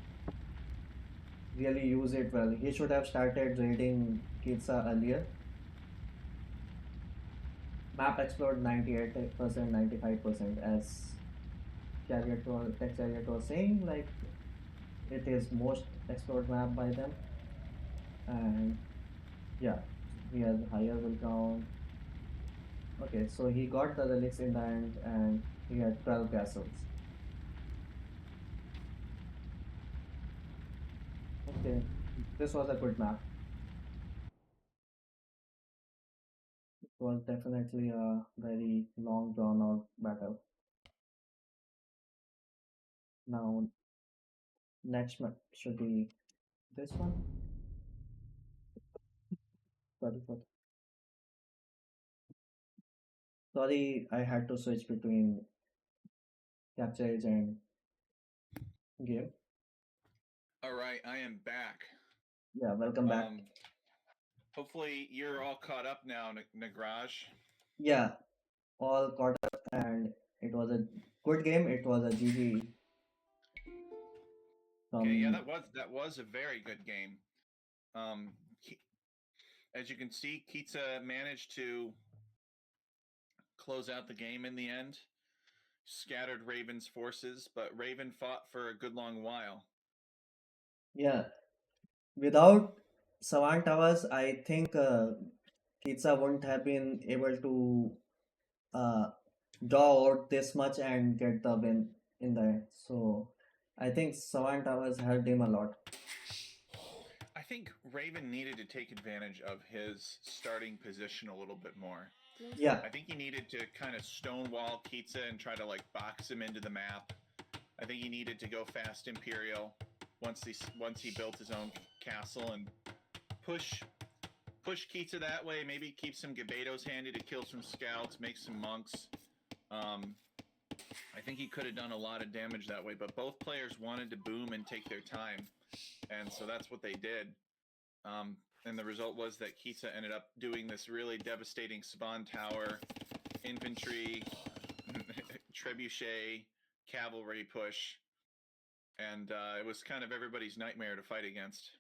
really use it well. He should have started raiding pizza earlier. Map explored 98%, 95%, as Tech Chariot was saying, like it is most explored map by them. And yeah, he has higher will count. Okay, so he got the relics in the end, and he had 12 castles. Okay, this was a good map. It was definitely a very long drawn out battle. Now, next map should be this one. Sorry for sorry, I had to switch between capture age and game. All right, I am back. Yeah, welcome back. Hopefully, you're all caught up now, Nagraj. Yeah, all caught up, and it was a good game. It was a GG Okay, yeah, from. that was a very good game. Um, as you can see, Kitsa managed to close out the game in the end. Scattered Raven's forces, but Raven fought for a good long while. Yeah, without Savant Towers, I think Kitsa wouldn't have been able to uh, draw out this much and get the win in the end. So I think Savant Towers helped him a lot. I think Raven needed to take advantage of his starting position a little bit more. Yeah, I think he needed to kind of stonewall Kitsa and try to like box him into the map. I think he needed to go fast Imperial once he built his own castle and push Kitsa that way. Maybe keep some Gabetos handy to kill some scouts, make some monks. I think he could have done a lot of damage that way, but both players wanted to boom and take their time, and so that's what they did. And the result was that Kitsa ended up doing this really devastating Spawn Tower, infantry, trebuchet, cavalry push, and it was kind of everybody's nightmare to fight against.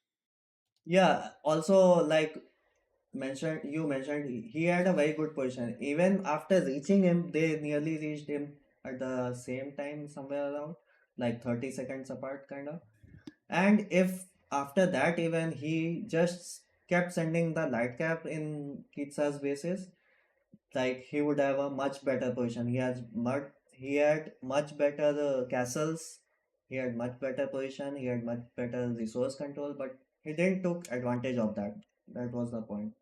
yeah. Also, like you mentioned he had a very good position. Even after reaching him, they nearly reached him at the same time, somewhere around like 30 seconds apart, kind of. And if after that even he just kept sending the light cap in Kitsa's bases, like he would have a much better position. He had much better castles. He had much better position. He had much better resource control, but he didn't took advantage of that. That was the point.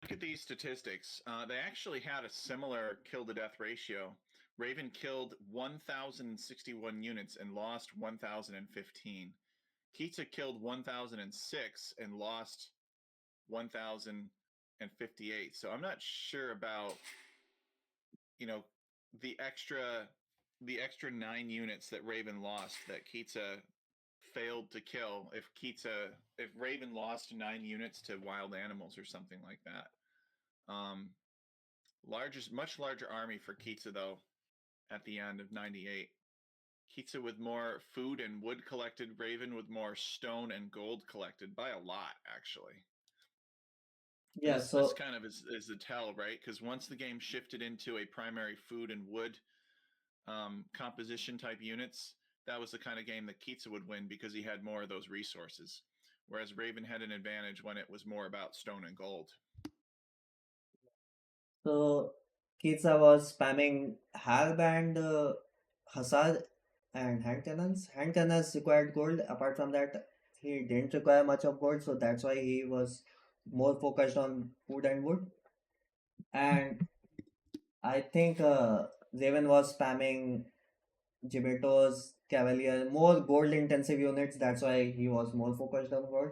Look at these statistics. They actually had a similar kill to death ratio. Raven killed 1,061 units and lost 1,015. Kitsa killed 1,006 and lost 1,058. So I'm not sure about, you know, the extra the extra 9 units that Raven lost that Kitsa failed to kill. If Raven lost 9 units to wild animals or something like that. Much larger army for Kitsa though at the end of 98. Kitsa with more food and wood collected, Raven with more stone and gold collected by a lot, actually. Yeah, This so kind of is the tell, right? Because once the game shifted into a primary food and wood composition type units, that was the kind of game that Kitsa would win because he had more of those resources. Whereas Raven had an advantage when it was more about stone and gold. so Kitsa was spamming Harband, Hussar, and hand cannons. Hand cannons required gold. Apart from that, he didn't require much of gold, so that's why he was more focused on food and wood. And I think Raven was spamming Gibetos, Cavalier, more gold intensive units. That's why he was more focused on gold.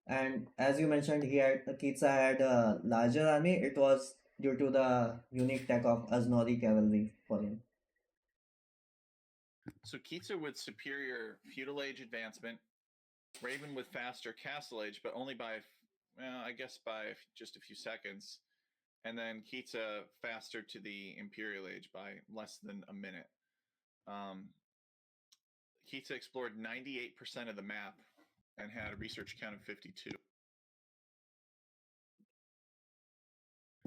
And as you mentioned, Kitsa had a larger army. It was due to the unique tech of Aznori cavalry for him. So Kitsa with superior feudal age advancement, Raven with faster castle age, but only by, well, I guess by just a few seconds, and then Kitsa faster to the imperial age by less than a minute. Kitsa explored 98% of the map and had a research count of 52.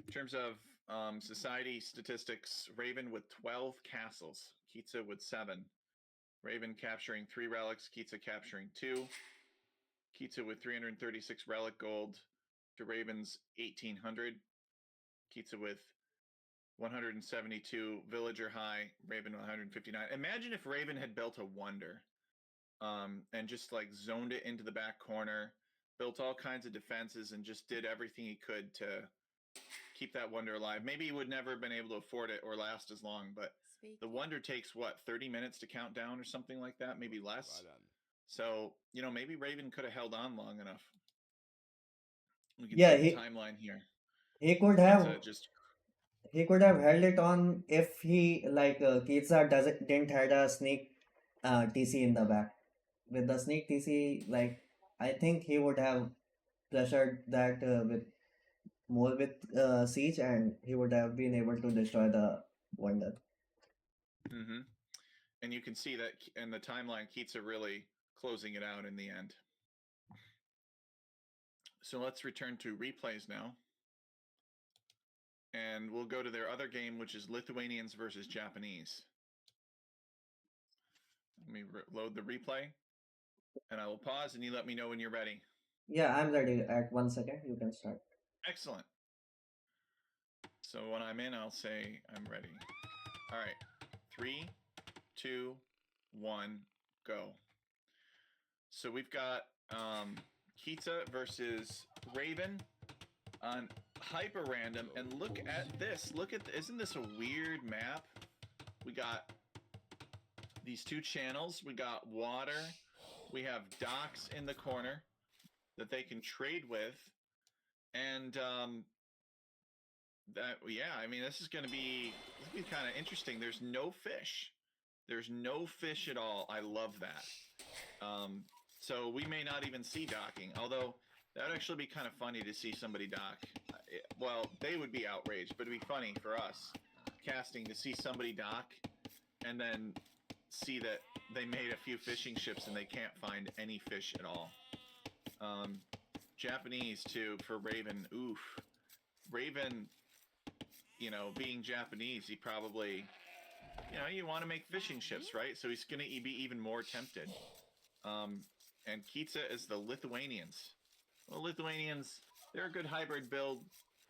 In terms of society statistics, Raven with 12 castles, Kitsa with 7. Raven capturing 3 relics, Kitsa capturing 2. Kitsa with 336 relic gold to Raven's 1800. Kitsa with 172 villager high, Raven 159. Imagine if Raven had built a wonder and just like zoned it into the back corner, built all kinds of defenses, and just did everything he could to keep that wonder alive. Maybe he would never have been able to afford it or last as long, but the wonder takes what, 30 minutes to count down or something like that, maybe less. So, maybe Raven could have held on long enough. We can Yeah, see the timeline here. he could have Kitsa just he could have held it on if he like Kitsa didn't had a sneak TC in the back. With the sneak TC, like I think he would have pressured that with more with siege, and he would have been able to destroy the wonder. Mm-hmm. And you can see that in the timeline, Kitsa really closing it out in the end. So let's return to replays now. And we'll go to their other game, which is Lithuanians versus Japanese. Let me load the replay. And I will pause, and you let me know when you're ready. Yeah, I'm ready. At 1 second, you can start. Excellent. So when I'm in, I'll say I'm ready. All right. 3, 2, 1, go. So we've got Kita versus Raven on hyper random, and look at this. Isn't this a weird map? We got these two channels. We got water. We have docks in the corner that they can trade with, and this is going to be kind of interesting. There's no fish. There's no fish at all. I love that. So we may not even see docking, although that would actually be kind of funny to see somebody dock. Well, they would be outraged, but it'd be funny for us casting to see somebody dock and then see that they made a few fishing ships and they can't find any fish at all. Japanese too for Raven. Oof. Raven, being Japanese, he probably, you want to make fishing ships, right? So he's going to be even more tempted. And Kitsa is the Lithuanians. Well, Lithuanians, they're a good hybrid build.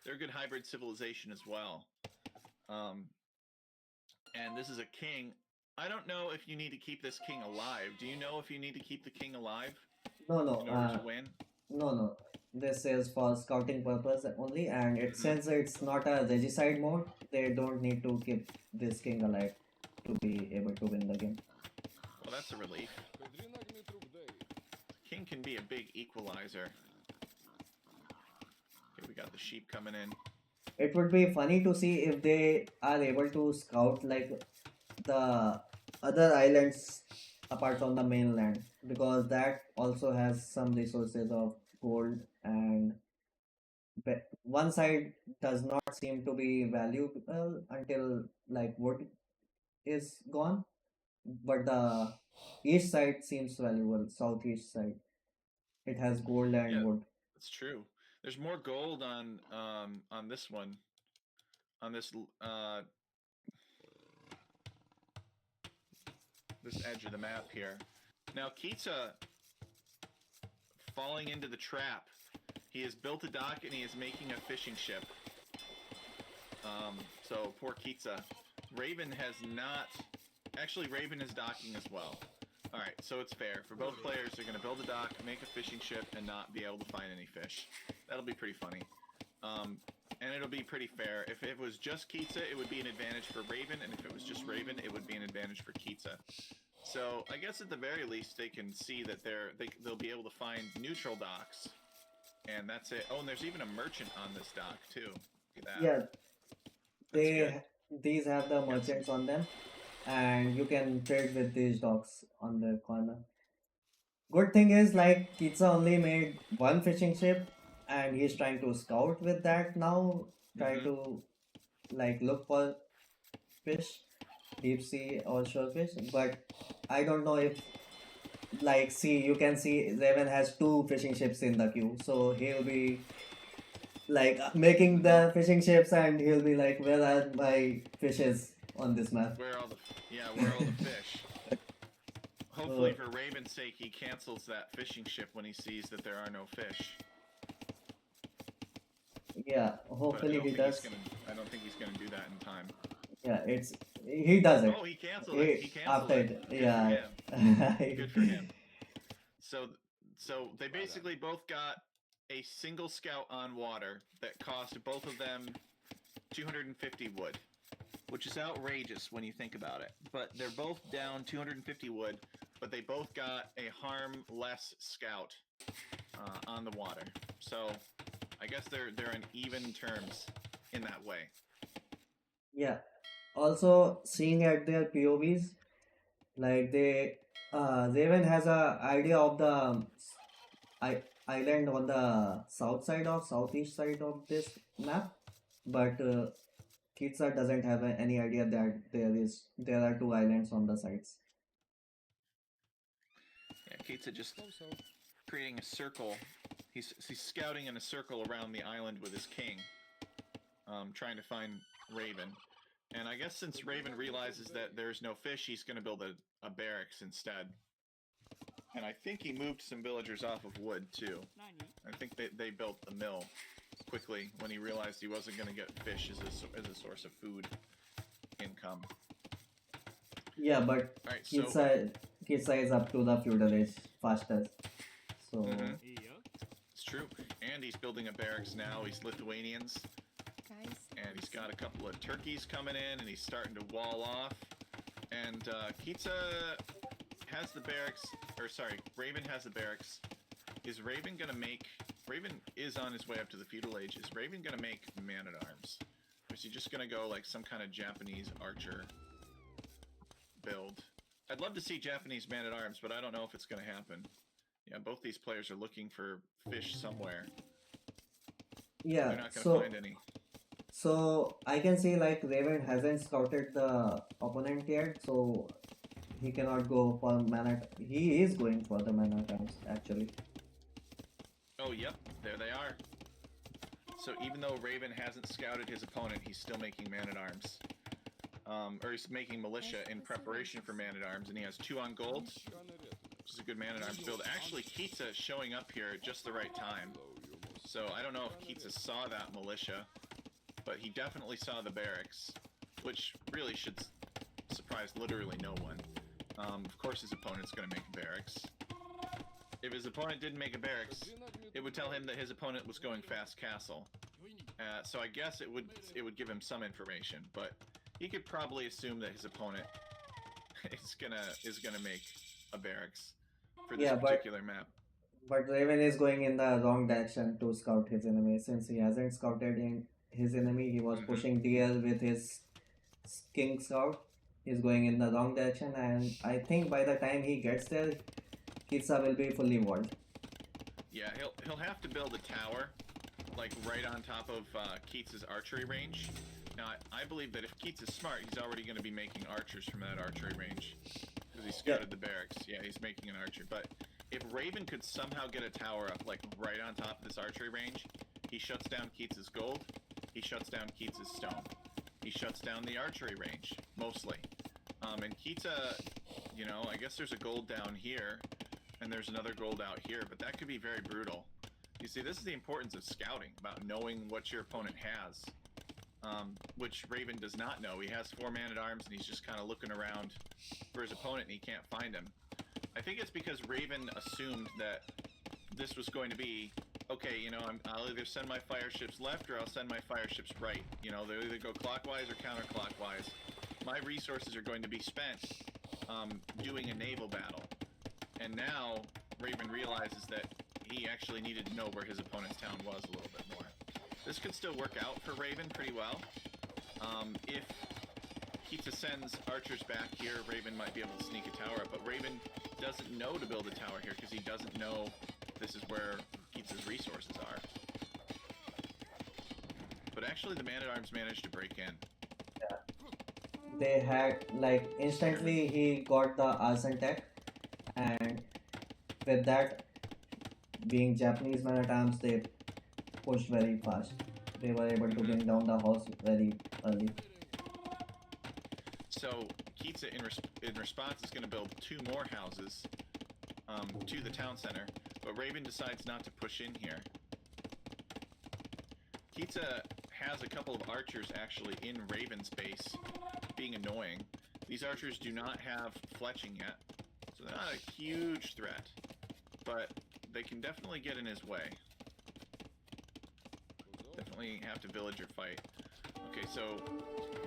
They're a good hybrid civilization as well. And this is a king. I don't know if you need to keep this king alive. Do you know if you need to keep the king alive No, no. in order to win? No. This is for scouting purpose only, and since it's not a regicide mode, they don't need to keep this king alive to be able to win the game. Well, that's a relief. King can be a big equalizer. Okay, we got the sheep coming in. It would be funny to see if they are able to scout like the other islands apart from the mainland, because that also has some resources of gold, and one side does not seem to be valuable until like wood is gone, but the east side seems valuable. Southeast side, it has gold and wood. That's true. There's more gold on this one, on this this edge of the map here. Now Kitsa falling into the trap. He has built a dock and he is making a fishing ship. So poor Kitsa. Raven has not. Actually, Raven is docking as well. All right, so it's fair for both players. They're going to build a dock, make a fishing ship, and not be able to find any fish. That'll be pretty funny. And it'll be pretty fair. If it was just Kitsa, it would be an advantage for Raven, and if it was just Raven, it would be an advantage for Kitsa. So I guess at the very least, they can see that they'll be able to find neutral docks, and that's it. Oh, and there's even a merchant on this dock too. Look at that. Yeah, these have the merchants on them, and you can trade with these docks on the corner. Good thing is, like, Kitsa only made one fishing ship, and he's trying to scout with that now, try to like look for fish, deep sea or shellfish. But I don't know if, like, you can see Raven has two fishing ships in the queue, so he'll be like making the fishing ships, and he'll be like, where are my fishes on this map? Where are all the fish? Hopefully, for Raven's sake, he cancels that fishing ship when he sees that there are no fish. Yeah, hopefully he does. I don't think he's gonna do that in time. Yeah, he does it. Oh, he canceled it. He canceled it. Yeah. Good for him. So they basically both got a single scout on water that cost both of them 250 wood, which is outrageous when you think about it. But they're both down 250 wood but they both got a harm-less scout on the water. So I guess they're in even terms in that way. Yeah. Also, seeing at their POVs, like Raven has a idea of the island on the southeast side of this map, but Kitsa doesn't have any idea that there are two islands on the sides. Yeah, Keitsa just creating a circle. He's scouting in a circle around the island with his king, trying to find Raven. And I guess since Raven realizes that there's no fish, he's going to build a barracks instead. And I think he moved some villagers off of wood too. I think they built the mill quickly when he realized he wasn't going to get fish as a source of food income. Yeah, but All right, Kitsa is up to the feudal age faster. So it's true. And he's building a barracks now. He's Lithuanians. And he's got a couple of turkeys coming in, and he's starting to wall off. And Kitsa has the barracks, Raven has the barracks. Is Raven gonna make? Raven is on his way up to the feudal age. Is Raven gonna make man-at-arms? Or is he just gonna go like some kind of Japanese archer build? I'd love to see Japanese man-at-arms, but I don't know if it's gonna happen. Yeah, both these players are looking for fish somewhere. yeah, they're not gonna find any. So I can say like Raven hasn't scouted the opponent yet, so he cannot go for mana. He is going for the mana terms actually. Oh, yep, there they are. So even though Raven hasn't scouted his opponent, he's still making man-at-arms. Or he's making militia in preparation for man-at-arms, and he has 2 on gold, which is a good man-at-arms build. Actually, Kitsa showing up here at just the right time. So I don't know if Kitsa saw that militia, but he definitely saw the barracks, which really should surprise literally no one. Of course his opponent's going to make a barracks. If his opponent didn't make a barracks, it would tell him that his opponent was going fast castle. So I guess it would give him some information, but he could probably assume that his opponent is gonna make a barracks for this particular map. But Raven is going in the wrong direction to scout his enemy. Since he hasn't scouted in his enemy, he was pushing DL with his king scout. He's going in the wrong direction, and I think by the time he gets there, Kitsa will be fully walled. Yeah, he'll have to build a tower, like right on top of Keats' archery range. Now, I believe that if Keats is smart, he's already going to be making archers from that archery range, because he scouted the barracks. Yeah, he's making an archer. But if Raven could somehow get a tower up, like right on top of this archery range, he shuts down Keats' gold, he shuts down Keats' stone, he shuts down the archery range, mostly. And Kitsa, you know, I guess there's a gold down here, and there's another gold out here, but that could be very brutal. You see, this is the importance of scouting, about knowing what your opponent has, which Raven does not know. He has 4 man-at-arms, and he's just kind of looking around for his opponent, and he can't find him. I think it's because Raven assumed that this was going to be, okay, you know, I'll either send my fire ships left or I'll send my fire ships right. You know, they'll either go clockwise or counterclockwise. My resources are going to be spent doing a naval battle. And now Raven realizes that he actually needed to know where his opponent's town was a little bit more. This could still work out for Raven pretty well. If Kitsa sends archers back here, Raven might be able to sneak a tower up, but Raven doesn't know to build a tower here because he doesn't know this is where Kitsa's resources are. But actually the man-at-arms managed to break in. Yeah. They had, like, instantly he got the arson tech, and with that being Japanese man-at-arms, they pushed very fast. They were able to bring down the house very early. So Kitsa, in response, is going to build 2 more houses to the town center, but Raven decides not to push in here. Kitsa has a couple of archers actually in Raven's base, being annoying. These archers do not have fletching yet, so they're not a huge threat, but they can definitely get in his way. Definitely have to villager fight. Okay, so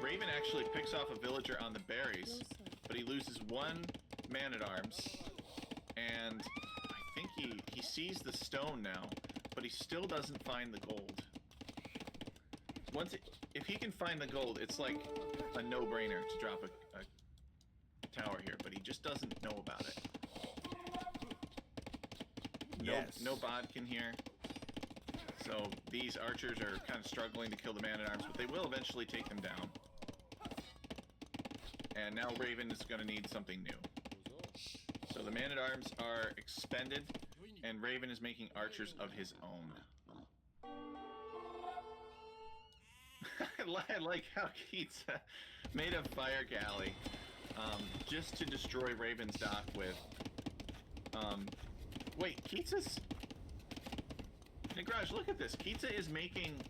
Raven actually picks off a villager on the berries, but he loses 1 man-at-arms, and I think he sees the stone now, but he still doesn't find the gold. If he can find the gold, it's like a no-brainer to drop a tower here, but he just doesn't know about it. No bodkin here. So these archers are kind of struggling to kill the man-at-arms, but they will eventually take them down. And now Raven is going to need something new. So the man-at-arms are expended, and Raven is making archers of his own. I like how Keats made a fire galley just to destroy Raven's dock with. Wait, Keats' Nagraj, look at this. Keats is making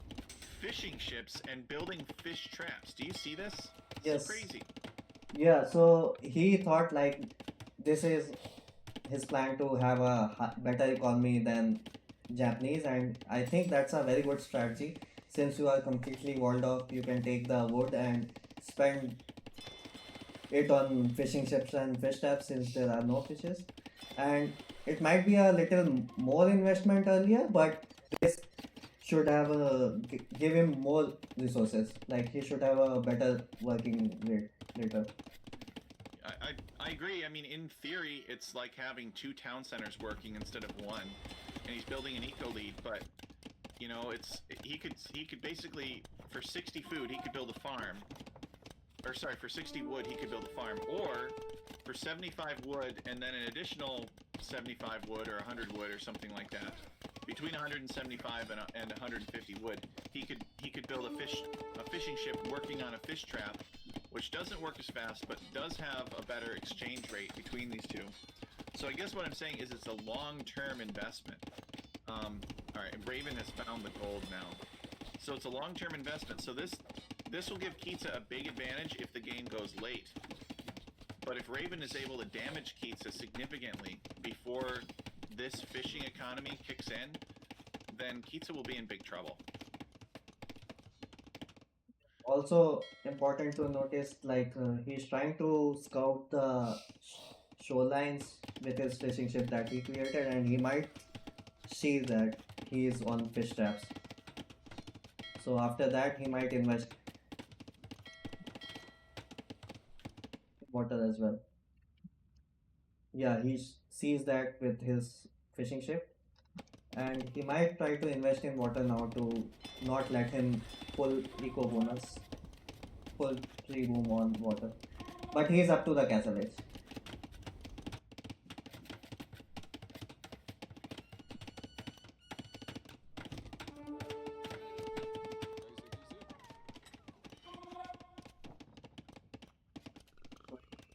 fishing ships and building fish traps. Do you see this? It's Yes. crazy. Yeah, so he thought like this is his plan to have a better economy than Japanese, and I think that's a very good strategy. Since you are completely walled off, you can take the wood and spend it on fishing ships and fish traps since there are no fishes. And it might be a little more investment earlier, but this should have give him more resources. Like he should have a better working rate later. I agree. I mean, in theory, it's like having 2 town centers working instead of 1, and he's building an eco lead. But you know, he could basically, for 60 food he could build a farm, or sorry, for 60 wood he could build a farm, or for 75 wood and then an additional 75 wood or 100 wood or something like that. Between 175 and 150 wood, he could build a fishing ship working on a fish trap, which doesn't work as fast but does have a better exchange rate between these two. So I guess what I'm saying is it's a long-term investment. All right, and Raven has found the gold now, so it's a long-term investment. So this will give Keitsa a big advantage if the game goes late. But if Raven is able to damage Keitsa significantly before this fishing economy kicks in, then Keitsa will be in big trouble. Also important to notice, like he's trying to scout the shorelines with his fishing ship that he created, and he might see that he is on fish traps. So after that, he might invest water as well. Yeah, he sees that with his fishing ship, and he might try to invest in water now to not let him pull eco bonus, pull tree boom on water. But he is up to the castle edge.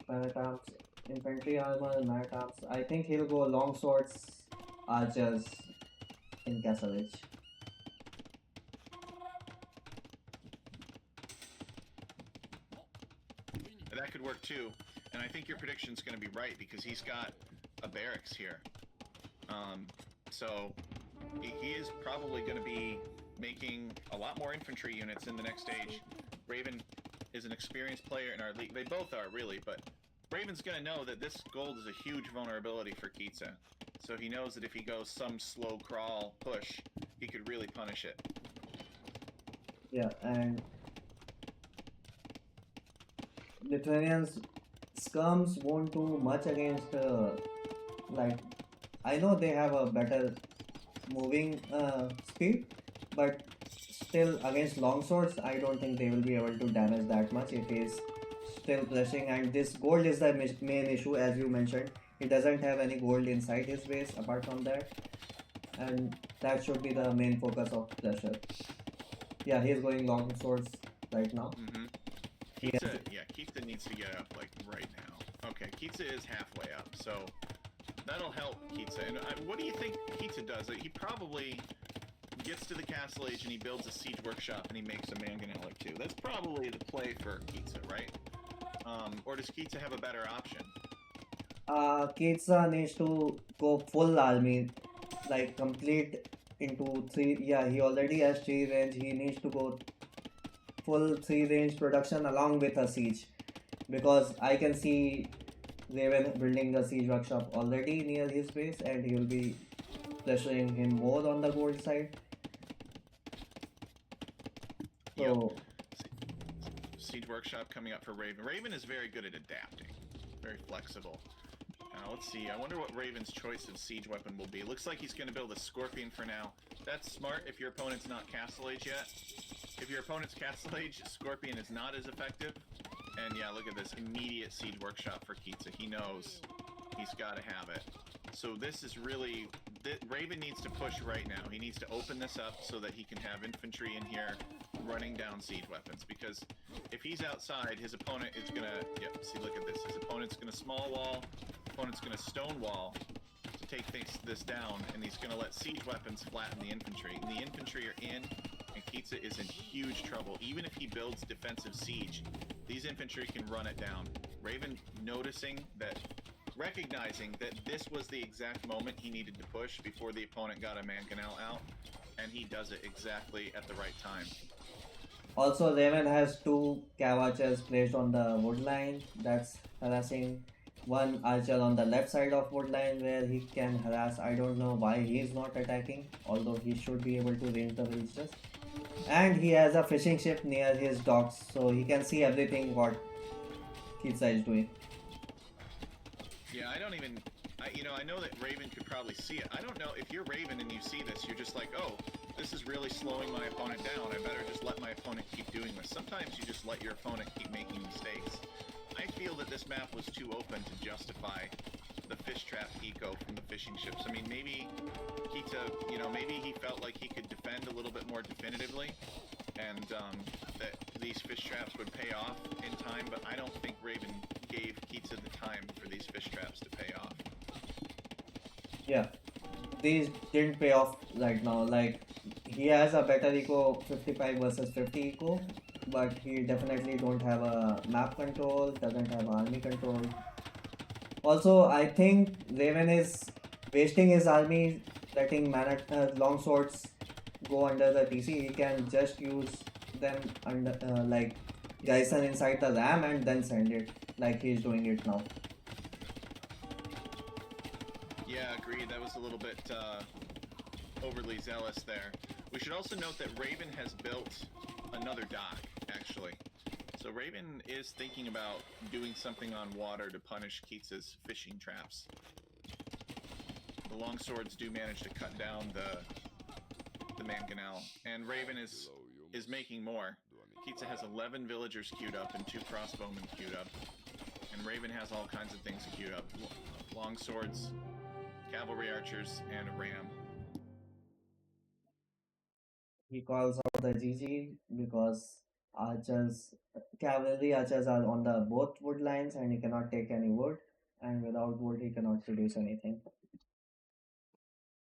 Man-at-arms, infantry armor, man-at-arms. I think he'll go long swords, archers in castle edge. That could work too, and I think your prediction's going to be right because he's got a barracks here. So he is probably going to be making a lot more infantry units in the next stage. Raven is an experienced player in our league. They both are, really, but Raven's going to know that this gold is a huge vulnerability for Keitsa. So he knows that if he goes some slow crawl push, he could really punish it. Yeah, and Lithuanians scums won't do much against like I know they have a better moving speed, but still against longswords I don't think they will be able to damage that much if he's still pressing. And this gold is the main issue, as you mentioned. He doesn't have any gold inside his base apart from that, and that should be the main focus of pressure. Yeah, he's going long swords right now. Keitsa needs to get up like right now. Okay, Keitsa is halfway up, so that'll help Keitsa. And what do you think Keitsa does? He probably gets to the castle age and he builds a siege workshop and he makes a mangonelic too. That's probably the play for Keitsa, right? Or does Keitsa have a better option? Keitsa needs to go full army, like complete into 3. Yeah, he already has 3 range. He needs to go full 3 range production along with a siege, because I can see Raven building a siege workshop already near his base, and he will be pressuring him more on the gold side. Yep. So Siege Workshop coming up for Raven. Raven is very good at adapting, very flexible. Let's see. I wonder what Raven's choice of siege weapon will be. Looks like he's going to build a Scorpion for now. That's smart if your opponent's not Castle Age yet. If your opponent's Castle Age, Scorpion is not as effective. And yeah, look at this. Immediate Siege Workshop for Kitza. He knows he's got to have it. So this is really... Raven needs to push right now. He needs to open this up so that he can have infantry in here running down siege weapons. Because if he's outside, his opponent is going to... Yep, see, look at this. His opponent's going to small wall. Opponent's going to stone wall to take this down, and he's going to let siege weapons flatten the infantry. And the infantry are in, and Kitza is in huge trouble. Even if he builds defensive siege, these infantry can run it down. Raven recognizing that this was the exact moment he needed to push before the opponent got a mangonel out, and he does it exactly at the right time. also Raven has two cav archers placed on the wood line that's harassing one archer on the left side of wood line where he can harass. I don't know why he is not attacking, although he should be able to range the villagers. And he has a fishing ship near his docks, so he can see everything what Kitza is doing. Yeah, I know that Raven could probably see it. I don't know, if you're Raven and you see this, you're just like, oh, this is really slowing my opponent down. I better just let my opponent keep doing this. Sometimes you just let your opponent keep making mistakes. I feel that this map was too open to justify the fish trap eco from the fishing ships. I mean, maybe Kitza, maybe he felt like he could defend a little bit more definitively, and that these fish traps would pay off in time, but I don't think Raven gave Kitza the time for these fish traps to pay off. Yeah, these didn't pay off right now. Like, he has a better eco 55 versus 50 eco, but he definitely don't have a map control, doesn't have army control. Also, I think Raven is wasting his army, letting long swords go under the TC. He can just use them under like Geisen inside the ram and then send it like he's doing it now. Yeah, agreed. That was a little bit overly zealous there. We should also note that Raven has built another dock, actually. So Raven is thinking about doing something on water to punish Kitza's fishing traps. The longswords do manage to cut down the mangonel, and Raven is making more. Kitza has 11 villagers queued up and 2 crossbowmen queued up, and Raven has all kinds of things queued up: longswords, cavalry archers, and a ram. He calls out the GG because archers, cavalry archers are on the both wood lines and he cannot take any wood, and without wood he cannot produce anything.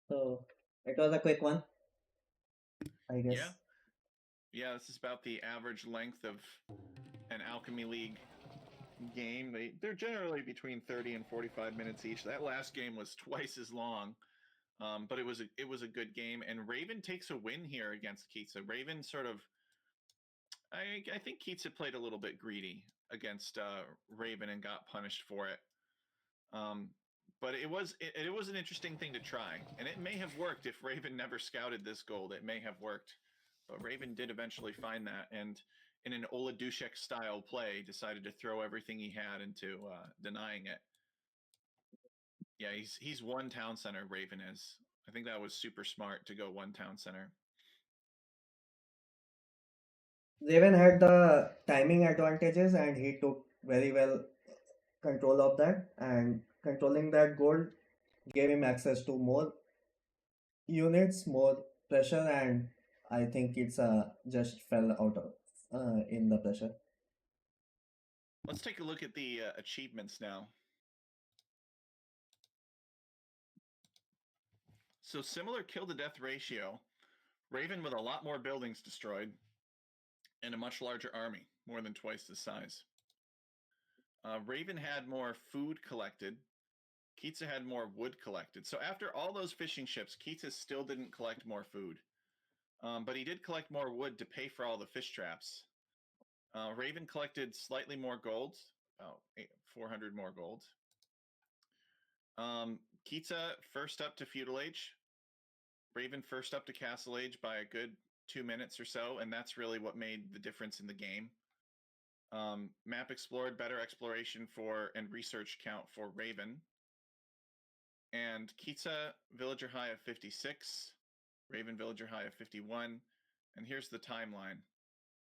So it was a quick one, I guess. Yeah, this is about the average length of an Alchemy League game. They're generally between 30 and 45 minutes each. That last game was twice as long. But it was a good game, and Raven takes a win here against Kitza. Raven sort of, I think Kitza played a little bit greedy against Raven and got punished for it. But it was an interesting thing to try, and it may have worked if Raven never scouted this gold. It may have worked, but Raven did eventually find that, and in an Ola Dushek style play, decided to throw everything he had into denying it. Yeah, he's one town center. Raven is. I think that was super smart to go one town center. Raven had the timing advantages and he took very well control of that, and controlling that gold gave him access to more units, more pressure, and I think it's just fell out of in the pressure. Let's take a look at the achievements now. So similar kill to death ratio, Raven with a lot more buildings destroyed and a much larger army, more than twice the size. Raven had more food collected. Kitza had more wood collected. So after all those fishing ships, Kitza still didn't collect more food. But he did collect more wood to pay for all the fish traps. Raven collected slightly more gold, about 400 more gold. Kitsa first up to Feudal Age. Raven first up to Castle Age by a good 2 minutes or so, and that's really what made the difference in the game. Map explored, better exploration for and research count for Raven. And Kitsa villager high of 56, Raven villager high of 51. And here's the timeline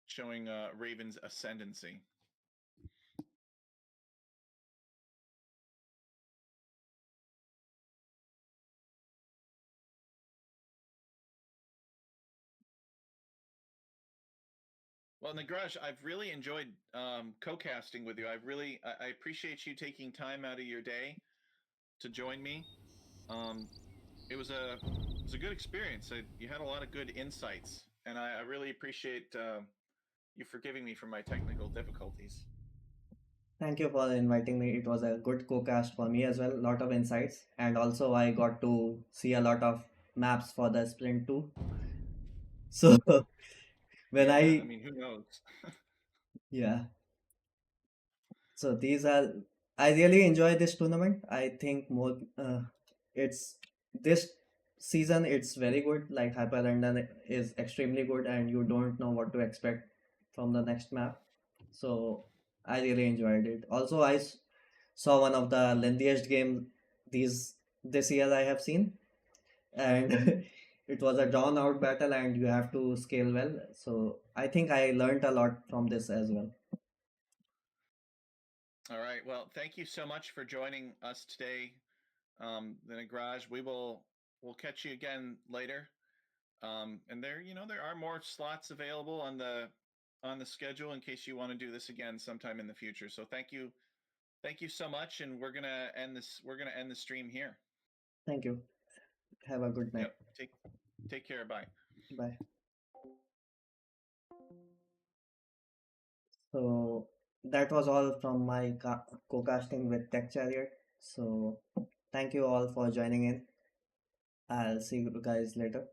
showing Raven's ascendancy. Well, Nagraj, I've really enjoyed co-casting with you. I appreciate you taking time out of your day to join me. It was a good experience. You had a lot of good insights, and I really appreciate you forgiving me for my technical difficulties. Thank you for inviting me. It was a good co-cast for me as well. Lot of insights, and also I got to see a lot of maps for the sprint too. So when Yeah, I I mean, who knows? yeah, so these are I really enjoy this tournament. I think more it's this season it's very good. Like Hyper London is extremely good, and you don't know what to expect from the next map. So I really enjoyed it. Also, saw one of the lengthiest games these this year I have seen, and it was a drawn out battle, and you have to scale well. So I think I learned a lot from this as well. All right. Well, thank you so much for joining us today, the Nagraj. We'll catch you again later. And there are more slots available on the schedule in case you want to do this again sometime in the future. So thank you so much, and we're gonna end the stream here. Thank you. Have a good night. Yep. Take care. Bye. Bye. So that was all from my co-casting with Tech Chariot. So thank you all for joining in. I'll see you guys later.